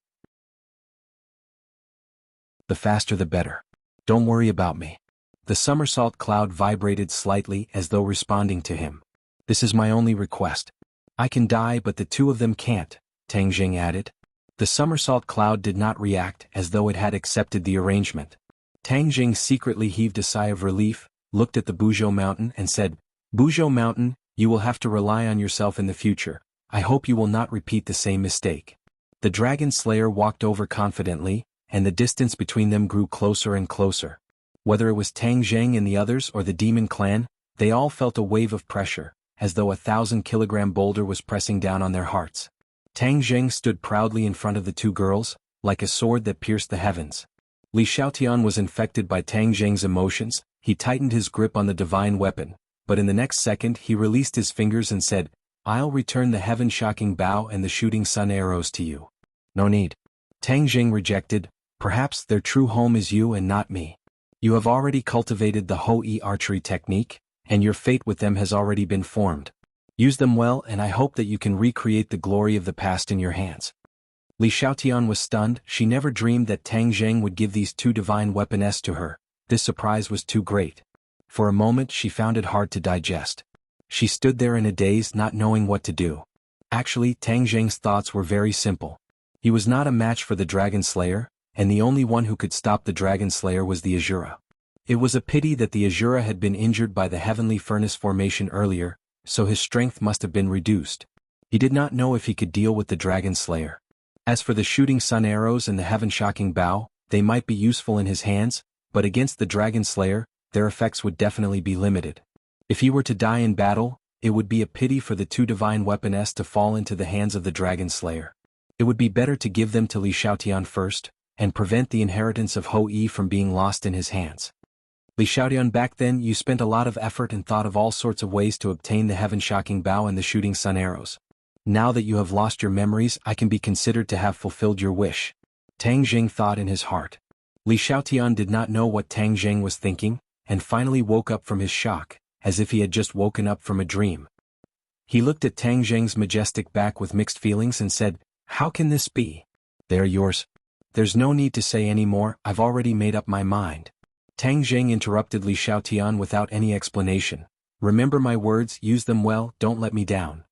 The faster the better. Don't worry about me." The Somersault Cloud vibrated slightly as though responding to him. "This is my only request. I can die, but the two of them can't," Tang Jing added. The Somersault Cloud did not react as though it had accepted the arrangement. Tang Jing secretly heaved a sigh of relief, looked at the Buzhou Mountain and said, "Buzhou Mountain, you will have to rely on yourself in the future. I hope you will not repeat the same mistake." The Dragon Slayer walked over confidently, and the distance between them grew closer and closer. Whether it was Tang Jing and the others or the Demon Clan, they all felt a wave of pressure, as though a 1,000-kilogram boulder was pressing down on their hearts. Tang Jing stood proudly in front of the two girls, like a sword that pierced the heavens. Li Xiaotian was infected by Tang Jing's emotions. He tightened his grip on the divine weapon, but in the next second he released his fingers and said, "I'll return the heaven-shocking bow and the shooting sun arrows to you." "No need." Tang Jing rejected. "Perhaps their true home is you and not me. You have already cultivated the Hou-Yi archery technique, and your fate with them has already been formed. Use them well, and I hope that you can recreate the glory of the past in your hands." Li Xiaotian was stunned. She never dreamed that Tang Jing would give these two divine weapons to her. This surprise was too great. For a moment she found it hard to digest. She stood there in a daze, not knowing what to do. Actually, Tang Jing's thoughts were very simple. He was not a match for the Dragon Slayer, and the only one who could stop the Dragon Slayer was the Azura. It was a pity that the Azura had been injured by the heavenly furnace formation earlier, so his strength must have been reduced. He did not know if he could deal with the Dragon Slayer. As for the shooting sun arrows and the heaven-shocking bow, they might be useful in his hands, but against the Dragon Slayer, their effects would definitely be limited. If he were to die in battle, it would be a pity for the two divine weapons to fall into the hands of the Dragon Slayer. It would be better to give them to Li Xiaotian first, and prevent the inheritance of Hou-Yi from being lost in his hands. "Li Xiaotian, back then you spent a lot of effort and thought of all sorts of ways to obtain the heaven-shocking bow and the shooting sun arrows. Now that you have lost your memories, I can be considered to have fulfilled your wish." Tang Jing thought in his heart. Li Xiaotian did not know what Tang Jing was thinking, and finally woke up from his shock, as if he had just woken up from a dream. He looked at Tang Jing's majestic back with mixed feelings and said, "How can this be?" "They are yours. There's no need to say any more, I've already made up my mind." Tang Jing interrupted Li Xiaotian without any explanation. "Remember my words, use them well, don't let me down."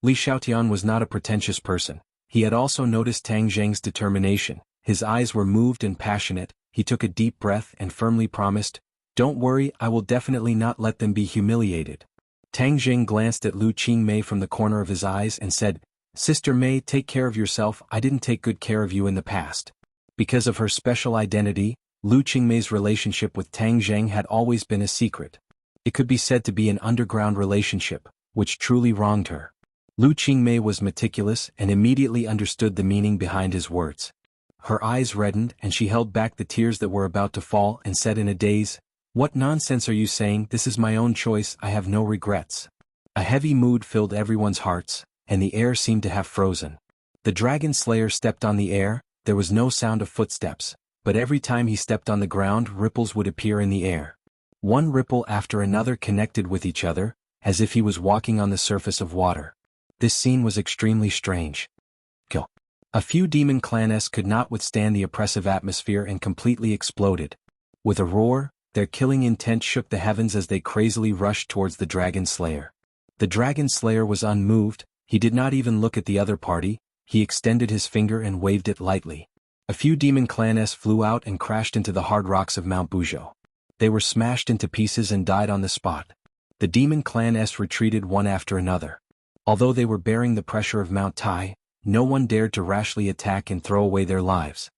Li Xiaotian was not a pretentious person. He had also noticed Tang Jing's determination. His eyes were moved and passionate. He took a deep breath and firmly promised, "Don't worry, I will definitely not let them be humiliated." Tang Jing glanced at Lu Qingmei from the corner of his eyes and said, "Sister Mei, take care of yourself, I didn't take good care of you in the past." Because of her special identity, Lu Qingmei's relationship with Tang Jing had always been a secret. It could be said to be an underground relationship, which truly wronged her. Lu Qingmei was meticulous and immediately understood the meaning behind his words. Her eyes reddened and she held back the tears that were about to fall and said in a daze, "What nonsense are you saying? This is my own choice, I have no regrets." A heavy mood filled everyone's hearts, and the air seemed to have frozen. The dragon slayer stepped on the air, there was no sound of footsteps, but every time he stepped on the ground ripples would appear in the air. One ripple after another connected with each other, as if he was walking on the surface of water. This scene was extremely strange. Kill. A few demon clans could not withstand the oppressive atmosphere and completely exploded. With a roar, their killing intent shook the heavens as they crazily rushed towards the dragon slayer. The dragon slayer was unmoved, he did not even look at the other party, he extended his finger and waved it lightly. A few demon clans flew out and crashed into the hard rocks of Mount Buzhou. They were smashed into pieces and died on the spot. The demon clans retreated one after another. Although they were bearing the pressure of Mount Tai, no one dared to rashly attack and throw away their lives.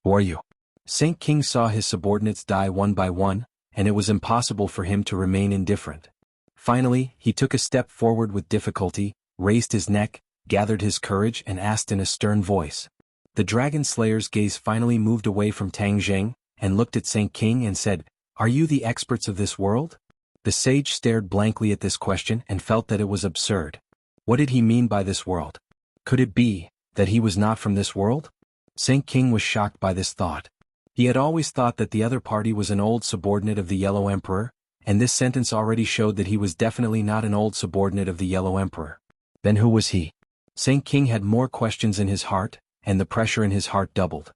"Who are you?" Saint King saw his subordinates die one by one, and it was impossible for him to remain indifferent. Finally, he took a step forward with difficulty, raised his neck, gathered his courage and asked in a stern voice. The dragon slayer's gaze finally moved away from Tang Zheng, and looked at Saint King and said, "Are you the experts of this world?" The sage stared blankly at this question and felt that it was absurd. What did he mean by this world? Could it be that he was not from this world? Saint King was shocked by this thought. He had always thought that the other party was an old subordinate of the Yellow Emperor, and this sentence already showed that he was definitely not an old subordinate of the Yellow Emperor. Then who was he? Saint King had more questions in his heart, and the pressure in his heart doubled.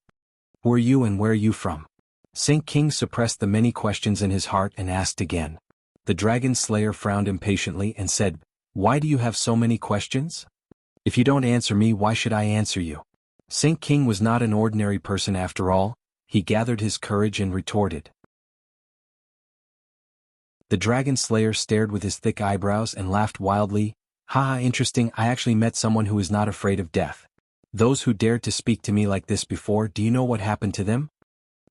"Who are you and where are you from?" Saint King suppressed the many questions in his heart and asked again. The dragon slayer frowned impatiently and said, "Why do you have so many questions? If you don't answer me, why should I answer you?" Saint King was not an ordinary person after all, he gathered his courage and retorted. The dragon slayer stared with his thick eyebrows and laughed wildly. "Ha, interesting, I actually met someone who is not afraid of death. Those who dared to speak to me like this before, do you know what happened to them?"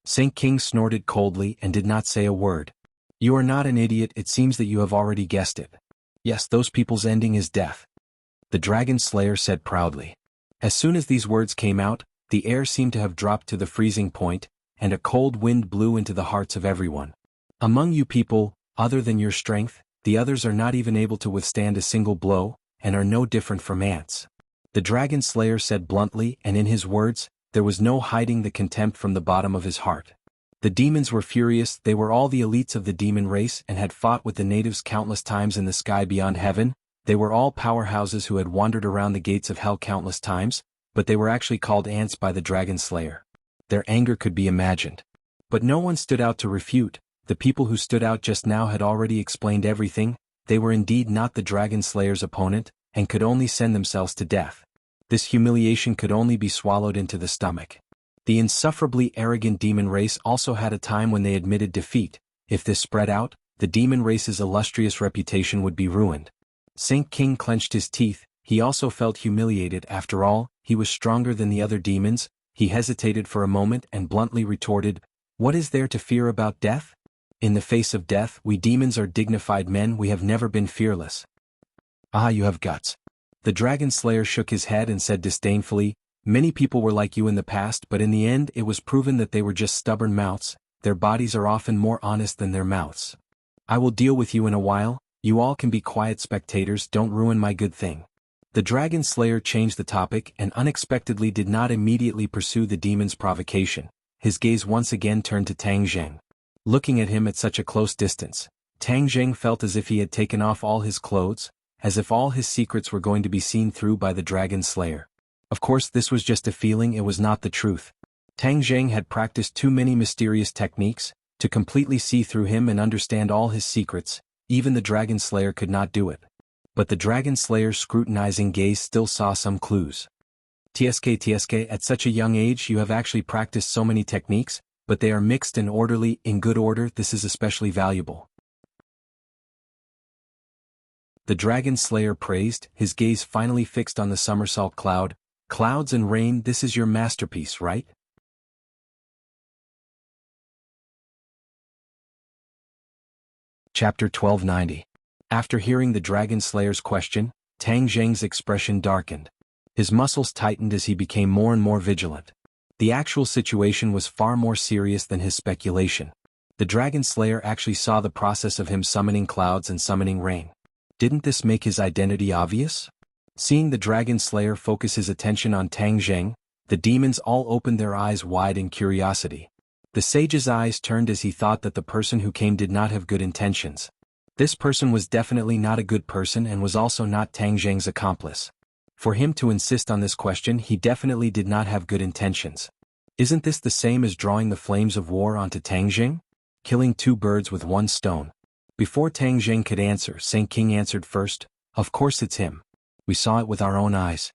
Saint King snorted coldly and did not say a word. "You are not an idiot, it seems that you have already guessed it. Yes, those people's ending is death," the dragon slayer said proudly. As soon as these words came out, the air seemed to have dropped to the freezing point, and a cold wind blew into the hearts of everyone. "Among you people, other than your strength, the others are not even able to withstand a single blow, and are no different from ants," the dragon slayer said bluntly, and in his words, there was no hiding the contempt from the bottom of his heart. The demons were furious, they were all the elites of the demon race and had fought with the natives countless times in the sky beyond heaven, they were all powerhouses who had wandered around the gates of hell countless times, but they were actually called ants by the dragon slayer. Their anger could be imagined. But no one stood out to refute, the people who stood out just now had already explained everything, they were indeed not the dragon slayer's opponent, and could only send themselves to death. This humiliation could only be swallowed into the stomach. The insufferably arrogant demon race also had a time when they admitted defeat. If this spread out, the demon race's illustrious reputation would be ruined. Saint King clenched his teeth, he also felt humiliated. After all, he was stronger than the other demons. He hesitated for a moment and bluntly retorted, "What is there to fear about death? In the face of death, we demons are dignified men, we have never been fearless." "Ah, you have guts." The dragon slayer shook his head and said disdainfully, "Many people were like you in the past, but in the end it was proven that they were just stubborn mouths, their bodies are often more honest than their mouths. I will deal with you in a while, you all can be quiet spectators, don't ruin my good thing." The dragon slayer changed the topic and unexpectedly did not immediately pursue the demon's provocation. His gaze once again turned to Tang Zheng. Looking at him at such a close distance, Tang Zheng felt as if he had taken off all his clothes, as if all his secrets were going to be seen through by the dragon slayer. Of course this was just a feeling, it was not the truth. Tang Zheng had practiced too many mysterious techniques to completely see through him and understand all his secrets, even the dragon slayer could not do it. But the dragon slayer's scrutinizing gaze still saw some clues. TSK, at such a young age you have actually practiced so many techniques, but they are mixed and orderly, in good order, this is especially valuable. The dragon slayer praised, his gaze finally fixed on the somersault cloud. "Clouds and rain, this is your masterpiece, right?" Chapter 1290. After hearing the Dragon Slayer's question, Tang Zheng's expression darkened. His muscles tightened as he became more and more vigilant. The actual situation was far more serious than his speculation. The Dragon Slayer actually saw the process of him summoning clouds and summoning rain. Didn't this make his identity obvious? Seeing the Dragon Slayer focus his attention on Tang Zheng, the demons all opened their eyes wide in curiosity. The sage's eyes turned as he thought that the person who came did not have good intentions. This person was definitely not a good person and was also not Tang Zheng's accomplice. For him to insist on this question, he definitely did not have good intentions. Isn't this the same as drawing the flames of war onto Tang Zheng? Killing two birds with one stone. Before Tang Zheng could answer, Saint King answered first, "Of course it's him. We saw it with our own eyes."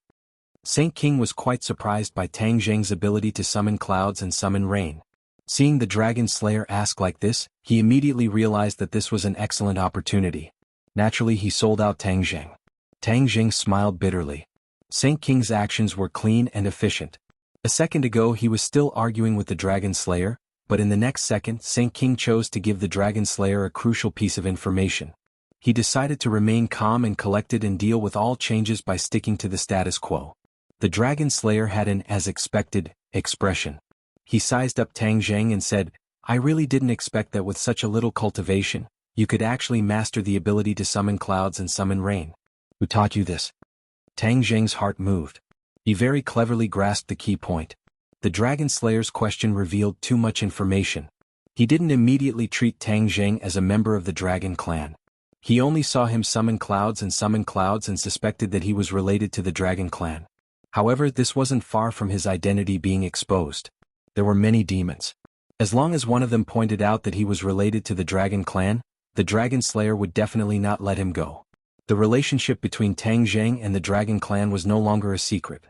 Saint King was quite surprised by Tang Zheng's ability to summon clouds and summon rain. Seeing the Dragon Slayer ask like this, he immediately realized that this was an excellent opportunity. Naturally, he sold out Tang Zheng. Tang Zheng smiled bitterly. Saint King's actions were clean and efficient. A second ago he was still arguing with the Dragon Slayer, but in the next second Saint King chose to give the Dragon Slayer a crucial piece of information. He decided to remain calm and collected and deal with all changes by sticking to the status quo. The Dragon Slayer had an as expected expression. He sized up Tang Zheng and said, "I really didn't expect that with such a little cultivation, you could actually master the ability to summon clouds and summon rain. Who taught you this?" Tang Zheng's heart moved. He very cleverly grasped the key point. The Dragon Slayer's question revealed too much information. He didn't immediately treat Tang Zheng as a member of the Dragon clan. He only saw him summon clouds and suspected that he was related to the Dragon clan. However, this wasn't far from his identity being exposed. There were many demons. As long as one of them pointed out that he was related to the Dragon clan, the Dragon Slayer would definitely not let him go. The relationship between Tang Zheng and the Dragon clan was no longer a secret.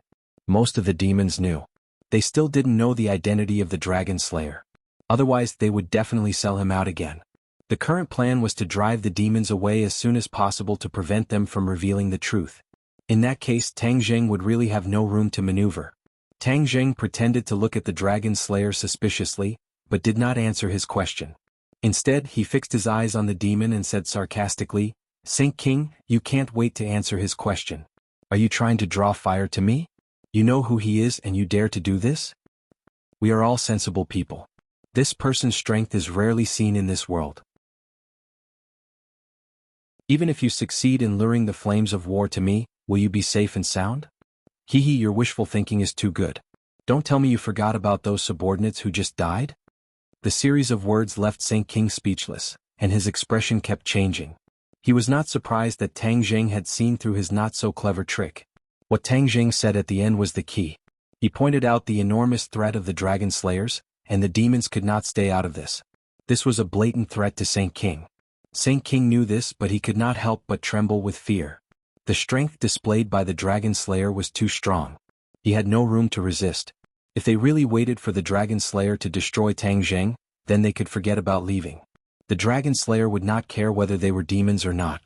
Most of the demons knew. They still didn't know the identity of the Dragon Slayer. Otherwise they would definitely sell him out again. The current plan was to drive the demons away as soon as possible to prevent them from revealing the truth. In that case, Tang Zheng would really have no room to maneuver. Tang Zheng pretended to look at the Dragon Slayer suspiciously, but did not answer his question. Instead, he fixed his eyes on the demon and said sarcastically, "Saint King, you can't wait to answer his question. Are you trying to draw fire to me? You know who he is and you dare to do this? We are all sensible people. This person's strength is rarely seen in this world. Even if you succeed in luring the flames of war to me, will you be safe and sound? Hee, your wishful thinking is too good. Don't tell me you forgot about those subordinates who just died?" The series of words left Saint King speechless, and his expression kept changing. He was not surprised that Tang Zheng had seen through his not-so-clever trick. What Tang Zheng said at the end was the key. He pointed out the enormous threat of the Dragon Slayers, and the demons could not stay out of this. This was a blatant threat to Saint King. Saint King knew this, but he could not help but tremble with fear. The strength displayed by the Dragon Slayer was too strong. He had no room to resist. If they really waited for the Dragon Slayer to destroy Tang Zheng, then they could forget about leaving. The Dragon Slayer would not care whether they were demons or not.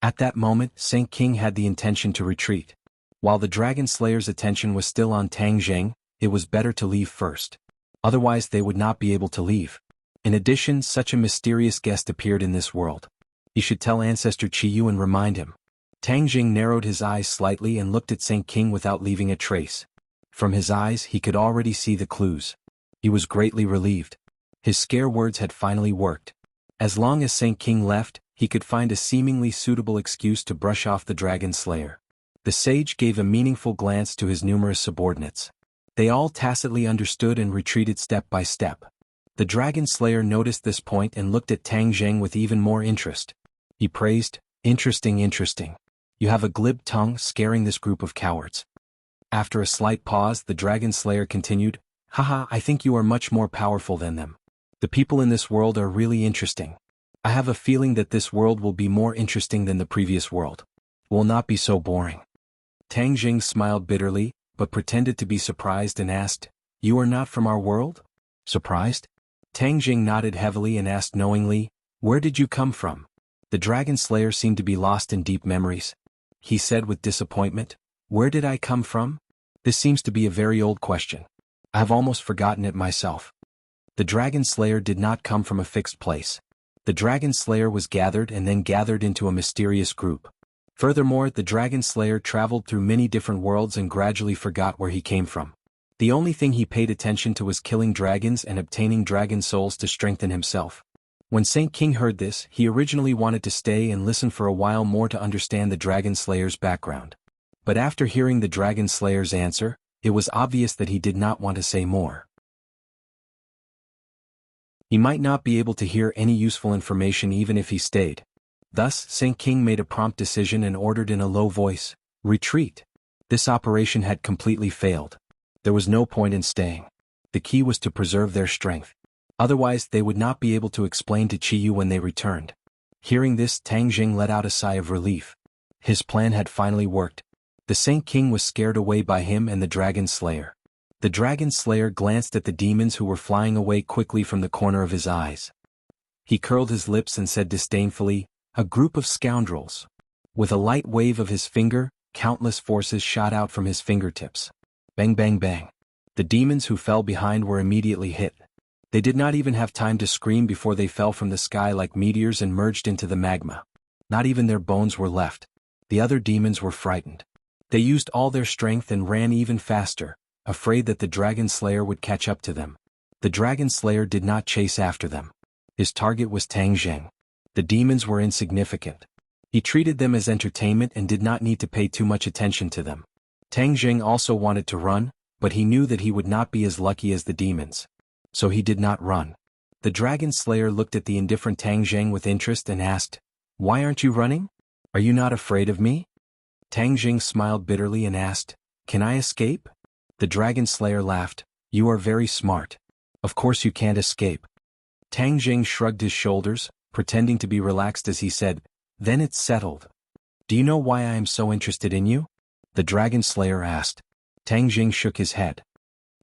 At that moment, Saint King had the intention to retreat. While the Dragon Slayer's attention was still on Tang Zheng, it was better to leave first. Otherwise they would not be able to leave. In addition, such a mysterious guest appeared in this world. He should tell Ancestor Qiyu and remind him. Tang Zheng narrowed his eyes slightly and looked at Saint King without leaving a trace. From his eyes he could already see the clues. He was greatly relieved. His scare words had finally worked. As long as Saint King left, he could find a seemingly suitable excuse to brush off the Dragon Slayer. The sage gave a meaningful glance to his numerous subordinates. They all tacitly understood and retreated step by step. The Dragon Slayer noticed this point and looked at Tang Zheng with even more interest. He praised, "Interesting, interesting. You have a glib tongue, scaring this group of cowards." After a slight pause, the Dragon Slayer continued, "Haha, I think you are much more powerful than them. The people in this world are really interesting. I have a feeling that this world will be more interesting than the previous world. Will not be so boring." Tang Zheng smiled bitterly, but pretended to be surprised and asked, "You are not from our world?" Surprised? Tang Zheng nodded heavily and asked knowingly, "Where did you come from?" The Dragon Slayer seemed to be lost in deep memories. He said with disappointment, "Where did I come from? This seems to be a very old question. I have almost forgotten it myself." The Dragon Slayer did not come from a fixed place. The Dragon Slayer was gathered and then gathered into a mysterious group. Furthermore, the Dragon Slayer traveled through many different worlds and gradually forgot where he came from. The only thing he paid attention to was killing dragons and obtaining dragon souls to strengthen himself. When Saint King heard this, he originally wanted to stay and listen for a while more to understand the Dragon Slayer's background. But after hearing the Dragon Slayer's answer, it was obvious that he did not want to say more. He might not be able to hear any useful information even if he stayed. Thus, Saint King made a prompt decision and ordered in a low voice, "Retreat." This operation had completely failed. There was no point in staying. The key was to preserve their strength. Otherwise, they would not be able to explain to Qiyu when they returned. Hearing this, Tang Jing let out a sigh of relief. His plan had finally worked. The Saint King was scared away by him and the Dragon Slayer. The Dragon Slayer glanced at the demons who were flying away quickly from the corner of his eyes. He curled his lips and said disdainfully, "A group of scoundrels." With a light wave of his finger, countless forces shot out from his fingertips. Bang bang bang. The demons who fell behind were immediately hit. They did not even have time to scream before they fell from the sky like meteors and merged into the magma. Not even their bones were left. The other demons were frightened. They used all their strength and ran even faster, afraid that the Dragon Slayer would catch up to them. The Dragon Slayer did not chase after them. His target was Tang Jing. The demons were insignificant. He treated them as entertainment and did not need to pay too much attention to them. Tang Jing also wanted to run, but he knew that he would not be as lucky as the demons. So he did not run. The Dragon Slayer looked at the indifferent Tang Jing with interest and asked, "Why aren't you running? Are you not afraid of me?" Tang Jing smiled bitterly and asked, "Can I escape?" The Dragon Slayer laughed, "You are very smart. Of course you can't escape." Tang Jing shrugged his shoulders, pretending to be relaxed as he said, "Then it's settled. Do you know why I am so interested in you?" The Dragon Slayer asked. Tang Jing shook his head.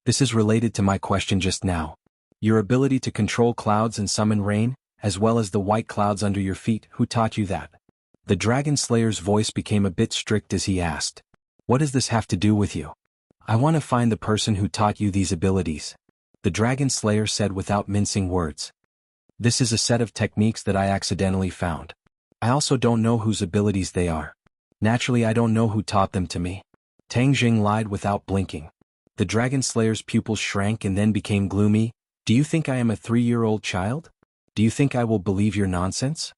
"This is related to my question just now. Your ability to control clouds and summon rain, as well as the white clouds under your feet, who taught you that?" The Dragon Slayer's voice became a bit strict as he asked, "What does this have to do with you? I want to find the person who taught you these abilities." The Dragon Slayer said without mincing words. "This is a set of techniques that I accidentally found. I also don't know whose abilities they are. Naturally, I don't know who taught them to me." Tang Jing lied without blinking. The Dragon Slayer's pupils shrank and then became gloomy. "Do you think I am a 3-year-old child? Do you think I will believe your nonsense?"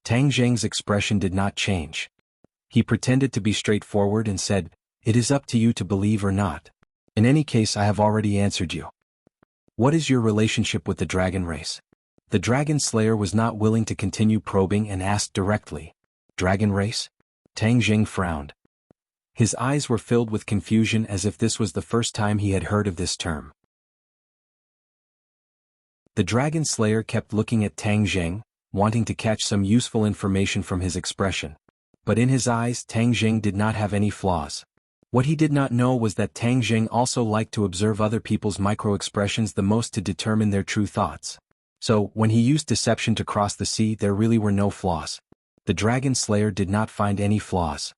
Tang Jing's expression did not change. He pretended to be straightforward and said, "It is up to you to believe or not. In any case, I have already answered you. What is your relationship with the dragon race?" The Dragon Slayer was not willing to continue probing and asked directly, "Dragon race?" Tang Jing frowned. His eyes were filled with confusion as if this was the first time he had heard of this term. The Dragon Slayer kept looking at Tang Jing, wanting to catch some useful information from his expression. But in his eyes, Tang Jing did not have any flaws. What he did not know was that Tang Jing also liked to observe other people's micro-expressions the most to determine their true thoughts. So, when he used deception to cross the sea, there really were no flaws. The Dragon Slayer did not find any flaws.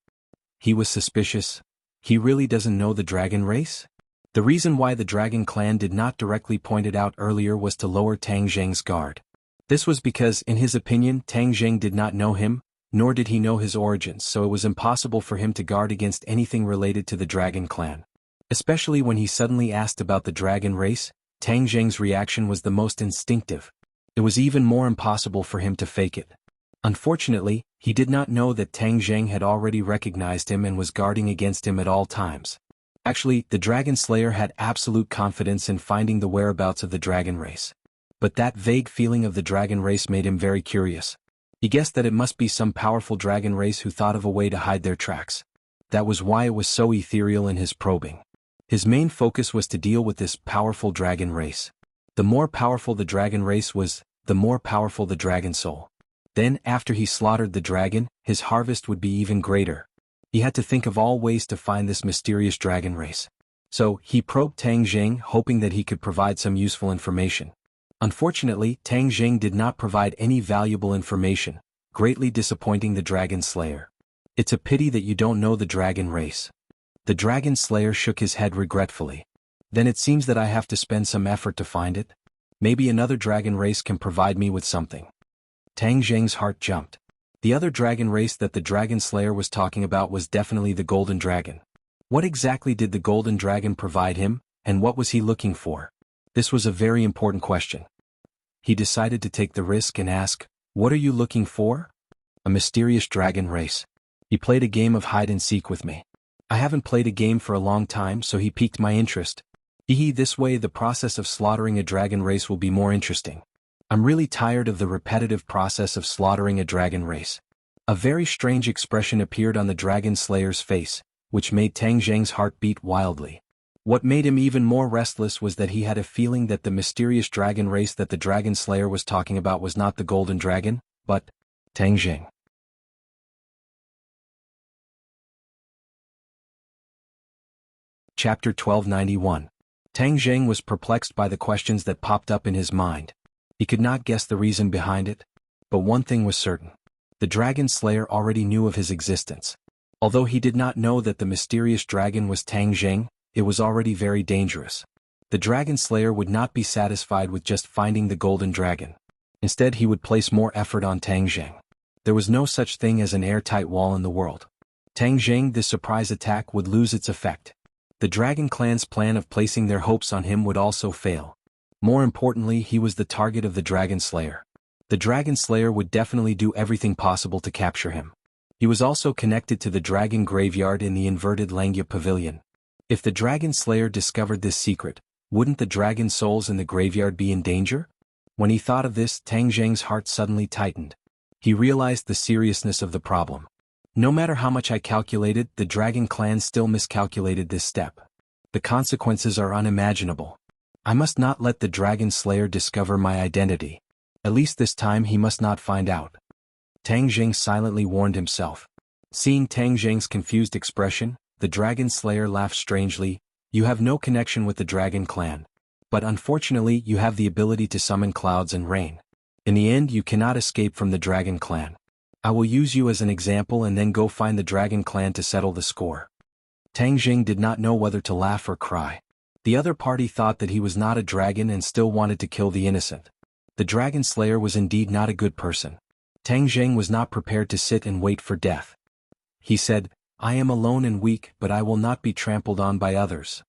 He was suspicious. He really doesn't know the dragon race? The reason why the Dragon Clan did not directly point it out earlier was to lower Tang Jing's guard. This was because, in his opinion, Tang Jing did not know him, nor did he know his origins, so it was impossible for him to guard against anything related to the Dragon Clan. Especially when he suddenly asked about the dragon race, Tang Jing's reaction was the most instinctive. It was even more impossible for him to fake it. Unfortunately, he did not know that Tang Jing had already recognized him and was guarding against him at all times. Actually, the Dragon Slayer had absolute confidence in finding the whereabouts of the dragon race. But that vague feeling of the dragon race made him very curious. He guessed that it must be some powerful dragon race who thought of a way to hide their tracks. That was why it was so ethereal in his probing. His main focus was to deal with this powerful dragon race. The more powerful the dragon race was, the more powerful the dragon soul. Then, after he slaughtered the dragon, his harvest would be even greater. He had to think of all ways to find this mysterious dragon race. So, he probed Tang Jing, hoping that he could provide some useful information. Unfortunately, Tang Jing did not provide any valuable information, greatly disappointing the Dragon Slayer. "It's a pity that you don't know the dragon race." The Dragon Slayer shook his head regretfully. "Then it seems that I have to spend some effort to find it. Maybe another dragon race can provide me with something." Tang Zheng's heart jumped. The other dragon race that the Dragon Slayer was talking about was definitely the Golden Dragon. What exactly did the Golden Dragon provide him, and what was he looking for? This was a very important question. He decided to take the risk and ask, "What are you looking for?" "A mysterious dragon race. He played a game of hide-and-seek with me. I haven't played a game for a long time, so he piqued my interest. This way the process of slaughtering a dragon race will be more interesting. I'm really tired of the repetitive process of slaughtering a dragon race." A very strange expression appeared on the Dragon Slayer's face, which made Tang Zheng's heart beat wildly. What made him even more restless was that he had a feeling that the mysterious dragon race that the Dragon Slayer was talking about was not the Golden Dragon, but Tang Zheng. Chapter 1291. Tang Zheng was perplexed by the questions that popped up in his mind. He could not guess the reason behind it. But one thing was certain. The Dragon Slayer already knew of his existence. Although he did not know that the mysterious dragon was Tang Zheng, it was already very dangerous. The Dragon Slayer would not be satisfied with just finding the Golden Dragon. Instead, he would place more effort on Tang Zheng. There was no such thing as an airtight wall in the world. Tang Zheng, this surprise attack would lose its effect. The Dragon Clan's plan of placing their hopes on him would also fail. More importantly, he was the target of the Dragon Slayer. The Dragon Slayer would definitely do everything possible to capture him. He was also connected to the Dragon Graveyard in the inverted Langya Pavilion. If the Dragon Slayer discovered this secret, wouldn't the dragon souls in the graveyard be in danger? When he thought of this, Tang Zheng's heart suddenly tightened. He realized the seriousness of the problem. No matter how much I calculated, the Dragon Clan still miscalculated this step. The consequences are unimaginable. I must not let the Dragon Slayer discover my identity. At least this time he must not find out. Tang Zheng silently warned himself. Seeing Tang Zheng's confused expression, the Dragon Slayer laughed strangely. "You have no connection with the Dragon Clan. But unfortunately you have the ability to summon clouds and rain. In the end you cannot escape from the Dragon Clan. I will use you as an example and then go find the Dragon Clan to settle the score." Tang Zheng did not know whether to laugh or cry. The other party thought that he was not a dragon and still wanted to kill the innocent. The Dragon Slayer was indeed not a good person. Tang Zheng was not prepared to sit and wait for death. He said, "I am alone and weak, but I will not be trampled on by others."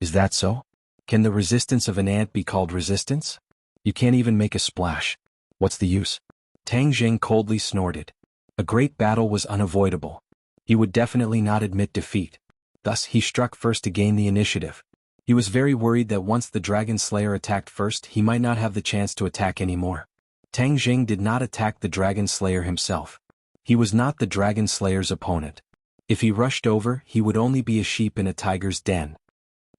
Is that so? Can the resistance of an ant be called resistance? You can't even make a splash. What's the use? Tang Zheng coldly snorted. A great battle was unavoidable. He would definitely not admit defeat. Thus he struck first to gain the initiative. He was very worried that once the Dragon Slayer attacked first, he might not have the chance to attack anymore. Tang Zheng did not attack the Dragon Slayer himself. He was not the Dragon Slayer's opponent. If he rushed over, he would only be a sheep in a tiger's den.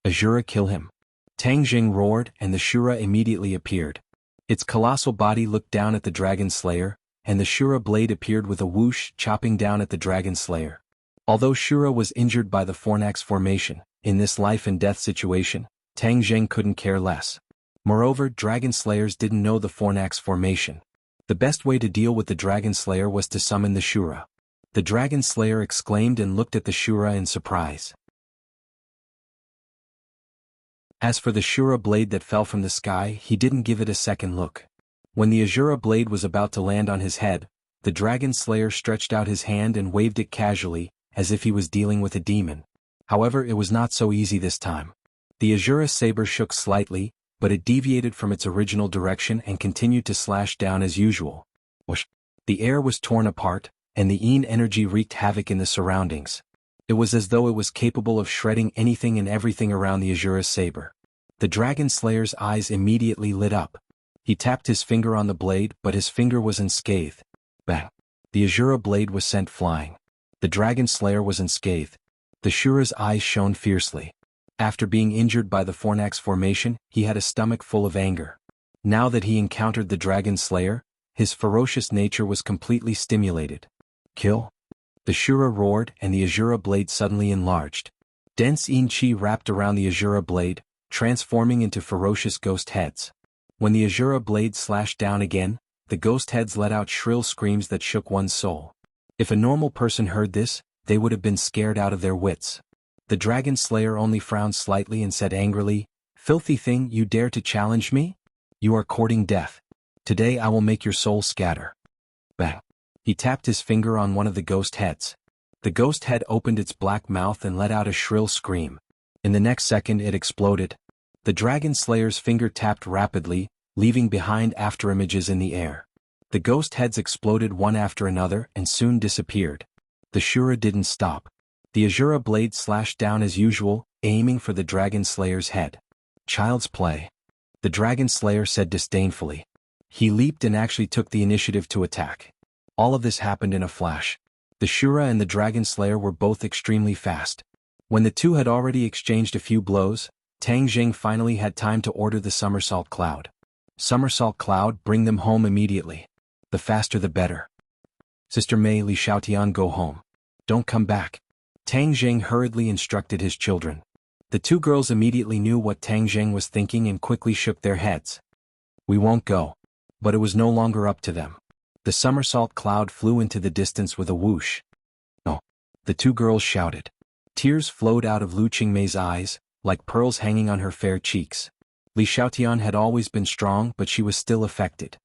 Ashura, kill him. Tang Zheng roared, and the Shura immediately appeared. Its colossal body looked down at the Dragon Slayer, and the Shura blade appeared with a whoosh, chopping down at the Dragon Slayer. Although Shura was injured by the Fornax formation, in this life-and-death situation, Tang Zheng couldn't care less. Moreover, Dragon Slayers didn't know the Fornax formation. The best way to deal with the Dragon Slayer was to summon the Shura. The Dragon Slayer exclaimed and looked at the Shura in surprise. As for the Shura blade that fell from the sky, he didn't give it a second look. When the Ashura blade was about to land on his head, the Dragon Slayer stretched out his hand and waved it casually, as if he was dealing with a demon. However, it was not so easy this time. The Ashura saber shook slightly, but it deviated from its original direction and continued to slash down as usual. Whoosh! The air was torn apart, and the Een energy wreaked havoc in the surroundings. It was as though it was capable of shredding anything and everything around the Ashura saber. The Dragon Slayer's eyes immediately lit up. He tapped his finger on the blade, but his finger was unscathed. Bang! The Ashura blade was sent flying. The Dragon Slayer was unscathed. The Shura's eyes shone fiercely. After being injured by the Fornax formation, he had a stomach full of anger. Now that he encountered the Dragon Slayer, his ferocious nature was completely stimulated. Kill? The Shura roared, and the Ashura blade suddenly enlarged. Dense Een chi wrapped around the Ashura blade, transforming into ferocious ghost heads. When the Ashura blade slashed down again, the ghost heads let out shrill screams that shook one's soul. If a normal person heard this, they would have been scared out of their wits. The Dragon Slayer only frowned slightly and said angrily, "Filthy thing, you dare to challenge me? You are courting death. Today I will make your soul scatter." Bang. He tapped his finger on one of the ghost heads. The ghost head opened its black mouth and let out a shrill scream. In the next second it exploded. The dragon slayer's finger tapped rapidly, leaving behind afterimages in the air. The ghost heads exploded one after another and soon disappeared. The Shura didn't stop. The Azura blade slashed down as usual, aiming for the dragon slayer's head. Child's play. The dragon slayer said disdainfully. He leaped and actually took the initiative to attack. All of this happened in a flash. The Shura and the dragon slayer were both extremely fast. When the two had already exchanged a few blows, Tang Jing finally had time to order the somersault cloud. Somersault cloud, bring them home immediately. The faster the better. Sister Mei, Li Xiaotian, go home. Don't come back. Tang Jing hurriedly instructed his children. The two girls immediately knew what Tang Jing was thinking and quickly shook their heads. We won't go. But it was no longer up to them. The somersault cloud flew into the distance with a whoosh. Oh! The two girls shouted. Tears flowed out of Lu Qingmei's eyes, like pearls hanging on her fair cheeks. Li Xiaotian had always been strong, but she was still affected.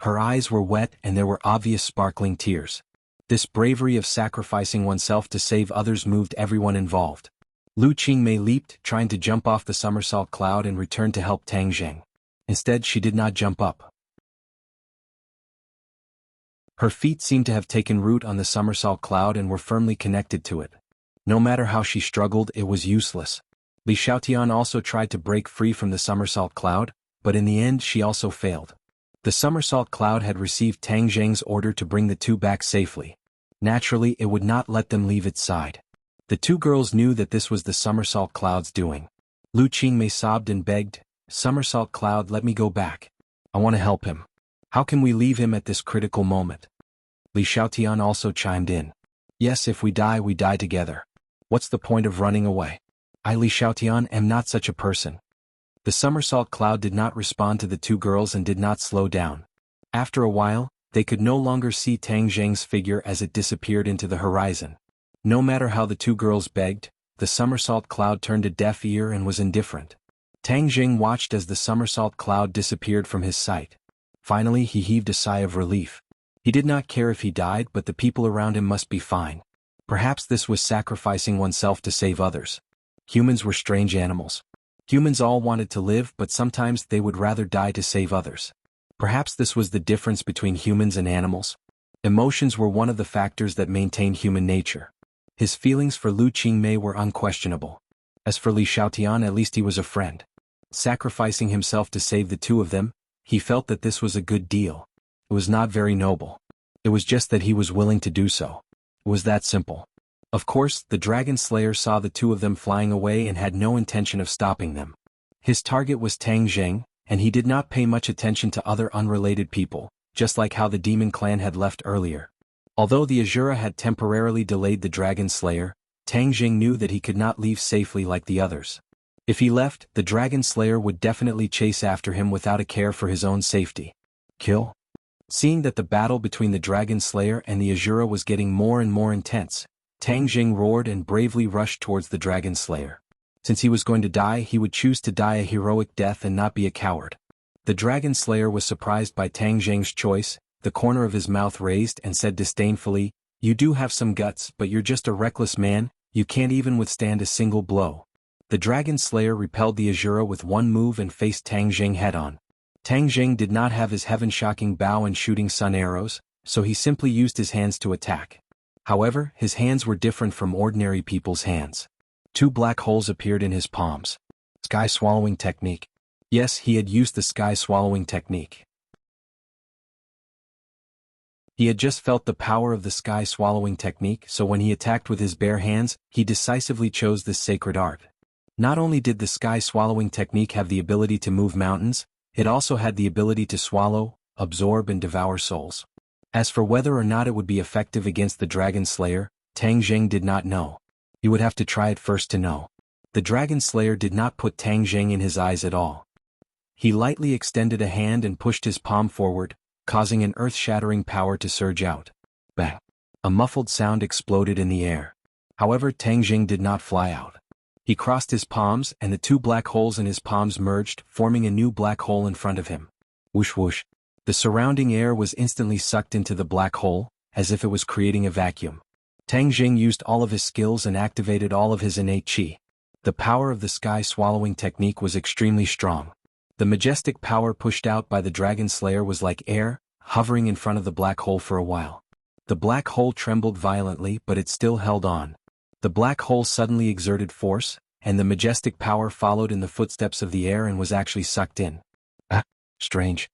Her eyes were wet and there were obvious sparkling tears. This bravery of sacrificing oneself to save others moved everyone involved. Lu Qingmei leaped, trying to jump off the somersault cloud and return to help Tang Jing. Instead, she did not jump up. Her feet seemed to have taken root on the somersault cloud and were firmly connected to it. No matter how she struggled, it was useless. Li Xiaotian also tried to break free from the somersault cloud, but in the end she also failed. The somersault cloud had received Tang Jing's order to bring the two back safely. Naturally, it would not let them leave its side. The two girls knew that this was the somersault cloud's doing. Lu Qingmei sobbed and begged, Somersault cloud, let me go back. I want to help him. How can we leave him at this critical moment? Li Xiaotian also chimed in. Yes, if we die together. What's the point of running away? I, Li Xiaotian, am not such a person. The somersault cloud did not respond to the two girls and did not slow down. After a while, they could no longer see Tang Jing's figure as it disappeared into the horizon. No matter how the two girls begged, the somersault cloud turned a deaf ear and was indifferent. Tang Jing watched as the somersault cloud disappeared from his sight. Finally, he heaved a sigh of relief. He did not care if he died, but the people around him must be fine. Perhaps this was sacrificing oneself to save others. Humans were strange animals. Humans all wanted to live, but sometimes they would rather die to save others. Perhaps this was the difference between humans and animals. Emotions were one of the factors that maintained human nature. His feelings for Lu Qingmei were unquestionable. As for Li Xiaotian, at least he was a friend. Sacrificing himself to save the two of them, he felt that this was a good deal. It was not very noble. It was just that he was willing to do so. It was that simple. Of course, the dragon slayer saw the two of them flying away and had no intention of stopping them. His target was Tang Jing, and he did not pay much attention to other unrelated people, just like how the demon clan had left earlier. Although the Azura had temporarily delayed the dragon slayer, Tang Jing knew that he could not leave safely like the others. If he left, the dragon slayer would definitely chase after him without a care for his own safety. Kill? Seeing that the battle between the dragon slayer and the Azura was getting more and more intense, Tang Jing roared and bravely rushed towards the dragon slayer. Since he was going to die, he would choose to die a heroic death and not be a coward. The dragon slayer was surprised by Tang Jing's choice, the corner of his mouth raised, and said disdainfully, "You do have some guts, but you're just a reckless man, you can't even withstand a single blow." The dragon slayer repelled the Azura with one move and faced Tang Jing head-on. Tang Jing did not have his heaven-shocking bow and shooting sun arrows, so he simply used his hands to attack. However, his hands were different from ordinary people's hands. Two black holes appeared in his palms. Sky-swallowing technique. Yes, he had used the sky-swallowing technique. He had just felt the power of the sky-swallowing technique, so when he attacked with his bare hands, he decisively chose this sacred art. Not only did the sky-swallowing technique have the ability to move mountains, it also had the ability to swallow, absorb and devour souls. As for whether or not it would be effective against the dragon slayer, Tang Jing did not know. He would have to try it first to know. The dragon slayer did not put Tang Jing in his eyes at all. He lightly extended a hand and pushed his palm forward, causing an earth-shattering power to surge out. Bang! A muffled sound exploded in the air. However, Tang Jing did not fly out. He crossed his palms and the two black holes in his palms merged, forming a new black hole in front of him. Whoosh whoosh. The surrounding air was instantly sucked into the black hole, as if it was creating a vacuum. Tang Jing used all of his skills and activated all of his innate qi. The power of the sky-swallowing technique was extremely strong. The majestic power pushed out by the Dragon Slayer was like air, hovering in front of the black hole for a while. The black hole trembled violently, but it still held on. The black hole suddenly exerted force, and the majestic power followed in the footsteps of the air and was actually sucked in. Ah, strange.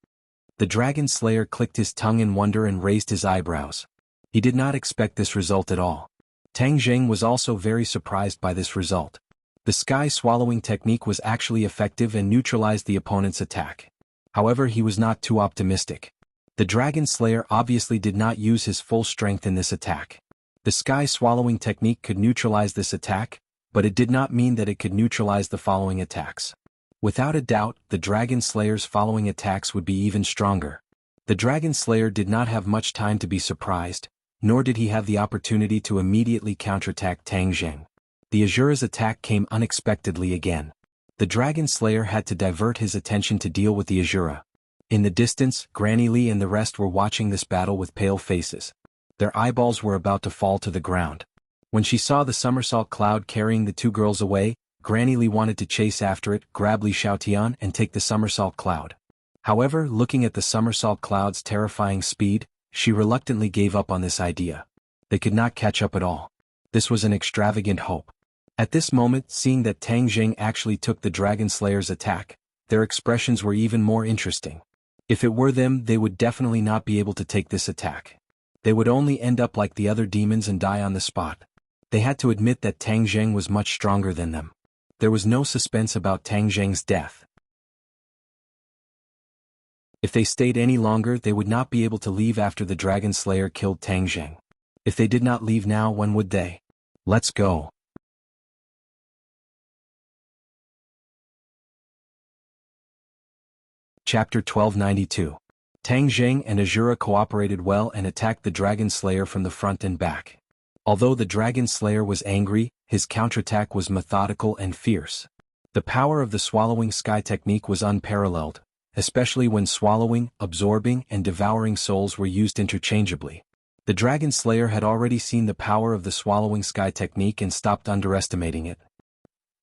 The Dragon Slayer clicked his tongue in wonder and raised his eyebrows. He did not expect this result at all. Tang Jing was also very surprised by this result. The sky-swallowing technique was actually effective and neutralized the opponent's attack. However, he was not too optimistic. The Dragon Slayer obviously did not use his full strength in this attack. The sky-swallowing technique could neutralize this attack, but it did not mean that it could neutralize the following attacks. Without a doubt, the Dragon Slayer's following attacks would be even stronger. The Dragon Slayer did not have much time to be surprised, nor did he have the opportunity to immediately counterattack Tang Jing. The Azura's attack came unexpectedly again. The Dragon Slayer had to divert his attention to deal with the Azura. In the distance, Granny Lee and the rest were watching this battle with pale faces. Their eyeballs were about to fall to the ground. When she saw the somersault cloud carrying the two girls away, Granny Lee wanted to chase after it, grab Li Xiaotian and take the somersault cloud. However, looking at the somersault cloud's terrifying speed, she reluctantly gave up on this idea. They could not catch up at all. This was an extravagant hope. At this moment, seeing that Tang Jing actually took the Dragon Slayer's attack, their expressions were even more interesting. If it were them, they would definitely not be able to take this attack. They would only end up like the other demons and die on the spot. They had to admit that Tang Jing was much stronger than them. There was no suspense about Tang Jing's death. If they stayed any longer, they would not be able to leave after the Dragon Slayer killed Tang Jing. If they did not leave now, when would they? Let's go. Chapter 1292. Tang Jing and Azura cooperated well and attacked the Dragon Slayer from the front and back. Although the Dragon Slayer was angry, his counterattack was methodical and fierce. The power of the swallowing sky technique was unparalleled, especially when swallowing, absorbing, and devouring souls were used interchangeably. The Dragon Slayer had already seen the power of the swallowing sky technique and stopped underestimating it.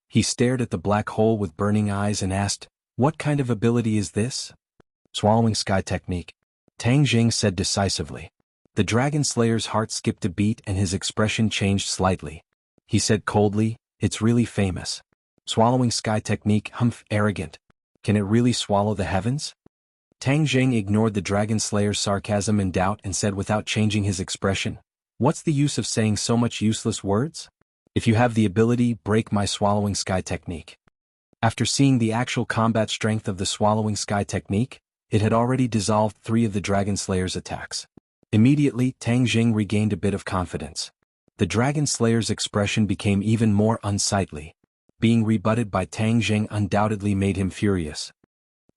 He stared at the black hole with burning eyes and asked, "What kind of ability is this?" "Swallowing sky technique," Tang Jing said decisively. The Dragon Slayer's heart skipped a beat and his expression changed slightly. He said coldly, "It's really famous. Swallowing sky technique, humph, arrogant. Can it really swallow the heavens?" Tang Jing ignored the Dragon Slayer's sarcasm and doubt and said without changing his expression, "What's the use of saying so much useless words? If you have the ability, break my swallowing sky technique." After seeing the actual combat strength of the swallowing sky technique, it had already dissolved 3 of the Dragon Slayer's attacks. Immediately, Tang Jing regained a bit of confidence. The Dragon Slayer's expression became even more unsightly. Being rebutted by Tang Jing undoubtedly made him furious.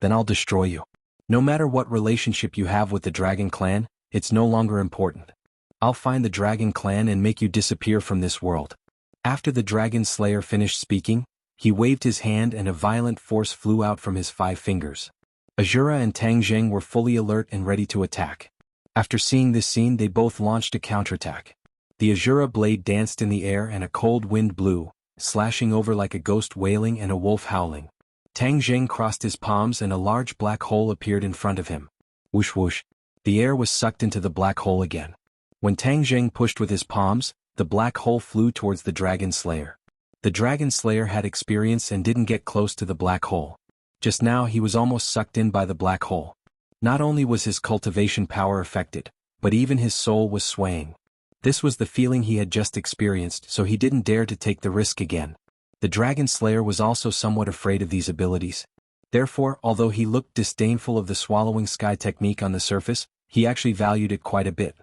"Then I'll destroy you. No matter what relationship you have with the Dragon Clan, it's no longer important. I'll find the Dragon Clan and make you disappear from this world." After the Dragon Slayer finished speaking, he waved his hand and a violent force flew out from his 5 fingers. Azura and Tang Jing were fully alert and ready to attack. After seeing this scene, they both launched a counterattack. The Azura blade danced in the air and a cold wind blew, slashing over like a ghost wailing and a wolf howling. Tang Jing crossed his palms and a large black hole appeared in front of him. Whoosh whoosh. The air was sucked into the black hole again. When Tang Jing pushed with his palms, the black hole flew towards the Dragon Slayer. The Dragon Slayer had experience and didn't get close to the black hole. Just now he was almost sucked in by the black hole. Not only was his cultivation power affected, but even his soul was swaying. This was the feeling he had just experienced, so he didn't dare to take the risk again. The Dragon Slayer was also somewhat afraid of these abilities. Therefore, although he looked disdainful of the swallowing sky technique on the surface, he actually valued it quite a bit.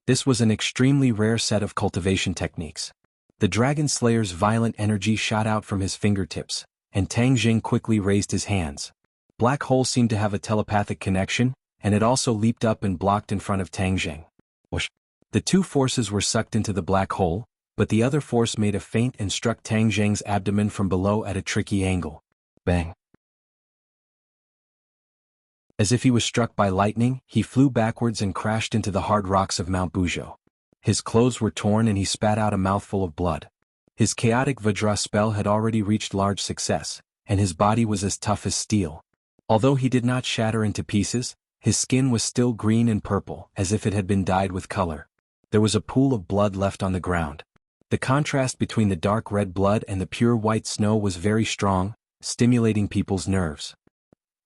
This was an extremely rare set of cultivation techniques. The Dragon Slayer's violent energy shot out from his fingertips, and Tang Jing quickly raised his hands. Black Hole seemed to have a telepathic connection, and it also leaped up and blocked in front of Tang Jing. Whoosh. The 2 forces were sucked into the black hole, but the other force made a feint and struck Tang Jing's abdomen from below at a tricky angle. Bang. As if he was struck by lightning, he flew backwards and crashed into the hard rocks of Mount Bujo. His clothes were torn and he spat out a mouthful of blood. His chaotic Vajra spell had already reached large success, and his body was as tough as steel. Although he did not shatter into pieces, his skin was still green and purple, as if it had been dyed with color. There was a pool of blood left on the ground. The contrast between the dark red blood and the pure white snow was very strong, stimulating people's nerves.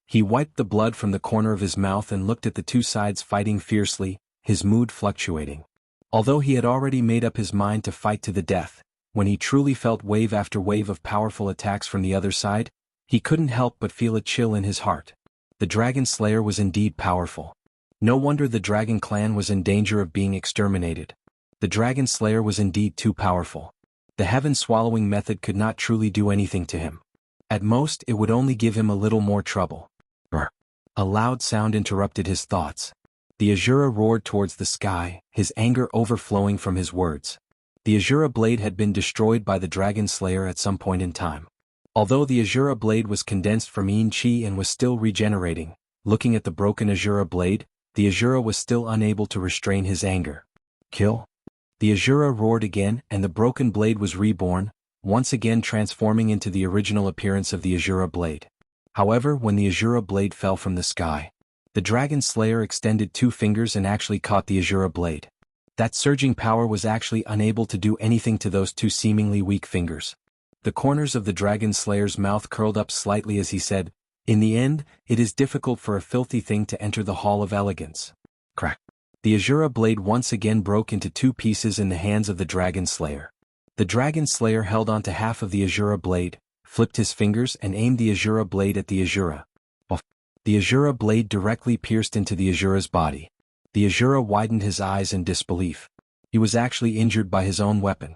He wiped the blood from the corner of his mouth and looked at the two sides fighting fiercely, his mood fluctuating. Although he had already made up his mind to fight to the death, when he truly felt wave after wave of powerful attacks from the other side, he couldn't help but feel a chill in his heart. The Dragon Slayer was indeed powerful. No wonder the Dragon Clan was in danger of being exterminated. The Dragon Slayer was indeed too powerful. The heaven-swallowing method could not truly do anything to him. At most, it would only give him a little more trouble. A loud sound interrupted his thoughts. The Azura roared towards the sky, his anger overflowing from his words. The Azura blade had been destroyed by the Dragon Slayer at some point in time. Although the Azura blade was condensed from Yin Chi and was still regenerating, looking at the broken Azura blade, the Azura was still unable to restrain his anger. Kill? The Azura roared again and the broken blade was reborn, once again transforming into the original appearance of the Azura blade. However, when the Azura blade fell from the sky, the Dragon Slayer extended two fingers and actually caught the Azura blade. That surging power was actually unable to do anything to those two seemingly weak fingers. The corners of the Dragon Slayer's mouth curled up slightly as he said, "In the end, it is difficult for a filthy thing to enter the Hall of Elegance." Crack. The Azura blade once again broke into two pieces in the hands of the Dragon Slayer. The Dragon Slayer held onto half of the Azura blade, flipped his fingers and aimed the Azura blade at the Azura. The Azura blade directly pierced into the Azura's body. The Azura widened his eyes in disbelief. He was actually injured by his own weapon.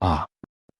Ah!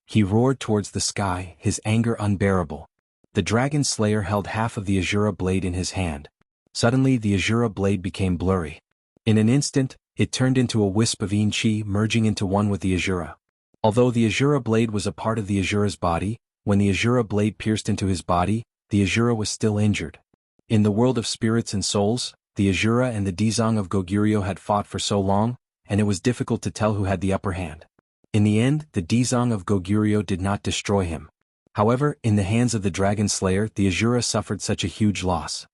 He roared towards the sky, his anger unbearable. The Dragon Slayer held half of the Azura blade in his hand. Suddenly the Azura blade became blurry. In an instant, it turned into a wisp of Yin Chi merging into one with the Azura. Although the Azura blade was a part of the Azura's body, when the Azura blade pierced into his body, the Azura was still injured. In the world of spirits and souls, the Azura and the Dizang of Goguryeo had fought for so long, and it was difficult to tell who had the upper hand. In the end, the Dizang of Goguryeo did not destroy him. However, in the hands of the Dragon Slayer, the Azura suffered such a huge loss.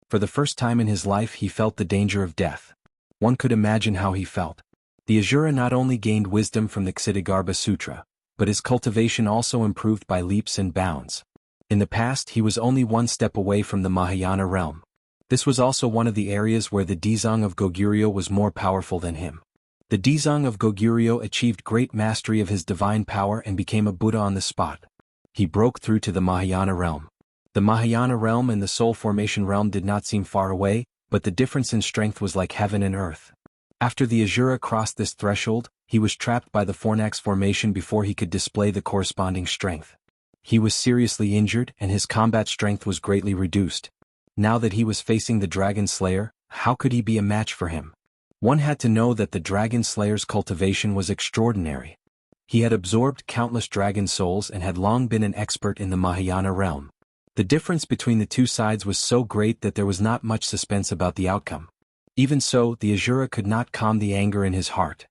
For the first time in his life he felt the danger of death. One could imagine how he felt. The Azura not only gained wisdom from the Ksitigarbha Sutra, but his cultivation also improved by leaps and bounds. In the past he was only one step away from the Mahayana realm. This was also one of the areas where the Dizang of Goguryeo was more powerful than him. The Dizang of Goguryeo achieved great mastery of his divine power and became a Buddha on the spot. He broke through to the Mahayana realm. The Mahayana realm and the Soul Formation realm did not seem far away, but the difference in strength was like heaven and earth. After the Azura crossed this threshold, he was trapped by the Fornax formation before he could display the corresponding strength. He was seriously injured and his combat strength was greatly reduced. Now that he was facing the Dragon Slayer, how could he be a match for him? One had to know that the Dragon Slayer's cultivation was extraordinary. He had absorbed countless dragon souls and had long been an expert in the Mahayana realm. The difference between the two sides was so great that there was not much suspense about the outcome. Even so, the Azura could not calm the anger in his heart.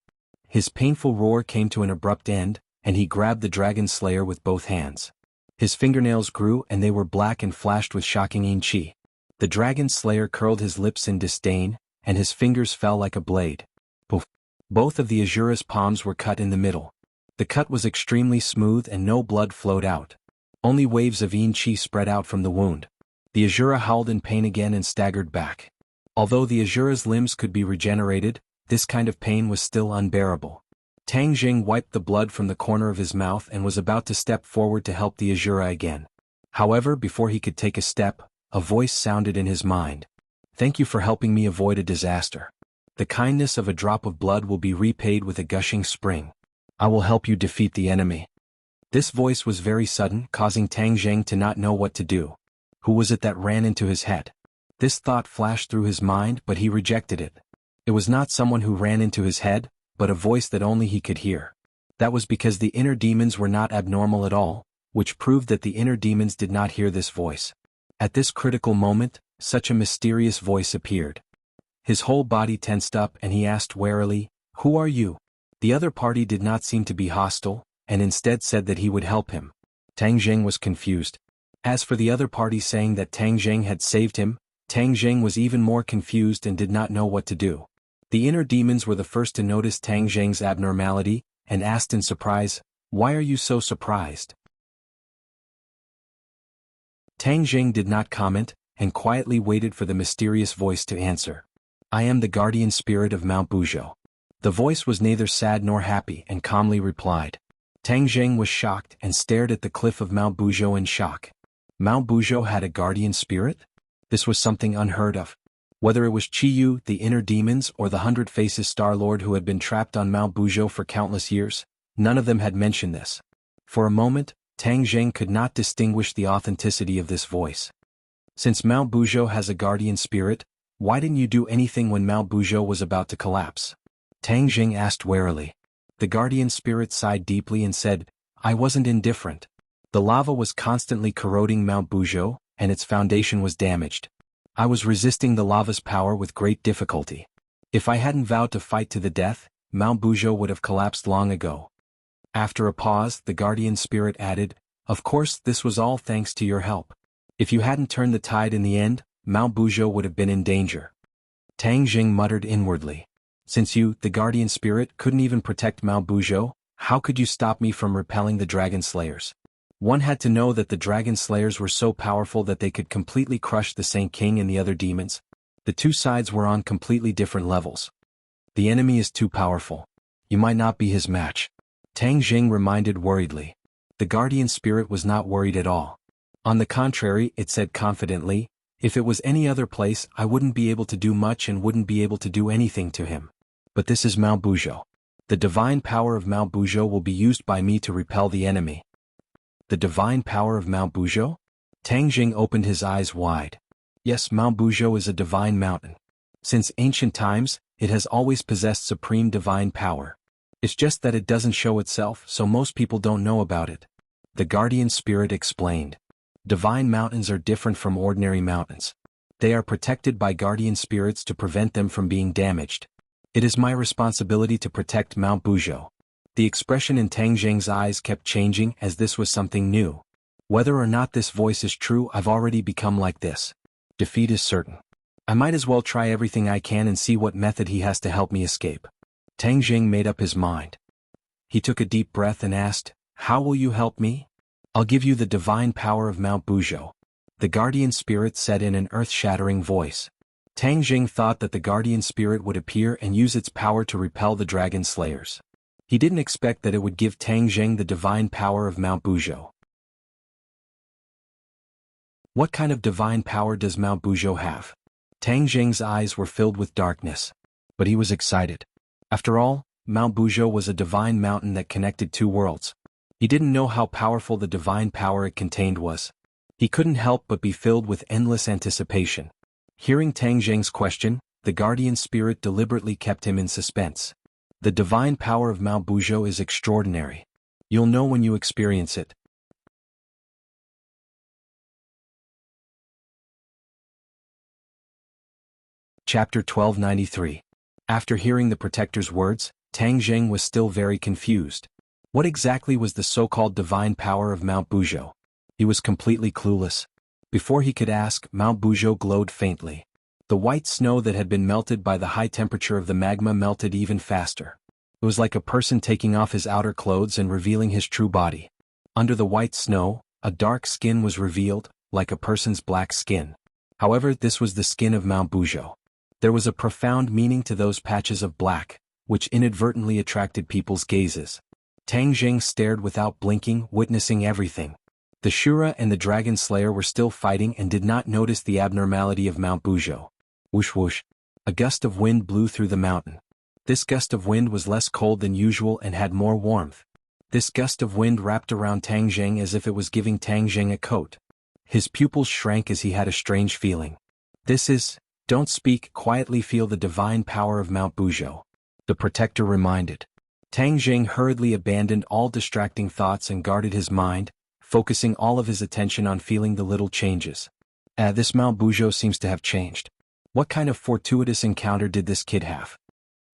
His painful roar came to an abrupt end, and he grabbed the Dragon Slayer with both hands. His fingernails grew and they were black and flashed with shocking Yin Chi. The Dragon Slayer curled his lips in disdain, and his fingers fell like a blade. Poof! Both of the Azura's palms were cut in the middle. The cut was extremely smooth and no blood flowed out. Only waves of Yin Chi spread out from the wound. The Azura howled in pain again and staggered back. Although the Azura's limbs could be regenerated, this kind of pain was still unbearable. Tang Jing wiped the blood from the corner of his mouth and was about to step forward to help the Azura again. However, before he could take a step, a voice sounded in his mind. "Thank you for helping me avoid a disaster. The kindness of a drop of blood will be repaid with a gushing spring. I will help you defeat the enemy." This voice was very sudden, causing Tang Jing to not know what to do. Who was it that ran into his head? This thought flashed through his mind, but he rejected it. It was not someone who ran into his head, but a voice that only he could hear. That was because the inner demons were not abnormal at all, which proved that the inner demons did not hear this voice. At this critical moment, such a mysterious voice appeared. His whole body tensed up and he asked warily, "Who are you?" The other party did not seem to be hostile, and instead said that he would help him. Tang Jing was confused. As for the other party saying that Tang Jing had saved him, Tang Jing was even more confused and did not know what to do. The inner demons were the first to notice Tang Jing's abnormality, and asked in surprise, "Why are you so surprised?" Tang Jing did not comment, and quietly waited for the mysterious voice to answer. "I am the guardian spirit of Mount Buzhou." The voice was neither sad nor happy and calmly replied. Tang Jing was shocked and stared at the cliff of Mount Buzhou in shock. Mount Buzhou had a guardian spirit? This was something unheard of. Whether it was Qiyu, the inner demons, or the 100 Faces Star-Lord who had been trapped on Mount Buzhou for countless years, none of them had mentioned this. For a moment, Tang Jing could not distinguish the authenticity of this voice. "Since Mount Buzhou has a guardian spirit, why didn't you do anything when Mount Buzhou was about to collapse?" Tang Jing asked warily. The guardian spirit sighed deeply and said, "I wasn't indifferent. The lava was constantly corroding Mount Buzhou, and its foundation was damaged. I was resisting the lava's power with great difficulty. If I hadn't vowed to fight to the death, Mount Buzhou would have collapsed long ago." After a pause, the guardian spirit added, "Of course, this was all thanks to your help. If you hadn't turned the tide in the end, Mount Buzhou would have been in danger." Tang Jing muttered inwardly. "Since you, the guardian spirit, couldn't even protect Mount Buzhou, how could you stop me from repelling the dragon slayers?" One had to know that the dragon slayers were so powerful that they could completely crush the Saint King and the other demons. The two sides were on completely different levels. "The enemy is too powerful. You might not be his match," Tang Jing reminded worriedly. The guardian spirit was not worried at all. On the contrary, it said confidently, "If it was any other place, I wouldn't be able to do much and wouldn't be able to do anything to him. But this is Mount Buzhou. The divine power of Mount Buzhou will be used by me to repel the enemy." The divine power of Mount Buzhou? Tang Jing opened his eyes wide. Yes, Mount Buzhou is a divine mountain. Since ancient times, it has always possessed supreme divine power. It's just that it doesn't show itself, so most people don't know about it. The guardian spirit explained. Divine mountains are different from ordinary mountains. They are protected by guardian spirits to prevent them from being damaged. It is my responsibility to protect Mount Buzhou. The expression in Tang Jing's eyes kept changing as this was something new. Whether or not this voice is true, I've already become like this. Defeat is certain. I might as well try everything I can and see what method he has to help me escape. Tang Jing made up his mind. He took a deep breath and asked, "How will you help me?" "I'll give you the divine power of Mount Buzhou," the guardian spirit said in an earth-shattering voice. Tang Jing thought that the guardian spirit would appear and use its power to repel the dragon slayers. He didn't expect that it would give Tang Jing the divine power of Mount Buzhou. What kind of divine power does Mount Buzhou have? Tang Jing's eyes were filled with darkness. But he was excited. After all, Mount Buzhou was a divine mountain that connected two worlds. He didn't know how powerful the divine power it contained was. He couldn't help but be filled with endless anticipation. Hearing Tang Jing's question, the guardian spirit deliberately kept him in suspense. The divine power of Mount Buzhou is extraordinary. You'll know when you experience it. Chapter 1293. After hearing the protector's words, Tang Jing was still very confused. What exactly was the so-called divine power of Mount Buzhou? He was completely clueless. Before he could ask, Mount Buzhou glowed faintly. The white snow that had been melted by the high temperature of the magma melted even faster. It was like a person taking off his outer clothes and revealing his true body. Under the white snow, a dark skin was revealed, like a person's black skin. However, this was the skin of Mount Buzhou. There was a profound meaning to those patches of black, which inadvertently attracted people's gazes. Tang Jing stared without blinking, witnessing everything. The Shura and the Dragon Slayer were still fighting and did not notice the abnormality of Mount Buzhou. Whoosh whoosh. A gust of wind blew through the mountain. This gust of wind was less cold than usual and had more warmth. This gust of wind wrapped around Tang Jing as if it was giving Tang Jing a coat. His pupils shrank as he had a strange feeling. Don't speak, quietly feel the divine power of Mount Buzhou, the protector reminded. Tang Jing hurriedly abandoned all distracting thoughts and guarded his mind, focusing all of his attention on feeling the little changes. This Mount Bujo seems to have changed. What kind of fortuitous encounter did this kid have?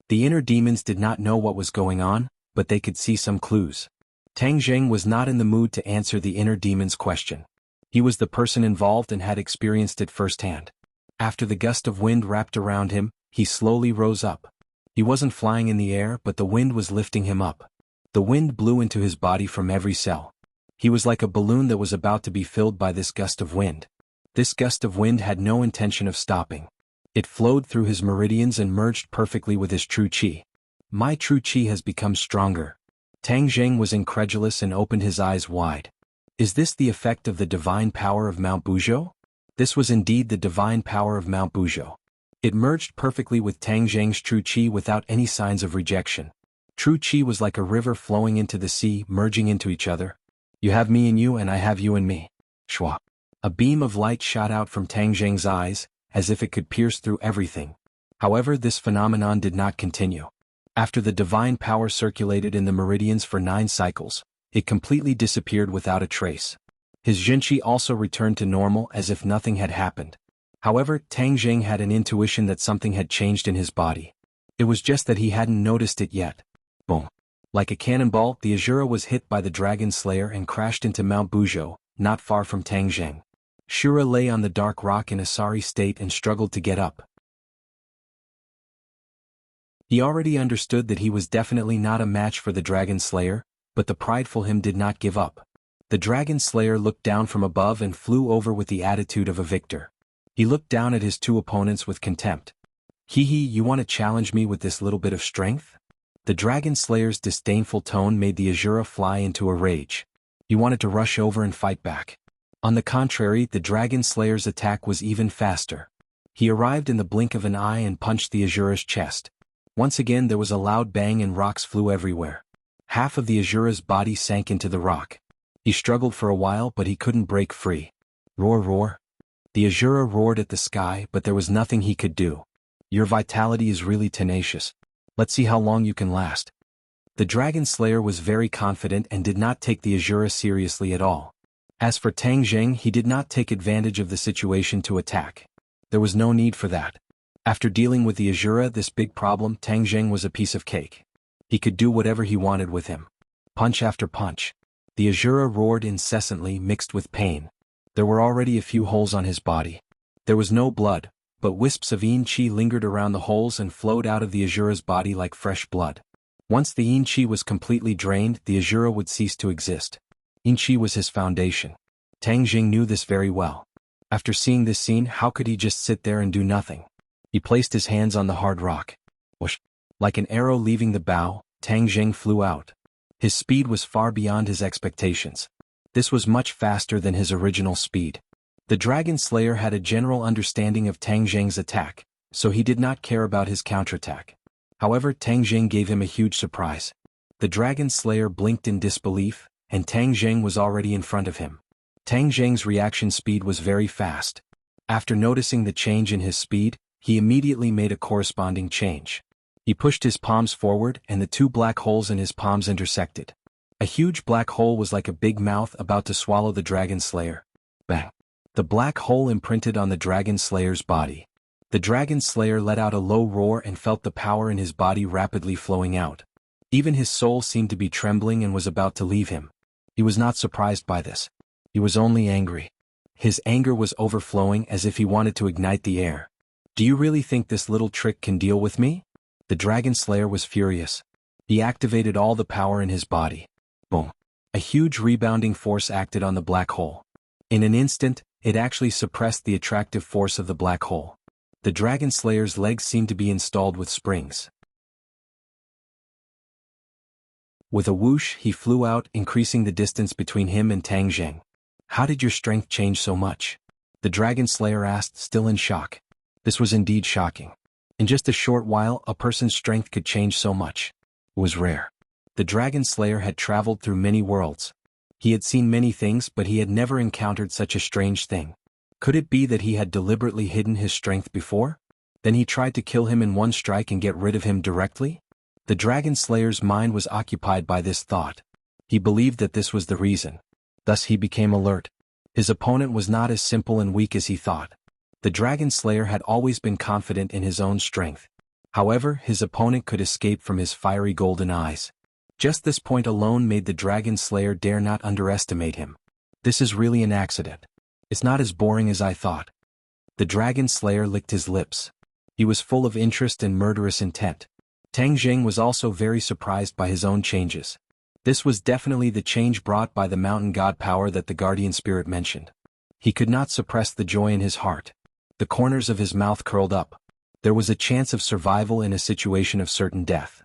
The inner demons did not know what was going on, but they could see some clues. Tang Zheng was not in the mood to answer the inner demon's question. He was the person involved and had experienced it firsthand. After the gust of wind wrapped around him, he slowly rose up. He wasn't flying in the air, but the wind was lifting him up. The wind blew into his body from every cell. He was like a balloon that was about to be filled by this gust of wind. This gust of wind had no intention of stopping. It flowed through his meridians and merged perfectly with his true qi. My true qi has become stronger. Tang Zheng was incredulous and opened his eyes wide. Is this the effect of the divine power of Mount Bujo? This was indeed the divine power of Mount Bujo. It merged perfectly with Tang Zheng's true qi without any signs of rejection. True qi was like a river flowing into the sea, merging into each other. You have me in you and I have you in me. Shwa. A beam of light shot out from Tang Zheng's eyes, as if it could pierce through everything. However, this phenomenon did not continue. After the divine power circulated in the meridians for 9 cycles, it completely disappeared without a trace. His Jinqi also returned to normal as if nothing had happened. However, Tang Zheng had an intuition that something had changed in his body. It was just that he hadn't noticed it yet. Boom. Like a cannonball, the Azura was hit by the Dragon Slayer and crashed into Mount Bujo, not far from Tang Zheng. Shura lay on the dark rock in a sorry state and struggled to get up. He already understood that he was definitely not a match for the Dragon Slayer, but the prideful him did not give up. The Dragon Slayer looked down from above and flew over with the attitude of a victor. He looked down at his 2 opponents with contempt. Hee hee, you want to challenge me with this little bit of strength? The Dragon Slayer's disdainful tone made the Azura fly into a rage. He wanted to rush over and fight back. On the contrary, the Dragon Slayer's attack was even faster. He arrived in the blink of an eye and punched the Azura's chest. Once again there was a loud bang and rocks flew everywhere. Half of the Azura's body sank into the rock. He struggled for a while but he couldn't break free. Roar roar. The Azura roared at the sky but there was nothing he could do. Your vitality is really tenacious. Let's see how long you can last. The Dragon Slayer was very confident and did not take the Azura seriously at all. As for Tang Zheng, he did not take advantage of the situation to attack. There was no need for that. After dealing with the Azura, this big problem, Tang Zheng was a piece of cake. He could do whatever he wanted with him. Punch after punch. The Azura roared incessantly, mixed with pain. There were already a few holes on his body. There was no blood, but wisps of yin qi lingered around the holes and flowed out of the Azura's body like fresh blood. Once the yin qi was completely drained, the Azura would cease to exist. Yin qi was his foundation. Tang Zheng knew this very well. After seeing this scene, how could he just sit there and do nothing? He placed his hands on the hard rock. Whoosh! Like an arrow leaving the bow, Tang Zheng flew out. His speed was far beyond his expectations. This was much faster than his original speed. The Dragon Slayer had a general understanding of Tang Zheng's attack, so he did not care about his counterattack. However, Tang Zheng gave him a huge surprise. The Dragon Slayer blinked in disbelief, and Tang Zheng was already in front of him. Tang Zheng's reaction speed was very fast. After noticing the change in his speed, he immediately made a corresponding change. He pushed his palms forward and the 2 black holes in his palms intersected. A huge black hole was like a big mouth about to swallow the Dragon Slayer. Bang! The black hole imprinted on the Dragon Slayer's body. The Dragon Slayer let out a low roar and felt the power in his body rapidly flowing out. Even his soul seemed to be trembling and was about to leave him. He was not surprised by this. He was only angry. His anger was overflowing as if he wanted to ignite the air. Do you really think this little trick can deal with me? The Dragon Slayer was furious. He activated all the power in his body. Boom! A huge rebounding force acted on the black hole. In an instant, it actually suppressed the attractive force of the black hole. The Dragon Slayer's legs seemed to be installed with springs. With a whoosh, he flew out, increasing the distance between him and Tang Zheng. How did your strength change so much? The Dragon Slayer asked, still in shock. This was indeed shocking. In just a short while, a person's strength could change so much. It was rare. The Dragon Slayer had traveled through many worlds. He had seen many things, but he had never encountered such a strange thing. Could it be that he had deliberately hidden his strength before? Then he tried to kill him in one strike and get rid of him directly? The Dragon Slayer's mind was occupied by this thought. He believed that this was the reason. Thus he became alert. His opponent was not as simple and weak as he thought. The Dragon Slayer had always been confident in his own strength. However, his opponent could escape from his fiery golden eyes. Just this point alone made the Dragon Slayer dare not underestimate him. This is really an accident. It's not as boring as I thought. The Dragon Slayer licked his lips. He was full of interest and murderous intent. Tang Jing was also very surprised by his own changes. This was definitely the change brought by the mountain god power that the guardian spirit mentioned. He could not suppress the joy in his heart. The corners of his mouth curled up. There was a chance of survival in a situation of certain death.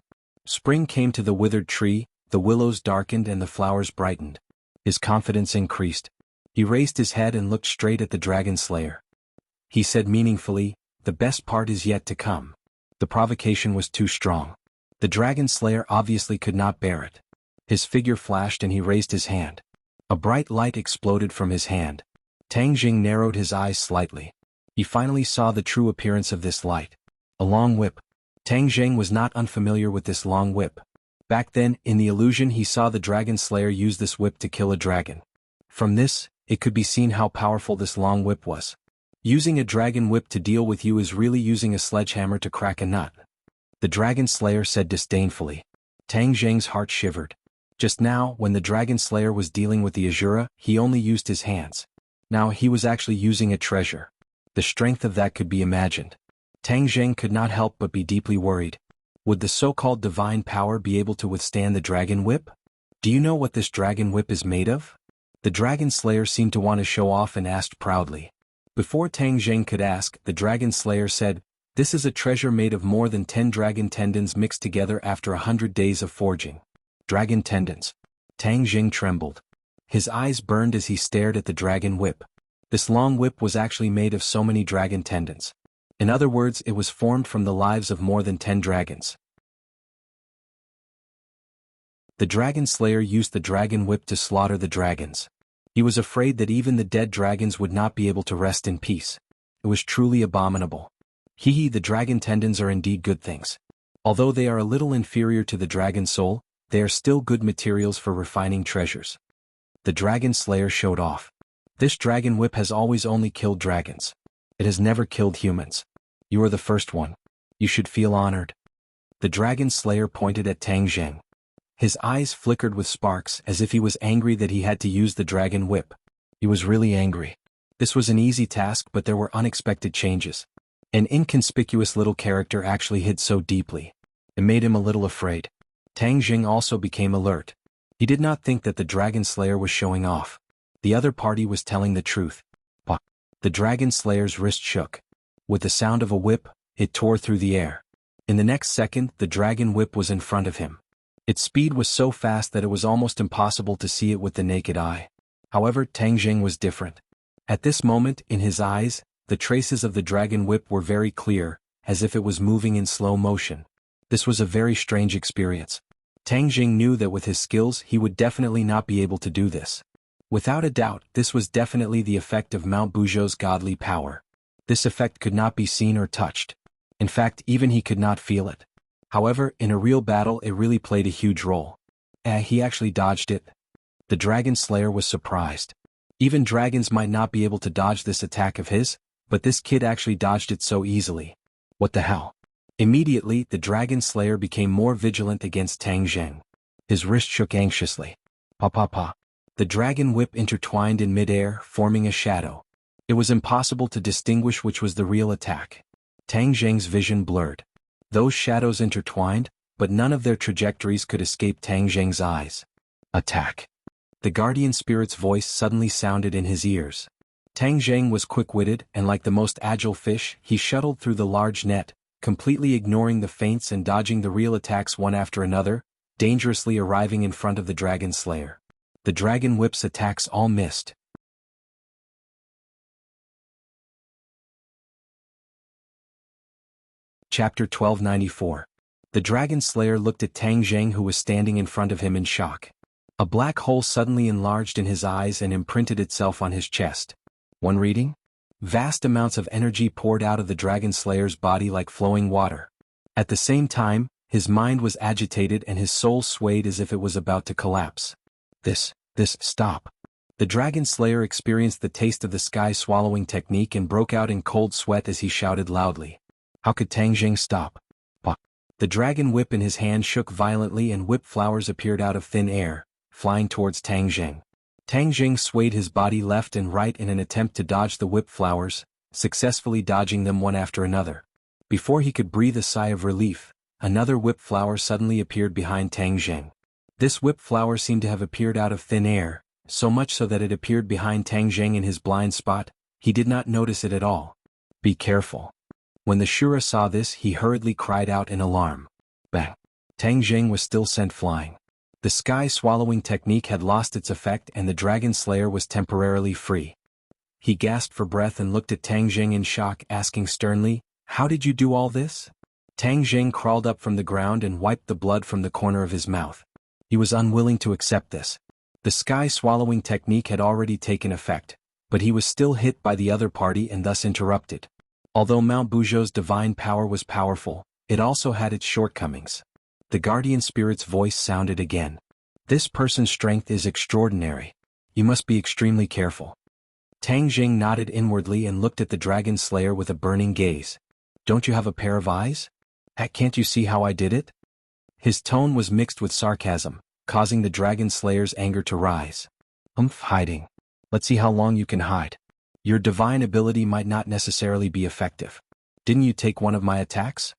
Spring came to the withered tree, the willows darkened and the flowers brightened. His confidence increased. He raised his head and looked straight at the Dragon Slayer. He said meaningfully, "The best part is yet to come." The provocation was too strong. The Dragon Slayer obviously could not bear it. His figure flashed and he raised his hand. A bright light exploded from his hand. Tang Jing narrowed his eyes slightly. He finally saw the true appearance of this light. A long whip. Tang Jing was not unfamiliar with this long whip. Back then, in the illusion he saw the Dragon Slayer use this whip to kill a dragon. From this, it could be seen how powerful this long whip was. Using a dragon whip to deal with you is really using a sledgehammer to crack a nut. The Dragon Slayer said disdainfully. Tang Jing's heart shivered. Just now, when the Dragon Slayer was dealing with the Azura, he only used his hands. Now he was actually using a treasure. The strength of that could be imagined. Tang Jing could not help but be deeply worried. Would the so-called divine power be able to withstand the dragon whip? Do you know what this dragon whip is made of? The Dragon Slayer seemed to want to show off and asked proudly. Before Tang Jing could ask, the Dragon Slayer said, "This is a treasure made of more than 10 dragon tendons mixed together after 100 days of forging." Dragon tendons. Tang Jing trembled. His eyes burned as he stared at the dragon whip. This long whip was actually made of so many dragon tendons. In other words, it was formed from the lives of more than 10 dragons. The Dragon Slayer used the dragon whip to slaughter the dragons. He was afraid that even the dead dragons would not be able to rest in peace. It was truly abominable. The dragon tendons are indeed good things. Although they are a little inferior to the dragon soul, they are still good materials for refining treasures. The Dragon Slayer showed off. This dragon whip has always only killed dragons. It has never killed humans. You are the first one. You should feel honored. The Dragon Slayer pointed at Tang Jing. His eyes flickered with sparks as if he was angry that he had to use the dragon whip. He was really angry. This was an easy task, but there were unexpected changes. An inconspicuous little character actually hid so deeply. It made him a little afraid. Tang Jing also became alert. He did not think that the Dragon Slayer was showing off. The other party was telling the truth. The Dragon Slayer's wrist shook. With the sound of a whip, it tore through the air. In the next second, the dragon whip was in front of him. Its speed was so fast that it was almost impossible to see it with the naked eye. However, Tang Jing was different. At this moment, in his eyes, the traces of the dragon whip were very clear, as if it was moving in slow motion. This was a very strange experience. Tang Jing knew that with his skills he would definitely not be able to do this. Without a doubt, this was definitely the effect of Mount Buzhou's godly power. This effect could not be seen or touched. In fact, even he could not feel it. However, in a real battle it really played a huge role. He actually dodged it. The Dragon Slayer was surprised. Even dragons might not be able to dodge this attack of his, but this kid actually dodged it so easily. What the hell? Immediately, the Dragon Slayer became more vigilant against Tang Jing. His wrist shook anxiously. Pa. The dragon whip intertwined in midair, forming a shadow. It was impossible to distinguish which was the real attack. Tang Jing's vision blurred. Those shadows intertwined, but none of their trajectories could escape Tang Jing's eyes. Attack. The guardian spirit's voice suddenly sounded in his ears. Tang Jing was quick-witted, and like the most agile fish, he shuttled through the large net, completely ignoring the feints and dodging the real attacks one after another, dangerously arriving in front of the Dragon Slayer. The dragon whip's attacks all missed. Chapter 1294. The Dragon Slayer looked at Tang Jing, who was standing in front of him, in shock. A black hole suddenly enlarged in his eyes and imprinted itself on his chest. One reading? Vast amounts of energy poured out of the Dragon Slayer's body like flowing water. At the same time, his mind was agitated and his soul swayed as if it was about to collapse. This, stop. The Dragon Slayer experienced the taste of the sky-swallowing technique and broke out in cold sweat as he shouted loudly. How could Tang Jing stop? Bah! The dragon whip in his hand shook violently and whip flowers appeared out of thin air, flying towards Tang Jing. Tang Jing swayed his body left and right in an attempt to dodge the whip flowers, successfully dodging them one after another. Before he could breathe a sigh of relief, another whip flower suddenly appeared behind Tang Jing. This whip flower seemed to have appeared out of thin air, so much so that it appeared behind Tang Jing in his blind spot. He did not notice it at all. Be careful. When the Shura saw this, he hurriedly cried out in alarm. Bang! Tang Jing was still sent flying. The sky-swallowing technique had lost its effect and the Dragon Slayer was temporarily free. He gasped for breath and looked at Tang Jing in shock, asking sternly, "How did you do all this?" Tang Jing crawled up from the ground and wiped the blood from the corner of his mouth. He was unwilling to accept this. The sky-swallowing technique had already taken effect, but he was still hit by the other party and thus interrupted. Although Mount Buzhou's divine power was powerful, it also had its shortcomings. The guardian spirit's voice sounded again. This person's strength is extraordinary. You must be extremely careful. Tang Jing nodded inwardly and looked at the Dragon Slayer with a burning gaze. Don't you have a pair of eyes? Can't you see how I did it? His tone was mixed with sarcasm, causing the Dragon Slayer's anger to rise. Hiding. Let's see how long you can hide. Your divine ability might not necessarily be effective. Didn't you take one of my attacks?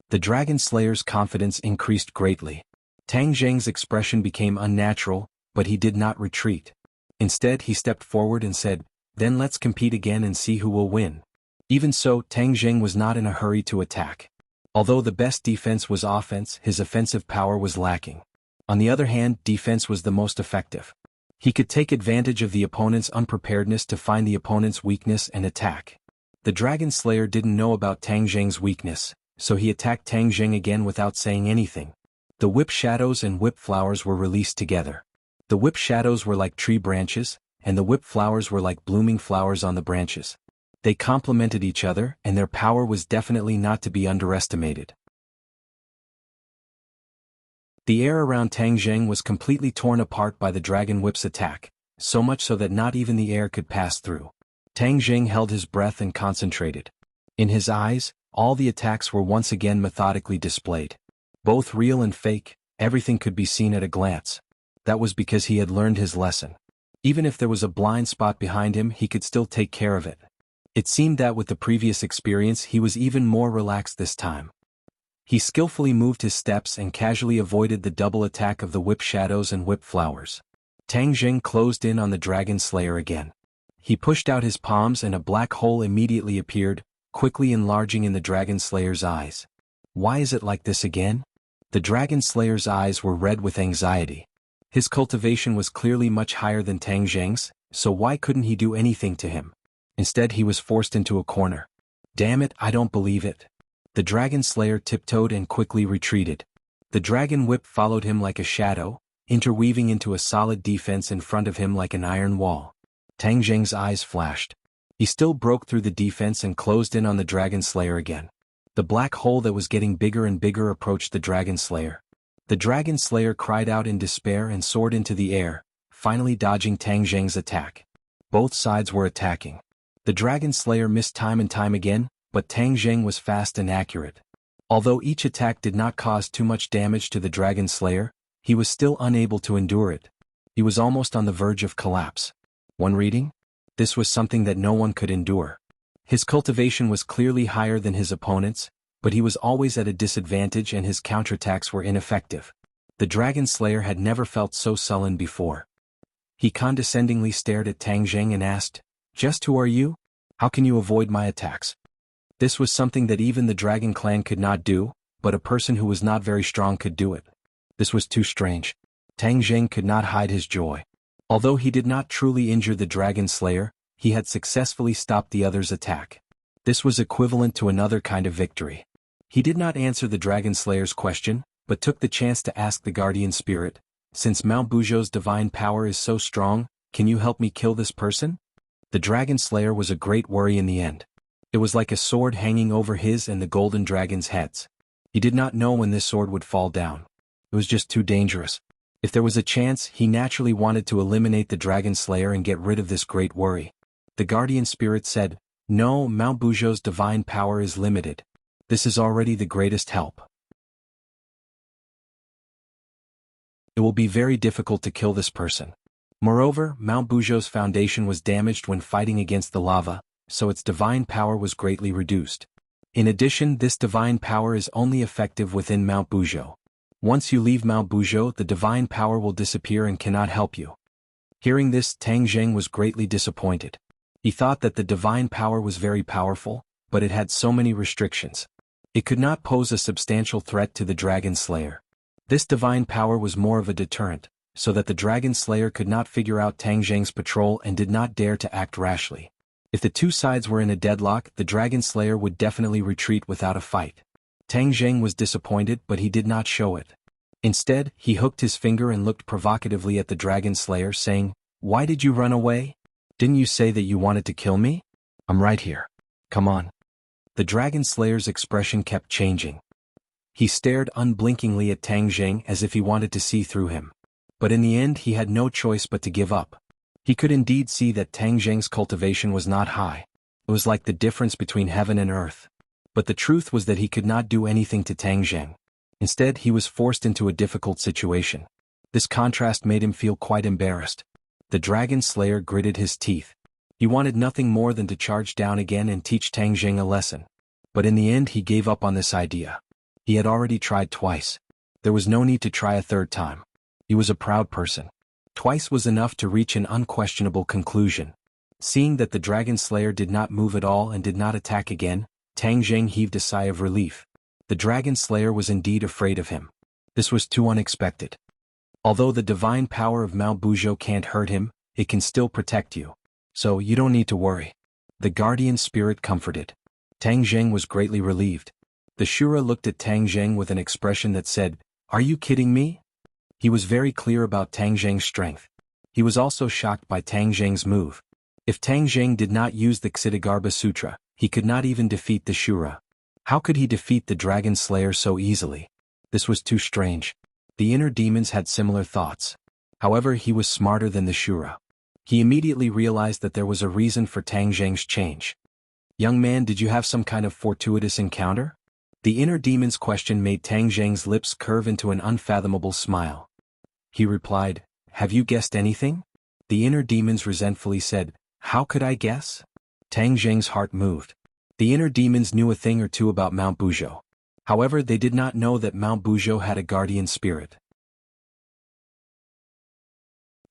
The Dragon Slayer's confidence increased greatly. Tang Jing's expression became unnatural, but he did not retreat. Instead, he stepped forward and said, "Then let's compete again and see who will win." Even so, Tang Jing was not in a hurry to attack. Although the best defense was offense, his offensive power was lacking. On the other hand, defense was the most effective. He could take advantage of the opponent's unpreparedness to find the opponent's weakness and attack. The Dragon Slayer didn't know about Tang Jing's weakness, so he attacked Tang Jing again without saying anything. The whip shadows and whip flowers were released together. The whip shadows were like tree branches, and the whip flowers were like blooming flowers on the branches. They complemented each other, and their power was definitely not to be underestimated. The air around Tang Jing was completely torn apart by the Dragon Whip's attack, so much so that not even the air could pass through. Tang Jing held his breath and concentrated. In his eyes, all the attacks were once again methodically displayed. Both real and fake, everything could be seen at a glance. That was because he had learned his lesson. Even if there was a blind spot behind him, he could still take care of it. It seemed that with the previous experience he was even more relaxed this time. He skillfully moved his steps and casually avoided the double attack of the whip shadows and whip flowers. Tang Jing closed in on the Dragon Slayer again. He pushed out his palms and a black hole immediately appeared, quickly enlarging in the Dragon Slayer's eyes. Why is it like this again? The Dragon Slayer's eyes were red with anxiety. His cultivation was clearly much higher than Tang Jing's, so why couldn't he do anything to him? Instead he was forced into a corner. Damn it, I don't believe it. The Dragon Slayer tiptoed and quickly retreated. The Dragon Whip followed him like a shadow, interweaving into a solid defense in front of him like an iron wall. Tang Jing's eyes flashed. He still broke through the defense and closed in on the Dragon Slayer again. The black hole that was getting bigger and bigger approached the Dragon Slayer. The Dragon Slayer cried out in despair and soared into the air, finally dodging Tang Jing's attack. Both sides were attacking. The Dragon Slayer missed time and time again, but Tang Jing was fast and accurate. Although each attack did not cause too much damage to the Dragon Slayer, he was still unable to endure it. He was almost on the verge of collapse. One reading? This was something that no one could endure. His cultivation was clearly higher than his opponent's, but he was always at a disadvantage and his counterattacks were ineffective. The Dragon Slayer had never felt so sullen before. He condescendingly stared at Tang Jing and asked, "Just who are you? How can you avoid my attacks?" This was something that even the Dragon Clan could not do, but a person who was not very strong could do it. This was too strange. Tang Jing could not hide his joy. Although he did not truly injure the Dragon Slayer, he had successfully stopped the other's attack. This was equivalent to another kind of victory. He did not answer the Dragon Slayer's question, but took the chance to ask the Guardian Spirit, "Since Mount Buzhou's divine power is so strong, can you help me kill this person?" The Dragon Slayer was a great worry in the end. It was like a sword hanging over his and the Golden Dragon's heads. He did not know when this sword would fall down. It was just too dangerous. If there was a chance, he naturally wanted to eliminate the Dragon Slayer and get rid of this great worry. The guardian spirit said, "No, Mount Buzhou's divine power is limited. This is already the greatest help. It will be very difficult to kill this person. Moreover, Mount Buzhou's foundation was damaged when fighting against the lava, so its divine power was greatly reduced. In addition, this divine power is only effective within Mount Buzhou. Once you leave Mount Buzhou, the divine power will disappear and cannot help you." Hearing this, Tang Zheng was greatly disappointed. He thought that the divine power was very powerful, but it had so many restrictions. It could not pose a substantial threat to the Dragon Slayer. This divine power was more of a deterrent, so that the Dragon Slayer could not figure out Tang Zheng's patrol and did not dare to act rashly. If the two sides were in a deadlock, the Dragon Slayer would definitely retreat without a fight. Tang Zheng was disappointed, but he did not show it. Instead, he hooked his finger and looked provocatively at the Dragon Slayer, saying, "Why did you run away? Didn't you say that you wanted to kill me? I'm right here. Come on." The Dragon Slayer's expression kept changing. He stared unblinkingly at Tang Zheng as if he wanted to see through him. But in the end he had no choice but to give up. He could indeed see that Tang Zheng's cultivation was not high. It was like the difference between heaven and earth. But the truth was that he could not do anything to Tang Zheng. Instead, he was forced into a difficult situation. This contrast made him feel quite embarrassed. The Dragon Slayer gritted his teeth. He wanted nothing more than to charge down again and teach Tang Zheng a lesson. But in the end he gave up on this idea. He had already tried twice. There was no need to try a third time. He was a proud person. Twice was enough to reach an unquestionable conclusion. Seeing that the Dragon Slayer did not move at all and did not attack again, Tang Zheng heaved a sigh of relief. The Dragon Slayer was indeed afraid of him. This was too unexpected. Although the divine power of Mount Buzhou can't hurt him, it can still protect you. So you don't need to worry. The guardian spirit comforted. Tang Zheng was greatly relieved. The Shura looked at Tang Zheng with an expression that said, "Are you kidding me?" He was very clear about Tang Zheng's strength. He was also shocked by Tang Zheng's move. If Tang Zheng did not use the Ksitigarbha Sutra, he could not even defeat the Shura. How could he defeat the Dragon Slayer so easily? This was too strange. The inner demons had similar thoughts. However, he was smarter than the Shura. He immediately realized that there was a reason for Tang Zheng's change. "Young man, did you have some kind of fortuitous encounter?" The inner demon's question made Tang Zheng's lips curve into an unfathomable smile. He replied, "Have you guessed anything?" The inner demons resentfully said, "How could I guess?" Tang Zheng's heart moved. The inner demons knew a thing or two about Mount Buzhou. However, they did not know that Mount Buzhou had a guardian spirit.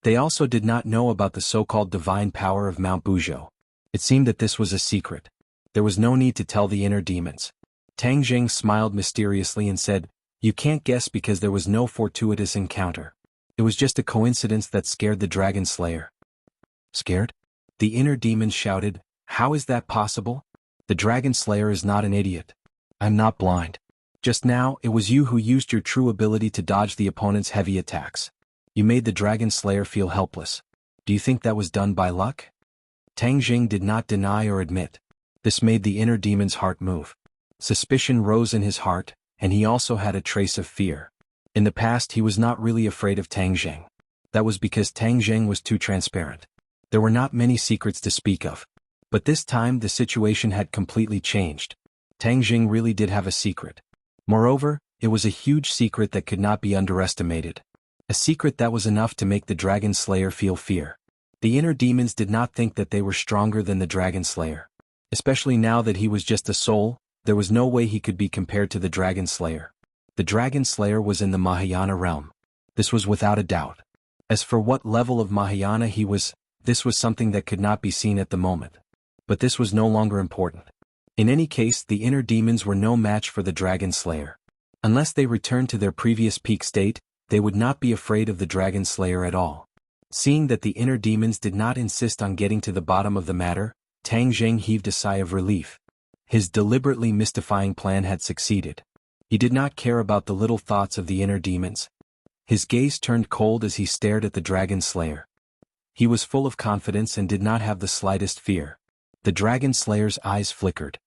They also did not know about the so-called divine power of Mount Buzhou. It seemed that this was a secret. There was no need to tell the inner demons. Tang Zheng smiled mysteriously and said, "You can't guess because there was no fortuitous encounter. It was just a coincidence that scared the Dragon Slayer." "Scared?" The inner demons shouted, "How is that possible? The Dragon Slayer is not an idiot. I'm not blind. Just now, it was you who used your true ability to dodge the opponent's heavy attacks. You made the Dragon Slayer feel helpless. Do you think that was done by luck?" Tang Zheng did not deny or admit. This made the inner demon's heart move. Suspicion rose in his heart, and he also had a trace of fear. In the past he was not really afraid of Tang Zheng. That was because Tang Zheng was too transparent. There were not many secrets to speak of. But this time the situation had completely changed. Tang Zheng really did have a secret. Moreover, it was a huge secret that could not be underestimated. A secret that was enough to make the Dragon Slayer feel fear. The inner demons did not think that they were stronger than the Dragon Slayer. Especially now that he was just a soul, there was no way he could be compared to the Dragon Slayer. The Dragon Slayer was in the Mahayana realm. This was without a doubt. As for what level of Mahayana he was, this was something that could not be seen at the moment. But this was no longer important. In any case, the inner demons were no match for the Dragon Slayer. Unless they returned to their previous peak state, they would not be afraid of the Dragon Slayer at all. Seeing that the inner demons did not insist on getting to the bottom of the matter, Tang Zheng heaved a sigh of relief. His deliberately mystifying plan had succeeded. He did not care about the little thoughts of the inner demons. His gaze turned cold as he stared at the Dragon Slayer. He was full of confidence and did not have the slightest fear. The Dragon Slayer's eyes flickered.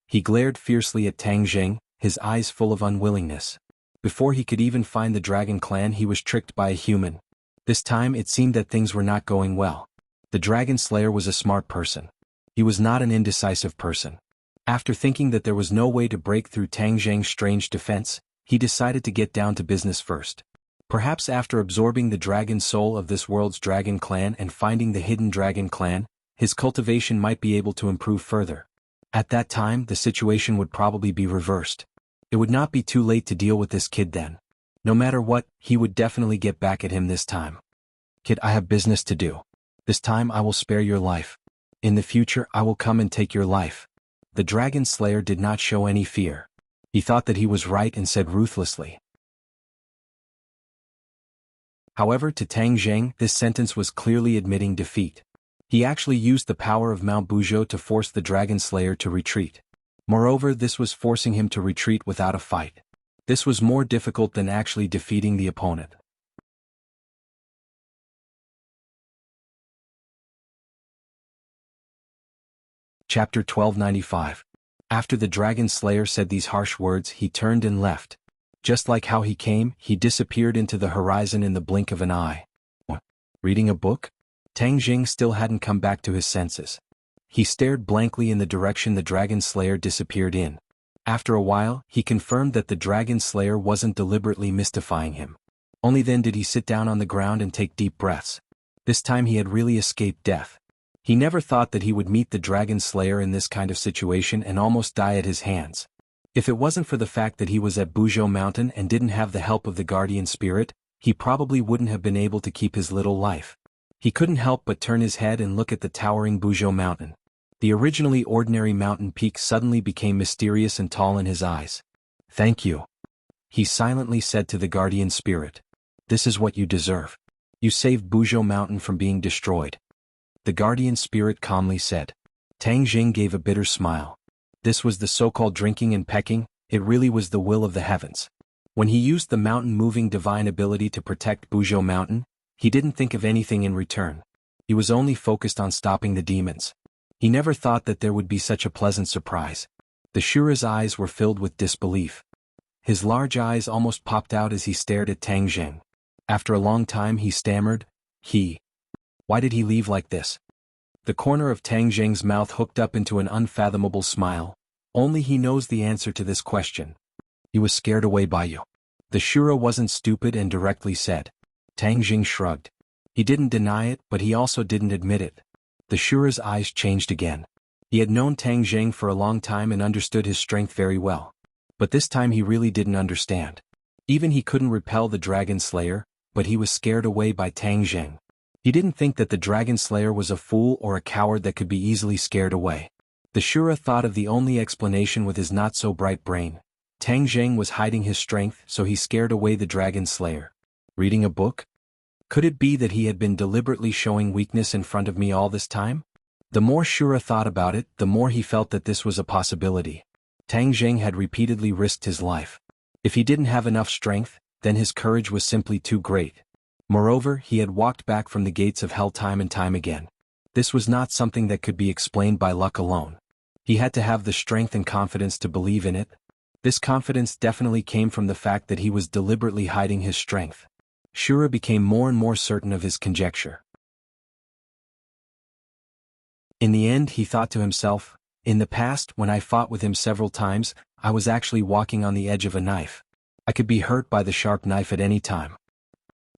He glared fiercely at Tang Zheng, his eyes full of unwillingness. Before he could even find the dragon clan, he was tricked by a human. This time it seemed that things were not going well. The dragon slayer was a smart person. He was not an indecisive person. After thinking that there was no way to break through Tang Zheng's strange defense, he decided to get down to business first. Perhaps after absorbing the dragon soul of this world's dragon clan and finding the hidden dragon clan, his cultivation might be able to improve further. At that time, the situation would probably be reversed. It would not be too late to deal with this kid then. No matter what, he would definitely get back at him this time. Kid, I have business to do. This time I will spare your life. In the future I will come and take your life. The dragon slayer did not show any fear. He thought that he was right and said ruthlessly. However, to Tang Zheng, this sentence was clearly admitting defeat. He actually used the power of Mount Buzhou to force the dragon slayer to retreat. Moreover, this was forcing him to retreat without a fight. This was more difficult than actually defeating the opponent. Chapter 1295. After the dragon slayer said these harsh words, he turned and left. Just like how he came, he disappeared into the horizon in the blink of an eye. Reading a book? Tang Zheng still hadn't come back to his senses. He stared blankly in the direction the dragon slayer disappeared in. After a while, he confirmed that the dragon slayer wasn't deliberately mystifying him. Only then did he sit down on the ground and take deep breaths. This time he had really escaped death. He never thought that he would meet the dragon slayer in this kind of situation and almost die at his hands. If it wasn't for the fact that he was at Buzhou Mountain and didn't have the help of the guardian spirit, he probably wouldn't have been able to keep his little life. He couldn't help but turn his head and look at the towering Buzhou Mountain. The originally ordinary mountain peak suddenly became mysterious and tall in his eyes. "Thank you," he silently said to the guardian spirit. "This is what you deserve. You saved Buzhou Mountain from being destroyed." The guardian spirit calmly said. Tang Zheng gave a bitter smile. This was the so-called drinking and pecking, it really was the will of the heavens. When he used the mountain-moving divine ability to protect Buzhou Mountain, he didn't think of anything in return. He was only focused on stopping the demons. He never thought that there would be such a pleasant surprise. The Shura's eyes were filled with disbelief. His large eyes almost popped out as he stared at Tang Zheng. After a long time he stammered, Why did he leave like this? The corner of Tang Zheng's mouth hooked up into an unfathomable smile. Only he knows the answer to this question. He was scared away by you. The Shura wasn't stupid and directly said. Tang Zheng shrugged. He didn't deny it, but he also didn't admit it. The Shura's eyes changed again. He had known Tang Zheng for a long time and understood his strength very well. But this time he really didn't understand. Even he couldn't repel the dragon slayer, but he was scared away by Tang Zheng. He didn't think that the dragon slayer was a fool or a coward that could be easily scared away. The Shura thought of the only explanation with his not-so-bright brain. Tang Zheng was hiding his strength, so he scared away the dragon slayer. Reading a book? Could it be that he had been deliberately showing weakness in front of me all this time? The more Shura thought about it, the more he felt that this was a possibility. Tang Zheng had repeatedly risked his life. If he didn't have enough strength, then his courage was simply too great. Moreover, he had walked back from the gates of hell time and time again. This was not something that could be explained by luck alone. He had to have the strength and confidence to believe in it. This confidence definitely came from the fact that he was deliberately hiding his strength. Shura became more and more certain of his conjecture. In the end, he thought to himself, in the past, when I fought with him several times, I was actually walking on the edge of a knife. I could be hurt by the sharp knife at any time.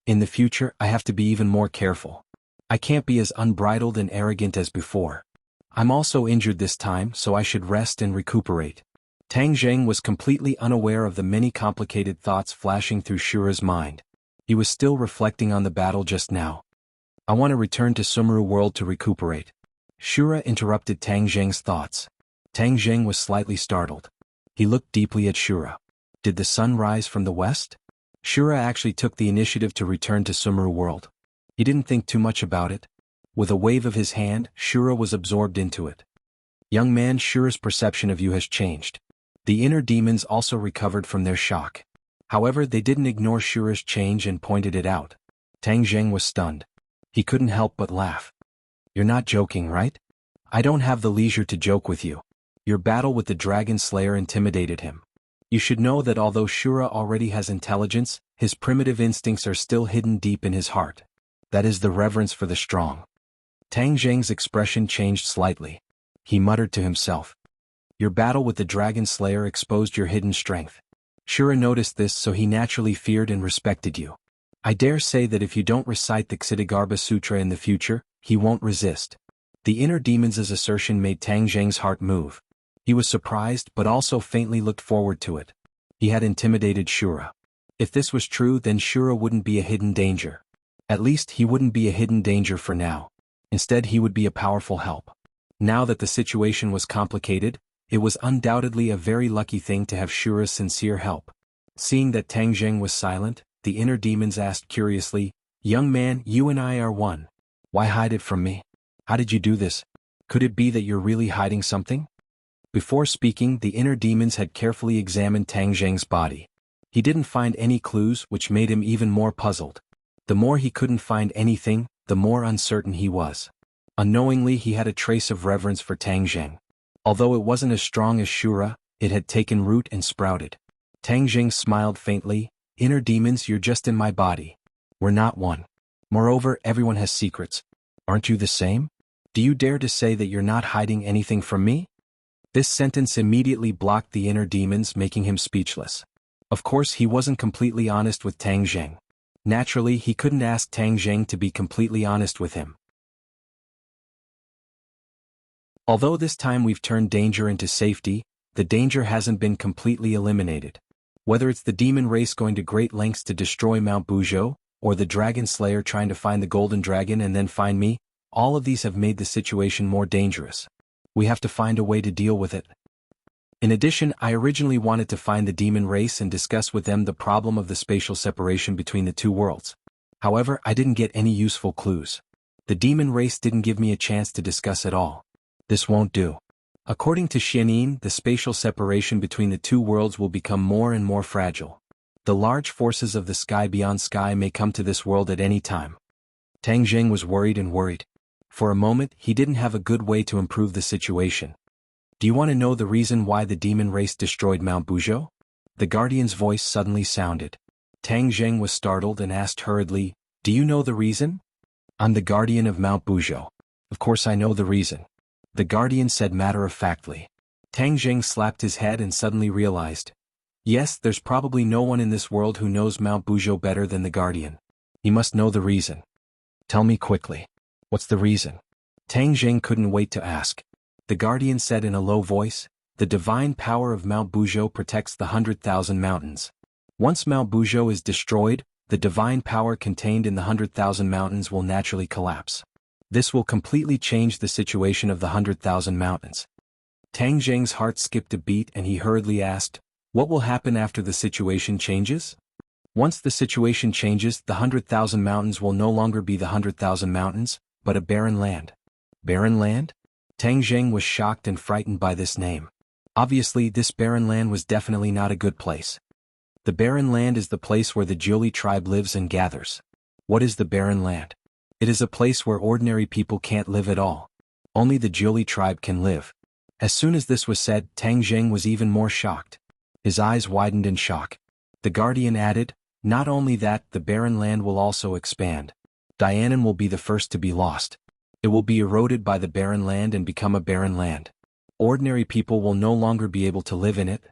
In the future, I have to be even more careful. I can't be as unbridled and arrogant as before. I'm also injured this time, so I should rest and recuperate. Tang Zheng was completely unaware of the many complicated thoughts flashing through Shura's mind. He was still reflecting on the battle just now. I want to return to Sumeru World to recuperate. Shura interrupted Tang Zheng's thoughts. Tang Zheng was slightly startled. He looked deeply at Shura. Did the sun rise from the west? Shura actually took the initiative to return to Sumeru World. He didn't think too much about it. With a wave of his hand, Shura was absorbed into it. Young man, Shura's perception of you has changed. The inner demons also recovered from their shock. However, they didn't ignore Shura's change and pointed it out. Tang Zheng was stunned. He couldn't help but laugh. You're not joking, right? I don't have the leisure to joke with you. Your battle with the dragon slayer intimidated him. You should know that although Shura already has intelligence, his primitive instincts are still hidden deep in his heart. That is the reverence for the strong. Tang Zheng's expression changed slightly. He muttered to himself. Your battle with the Dragon Slayer exposed your hidden strength. Shura noticed this, so he naturally feared and respected you. I dare say that if you don't recite the Ksitigarbha Sutra in the future, he won't resist. The inner demon's assertion made Tang Zheng's heart move. He was surprised but also faintly looked forward to it. He had intimidated Shura. If this was true, then Shura wouldn't be a hidden danger. At least he wouldn't be a hidden danger for now. Instead, he would be a powerful help. Now that the situation was complicated, it was undoubtedly a very lucky thing to have Shura's sincere help. Seeing that Tang Zheng was silent, the inner demons asked curiously, Young man, you and I are one. Why hide it from me? How did you do this? Could it be that you're really hiding something? Before speaking, the inner demons had carefully examined Tang Zheng's body. He didn't find any clues, which made him even more puzzled. The more he couldn't find anything, the more uncertain he was. Unknowingly, he had a trace of reverence for Tang Zheng. Although it wasn't as strong as Shura, it had taken root and sprouted. Tang Zheng smiled faintly. Inner demons, you're just in my body. We're not one. Moreover, everyone has secrets. Aren't you the same? Do you dare to say that you're not hiding anything from me? This sentence immediately blocked the inner demons, making him speechless. Of course, he wasn't completely honest with Tang Zheng. Naturally, he couldn't ask Tang Zheng to be completely honest with him. Although this time we've turned danger into safety, the danger hasn't been completely eliminated. Whether it's the demon race going to great lengths to destroy Mount Buzhou, or the Dragon Slayer trying to find the Golden Dragon and then find me, all of these have made the situation more dangerous. We have to find a way to deal with it. In addition, I originally wanted to find the demon race and discuss with them the problem of the spatial separation between the two worlds. However, I didn't get any useful clues. The demon race didn't give me a chance to discuss at all. This won't do. According to Xianin, the spatial separation between the two worlds will become more and more fragile. The large forces of the sky beyond sky may come to this world at any time. Tang Zheng was worried. For a moment, he didn't have a good way to improve the situation. Do you want to know the reason why the demon race destroyed Mount Buzhou? The guardian's voice suddenly sounded. Tang Zheng was startled and asked hurriedly, Do you know the reason? I'm the guardian of Mount Buzhou. Of course I know the reason. The guardian said matter-of-factly. Tang Zheng slapped his head and suddenly realized. Yes, there's probably no one in this world who knows Mount Buzhou better than the guardian. He must know the reason. Tell me quickly. What's the reason? Tang Zheng couldn't wait to ask. The guardian said in a low voice, The divine power of Mount Buzhou protects the 100,000 mountains. Once Mount Buzhou is destroyed, the divine power contained in the 100,000 mountains will naturally collapse. This will completely change the situation of the 100,000 mountains. Tang Zheng's heart skipped a beat and he hurriedly asked, What will happen after the situation changes? Once the situation changes, the 100,000 mountains will no longer be the 100,000 mountains, but a barren land. Barren land? Tang Zheng was shocked and frightened by this name. Obviously, this barren land was definitely not a good place. The barren land is the place where the Jiuli tribe lives and gathers. What is the barren land? It is a place where ordinary people can't live at all. Only the Jiuli tribe can live. As soon as this was said, Tang Zheng was even more shocked. His eyes widened in shock. The guardian added, Not only that, the barren land will also expand. Dianan will be the first to be lost. It will be eroded by the barren land and become a barren land. Ordinary people will no longer be able to live in it.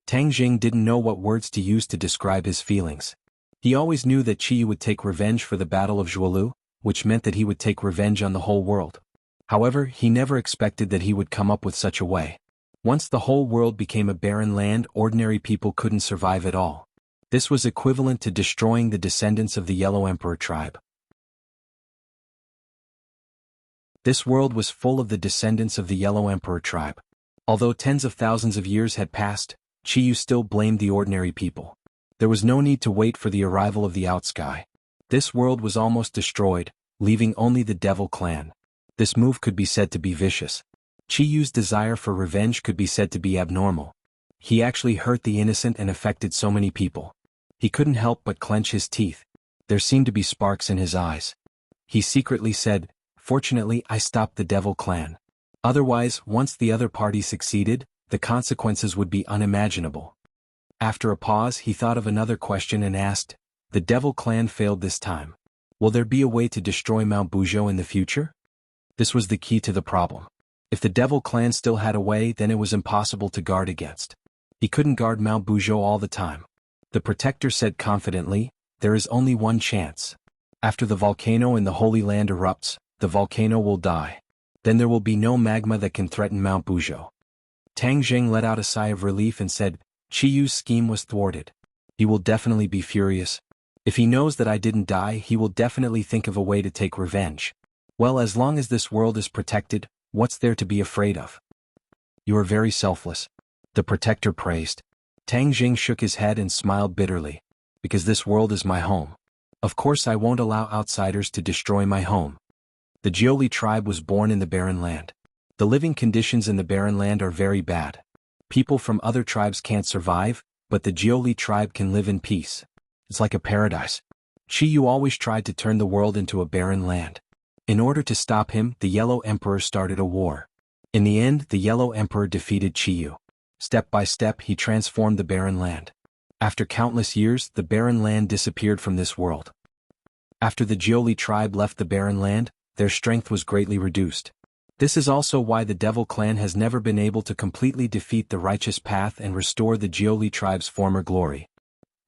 Tang Zheng didn't know what words to use to describe his feelings. He always knew that Qiyu would take revenge for the Battle of Zhuolu, which meant that he would take revenge on the whole world. However, he never expected that he would come up with such a way. Once the whole world became a barren land, ordinary people couldn't survive at all. This was equivalent to destroying the descendants of the Yellow Emperor tribe. This world was full of the descendants of the Yellow Emperor tribe. Although tens of thousands of years had passed, Qiyu still blamed the ordinary people. There was no need to wait for the arrival of the Outsky. This world was almost destroyed, leaving only the Devil clan. This move could be said to be vicious. Qiyu's desire for revenge could be said to be abnormal. He actually hurt the innocent and affected so many people. He couldn't help but clench his teeth. There seemed to be sparks in his eyes. He secretly said, Fortunately, I stopped the Devil clan. Otherwise, once the other party succeeded, the consequences would be unimaginable. After a pause he thought of another question and asked, "The Devil Clan failed this time. Will there be a way to destroy Mount Buzhou in the future?" This was the key to the problem. If the Devil Clan still had a way, then it was impossible to guard against. He couldn't guard Mount Buzhou all the time. The protector said confidently, "There is only one chance. After the volcano in the Holy Land erupts, the volcano will die. Then there will be no magma that can threaten Mount Buzhou." Tang Jing let out a sigh of relief and said, "Qi Yu's scheme was thwarted. He will definitely be furious. If he knows that I didn't die, he will definitely think of a way to take revenge. Well, as long as this world is protected, what's there to be afraid of?" "You are very selfless," the protector praised. Tang Jing shook his head and smiled bitterly. "Because this world is my home. Of course I won't allow outsiders to destroy my home." The Jiuli tribe was born in the Barren Land. The living conditions in the Barren Land are very bad. People from other tribes can't survive, but the Jiuli tribe can live in peace. It's like a paradise. Qi Yu always tried to turn the world into a barren land. In order to stop him, the Yellow Emperor started a war. In the end, the Yellow Emperor defeated Qi Yu. Step by step he transformed the Barren Land. After countless years, the Barren Land disappeared from this world. After the Jiuli tribe left the Barren Land, their strength was greatly reduced. This is also why the Devil Clan has never been able to completely defeat the righteous path and restore the Jiuli tribe's former glory.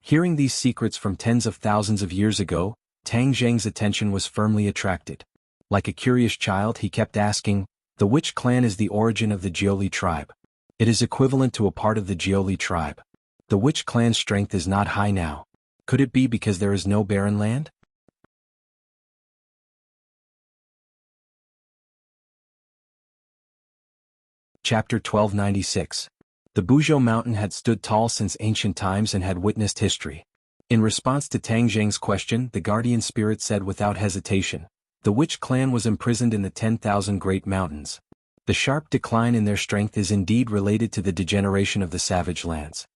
Hearing these secrets from tens of thousands of years ago, Tang Zheng's attention was firmly attracted. Like a curious child he kept asking, "The which clan is the origin of the Jiuli tribe? It is equivalent to a part of the Jiuli tribe. The which clan's strength is not high now. Could it be because there is no barren land?" Chapter 1296. The Buzhou Mountain had stood tall since ancient times and had witnessed history. In response to Tang Zheng's question, the guardian spirit said without hesitation, "The Witch clan was imprisoned in the 10,000 Great Mountains. The sharp decline in their strength is indeed related to the degeneration of the savage lands.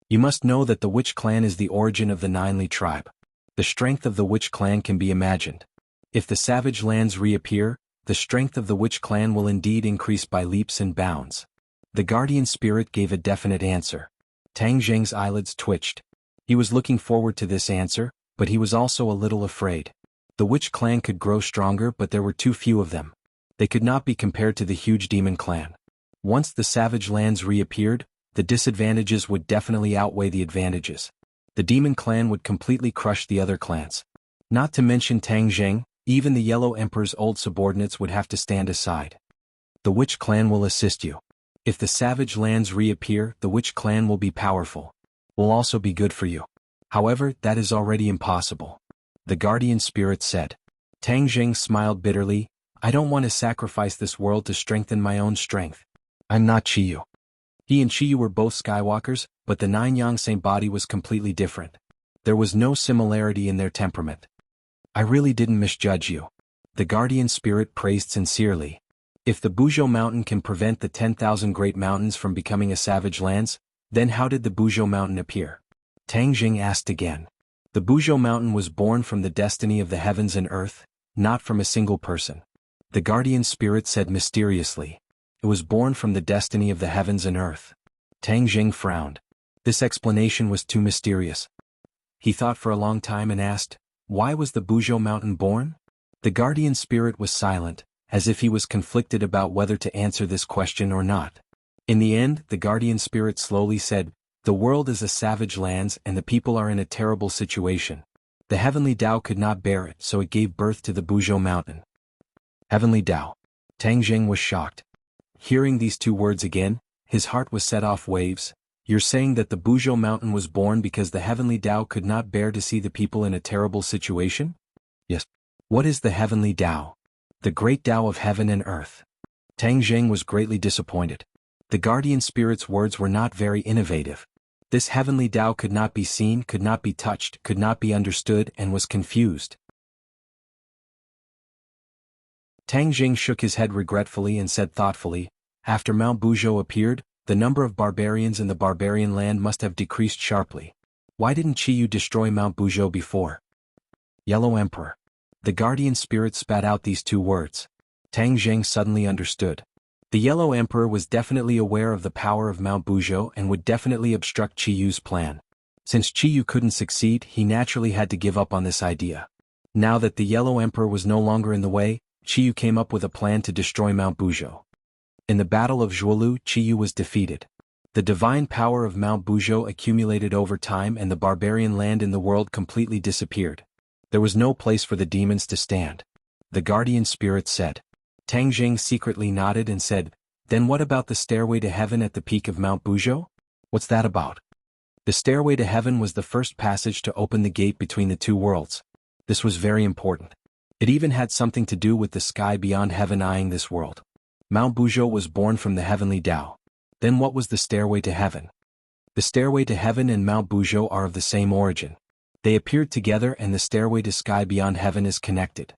You must know that the Witch clan is the origin of the Nineli tribe. The strength of the Witch clan can be imagined. If the savage lands reappear, the strength of the Witch clan will indeed increase by leaps and bounds." The guardian spirit gave a definite answer. Tang Zheng's eyelids twitched. He was looking forward to this answer, but he was also a little afraid. The Witch clan could grow stronger, but there were too few of them. They could not be compared to the huge demon clan. Once the savage lands reappeared, the disadvantages would definitely outweigh the advantages. The demon clan would completely crush the other clans. Not to mention Tang Zheng, even the Yellow Emperor's old subordinates would have to stand aside. The Witch clan will assist you. If the savage lands reappear, the Witch clan will be powerful. Will also be good for you. However, that is already impossible. The guardian spirit said. Tang Zheng smiled bitterly. "I don't want to sacrifice this world to strengthen my own strength. I'm not Qi Yu." He and Qi Yu were both Skywalkers, but the Nine Yangtze body was completely different. There was no similarity in their temperament. "I really didn't misjudge you." The guardian spirit praised sincerely. If the Buzhou Mountain can prevent the 10,000 Great Mountains from becoming a savage lands, then how did the Buzhou Mountain appear? Tang Jing asked again. The Buzhou Mountain was born from the destiny of the heavens and earth, not from a single person. The guardian spirit said mysteriously. It was born from the destiny of the heavens and earth. Tang Jing frowned. This explanation was too mysterious. He thought for a long time and asked, "Why was the Buzhou Mountain born?" The guardian spirit was silent, as if he was conflicted about whether to answer this question or not. In the end, the guardian spirit slowly said, "The world is a savage lands and the people are in a terrible situation. The heavenly Tao could not bear it, so it gave birth to the Buzhou Mountain." Heavenly Tao. Tang Jing was shocked. Hearing these two words again, his heart was set off waves. "You're saying that the Buzhou Mountain was born because the heavenly Tao could not bear to see the people in a terrible situation?" "Yes." "What is the heavenly Tao?" "The great Tao of heaven and earth." Tang Jing was greatly disappointed. The guardian spirit's words were not very innovative. This heavenly Tao could not be seen, could not be touched, could not be understood, and was confused. Tang Jing shook his head regretfully and said thoughtfully, "After Mount Buzhou appeared, the number of barbarians in the barbarian land must have decreased sharply. Why didn't Qi Yu destroy Mount Buzhou before?" "Yellow Emperor." The guardian spirit spat out these two words. Tang Jing suddenly understood. The Yellow Emperor was definitely aware of the power of Mount Buzhou and would definitely obstruct Qiyu's plan. Since Qiyu couldn't succeed, he naturally had to give up on this idea. Now that the Yellow Emperor was no longer in the way, Qiyu came up with a plan to destroy Mount Buzhou. In the Battle of Zhuolu, Qiyu was defeated. The divine power of Mount Buzhou accumulated over time and the barbarian land in the world completely disappeared. There was no place for the demons to stand. The guardian spirit said. Tang Jing secretly nodded and said, "Then what about the stairway to heaven at the peak of Mount Buzhou? What's that about?" The stairway to heaven was the first passage to open the gate between the two worlds. This was very important. It even had something to do with the sky beyond heaven eyeing this world. Mount Buzhou was born from the heavenly Tao. Then what was the stairway to heaven? The stairway to heaven and Mount Buzhou are of the same origin. They appeared together and the stairway to sky beyond heaven is connected.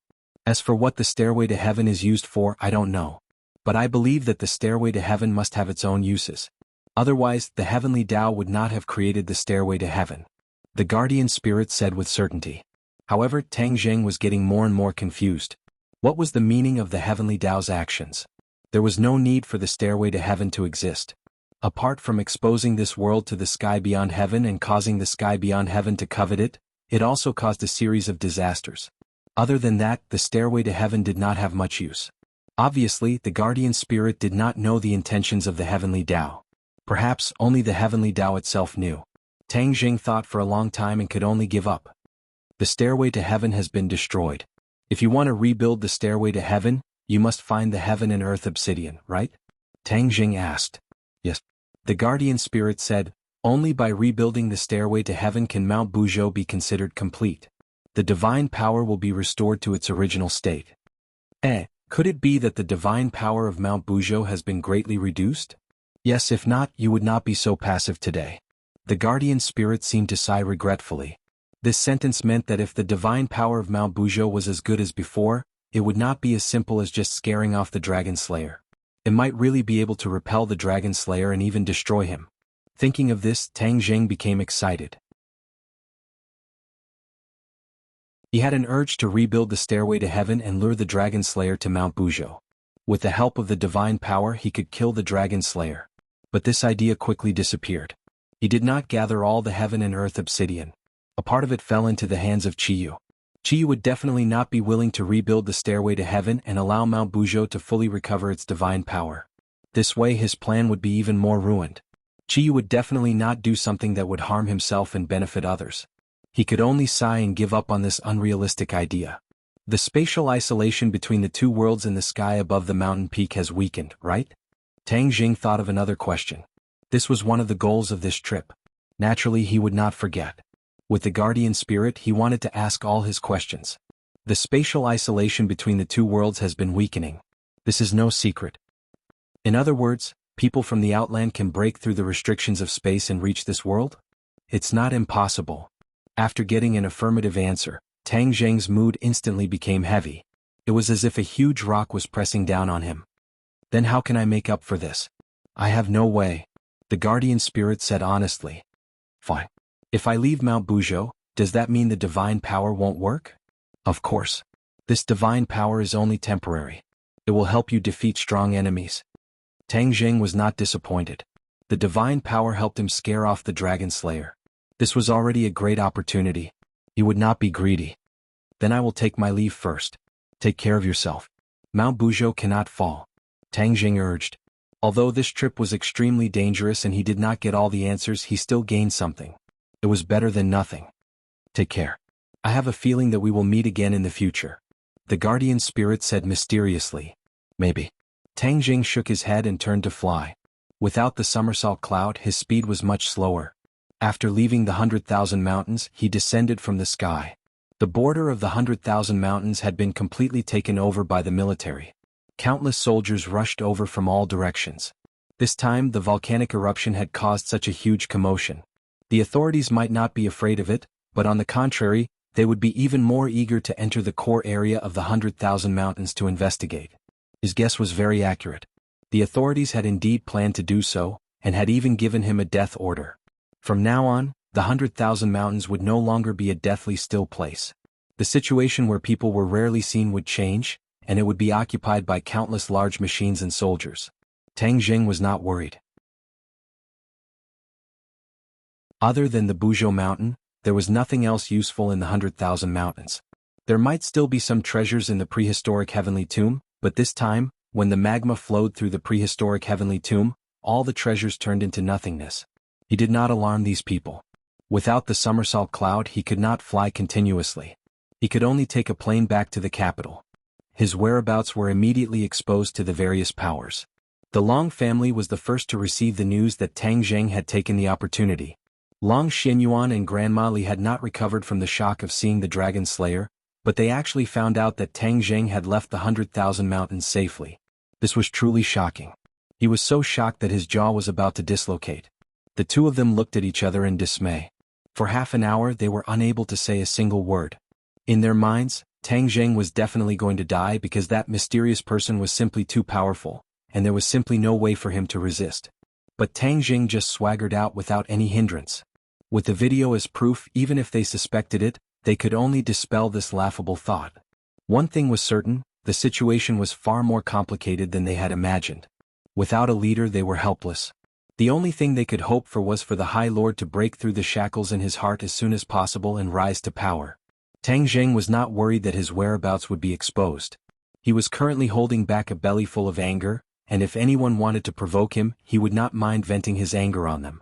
As for what the stairway to heaven is used for, I don't know. But I believe that the stairway to heaven must have its own uses. Otherwise, the heavenly Tao would not have created the stairway to heaven. The guardian spirit said with certainty. However, Tang Zheng was getting more and more confused. What was the meaning of the heavenly Tao's actions? There was no need for the stairway to heaven to exist. Apart from exposing this world to the sky beyond heaven and causing the sky beyond heaven to covet it, it also caused a series of disasters. Other than that, the stairway to heaven did not have much use. Obviously, the guardian spirit did not know the intentions of the heavenly Tao. Perhaps only the heavenly Tao itself knew. Tang Jing thought for a long time and could only give up. The stairway to heaven has been destroyed. If you want to rebuild the stairway to heaven, you must find the heaven and earth obsidian, right? Tang Jing asked. Yes. The guardian spirit said, only by rebuilding the stairway to heaven can Mount Buzhou be considered complete. The divine power will be restored to its original state. Could it be that the divine power of Mount Buzhou has been greatly reduced? Yes, if not, you would not be so passive today. The guardian spirit seemed to sigh regretfully. This sentence meant that if the divine power of Mount Buzhou was as good as before, it would not be as simple as just scaring off the Dragon Slayer. It might really be able to repel the Dragon Slayer and even destroy him. Thinking of this, Tang Zheng became excited. He had an urge to rebuild the stairway to heaven and lure the Dragon Slayer to Mount Buzhou. With the help of the divine power, he could kill the Dragon Slayer. But this idea quickly disappeared. He did not gather all the heaven and earth obsidian. A part of it fell into the hands of Qiyu. Qiyu would definitely not be willing to rebuild the stairway to heaven and allow Mount Buzhou to fully recover its divine power. This way his plan would be even more ruined. Qiyu would definitely not do something that would harm himself and benefit others. He could only sigh and give up on this unrealistic idea. The spatial isolation between the two worlds in the sky above the mountain peak has weakened, right? Tang Jing thought of another question. This was one of the goals of this trip. Naturally, he would not forget. With the guardian spirit, he wanted to ask all his questions. The spatial isolation between the two worlds has been weakening. This is no secret. In other words, people from the outland can break through the restrictions of space and reach this world? It's not impossible. After getting an affirmative answer, Tang Zheng's mood instantly became heavy. It was as if a huge rock was pressing down on him. Then how can I make up for this? I have no way. The guardian spirit said honestly. Fine. If I leave Mount Buzhou, does that mean the divine power won't work? Of course. This divine power is only temporary. It will help you defeat strong enemies. Tang Zheng was not disappointed. The divine power helped him scare off the Dragon Slayer. This was already a great opportunity. He would not be greedy. Then I will take my leave first. Take care of yourself. Mount Buzhou cannot fall. Tang Jing urged. Although this trip was extremely dangerous and he did not get all the answers, he still gained something. It was better than nothing. Take care. I have a feeling that we will meet again in the future. The guardian spirit said mysteriously. Maybe. Tang Jing shook his head and turned to fly. Without the somersault cloud, his speed was much slower. After leaving the 100,000 mountains, he descended from the sky. The border of the 100,000 mountains had been completely taken over by the military. Countless soldiers rushed over from all directions. This time, the volcanic eruption had caused such a huge commotion. The authorities might not be afraid of it, but on the contrary, they would be even more eager to enter the core area of the 100,000 mountains to investigate. His guess was very accurate. The authorities had indeed planned to do so, and had even given him a death order. From now on, the 100,000 mountains would no longer be a deathly still place. The situation where people were rarely seen would change, and it would be occupied by countless large machines and soldiers. Tang Jing was not worried. Other than the Buzhou Mountain, there was nothing else useful in the 100,000 mountains. There might still be some treasures in the prehistoric heavenly tomb, but this time, when the magma flowed through the prehistoric heavenly tomb, all the treasures turned into nothingness. He did not alarm these people. Without the somersault cloud, he could not fly continuously. He could only take a plane back to the capital. His whereabouts were immediately exposed to the various powers. The Long family was the first to receive the news that Tang Zheng had taken the opportunity. Long Xianyuan and Grandma Li had not recovered from the shock of seeing the Dragon Slayer, but they actually found out that Tang Zheng had left the 100,000 mountains safely. This was truly shocking. He was so shocked that his jaw was about to dislocate. The two of them looked at each other in dismay. For half an hour they were unable to say a single word. In their minds, Tang Zheng was definitely going to die because that mysterious person was simply too powerful, and there was simply no way for him to resist. But Tang Zheng just swaggered out without any hindrance. With the video as proof, even if they suspected it, they could only dispel this laughable thought. One thing was certain, the situation was far more complicated than they had imagined. Without a leader they were helpless. The only thing they could hope for was for the High Lord to break through the shackles in his heart as soon as possible and rise to power. Tang Zheng was not worried that his whereabouts would be exposed. He was currently holding back a belly full of anger, and if anyone wanted to provoke him, he would not mind venting his anger on them.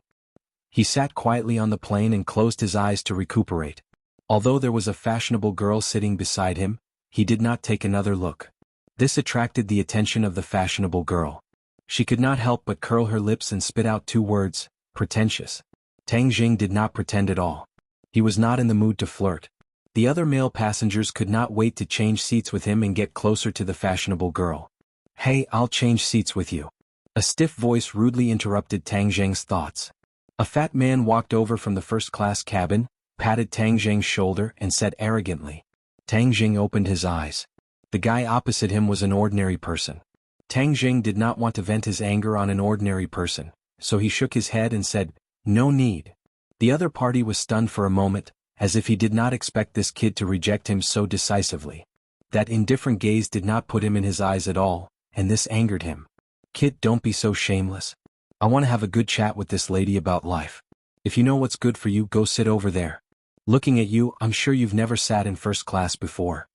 He sat quietly on the plane and closed his eyes to recuperate. Although there was a fashionable girl sitting beside him, he did not take another look. This attracted the attention of the fashionable girl. She could not help but curl her lips and spit out two words, pretentious. Tang Jing did not pretend at all. He was not in the mood to flirt. The other male passengers could not wait to change seats with him and get closer to the fashionable girl. "Hey, I'll change seats with you." A stiff voice rudely interrupted Tang Zheng's thoughts. A fat man walked over from the first-class cabin, patted Tang Zheng's shoulder and said arrogantly. Tang Zheng opened his eyes. The guy opposite him was an ordinary person. Tang Zheng did not want to vent his anger on an ordinary person, so he shook his head and said, "No need." The other party was stunned for a moment, as if he did not expect this kid to reject him so decisively. That indifferent gaze did not put him in his eyes at all, and this angered him. "Kid, don't be so shameless. I want to have a good chat with this lady about life. If you know what's good for you, go sit over there. Looking at you, I'm sure you've never sat in first class before.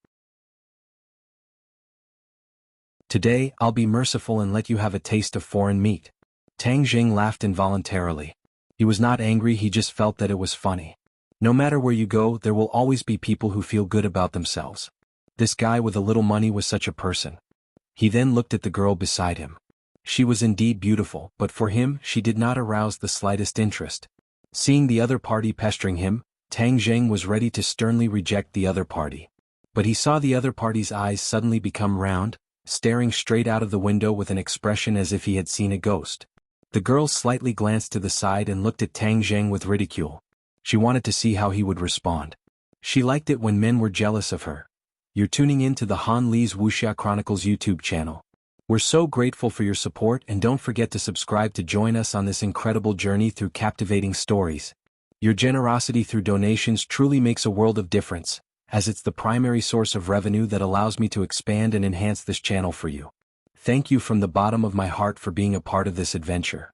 Today, I'll be merciful and let you have a taste of foreign meat." Tang Jing laughed involuntarily. He was not angry, he just felt that it was funny. No matter where you go, there will always be people who feel good about themselves. This guy with a little money was such a person. He then looked at the girl beside him. She was indeed beautiful, but for him, she did not arouse the slightest interest. Seeing the other party pestering him, Tang Zheng was ready to sternly reject the other party. But he saw the other party's eyes suddenly become round, staring straight out of the window with an expression as if he had seen a ghost. The girl slightly glanced to the side and looked at Tang Zheng with ridicule. She wanted to see how he would respond. She liked it when men were jealous of her. You're tuning in to the Han Li's Wuxia Chronicles YouTube channel. We're so grateful for your support, and don't forget to subscribe to join us on this incredible journey through captivating stories. Your generosity through donations truly makes a world of difference, as it's the primary source of revenue that allows me to expand and enhance this channel for you. Thank you from the bottom of my heart for being a part of this adventure.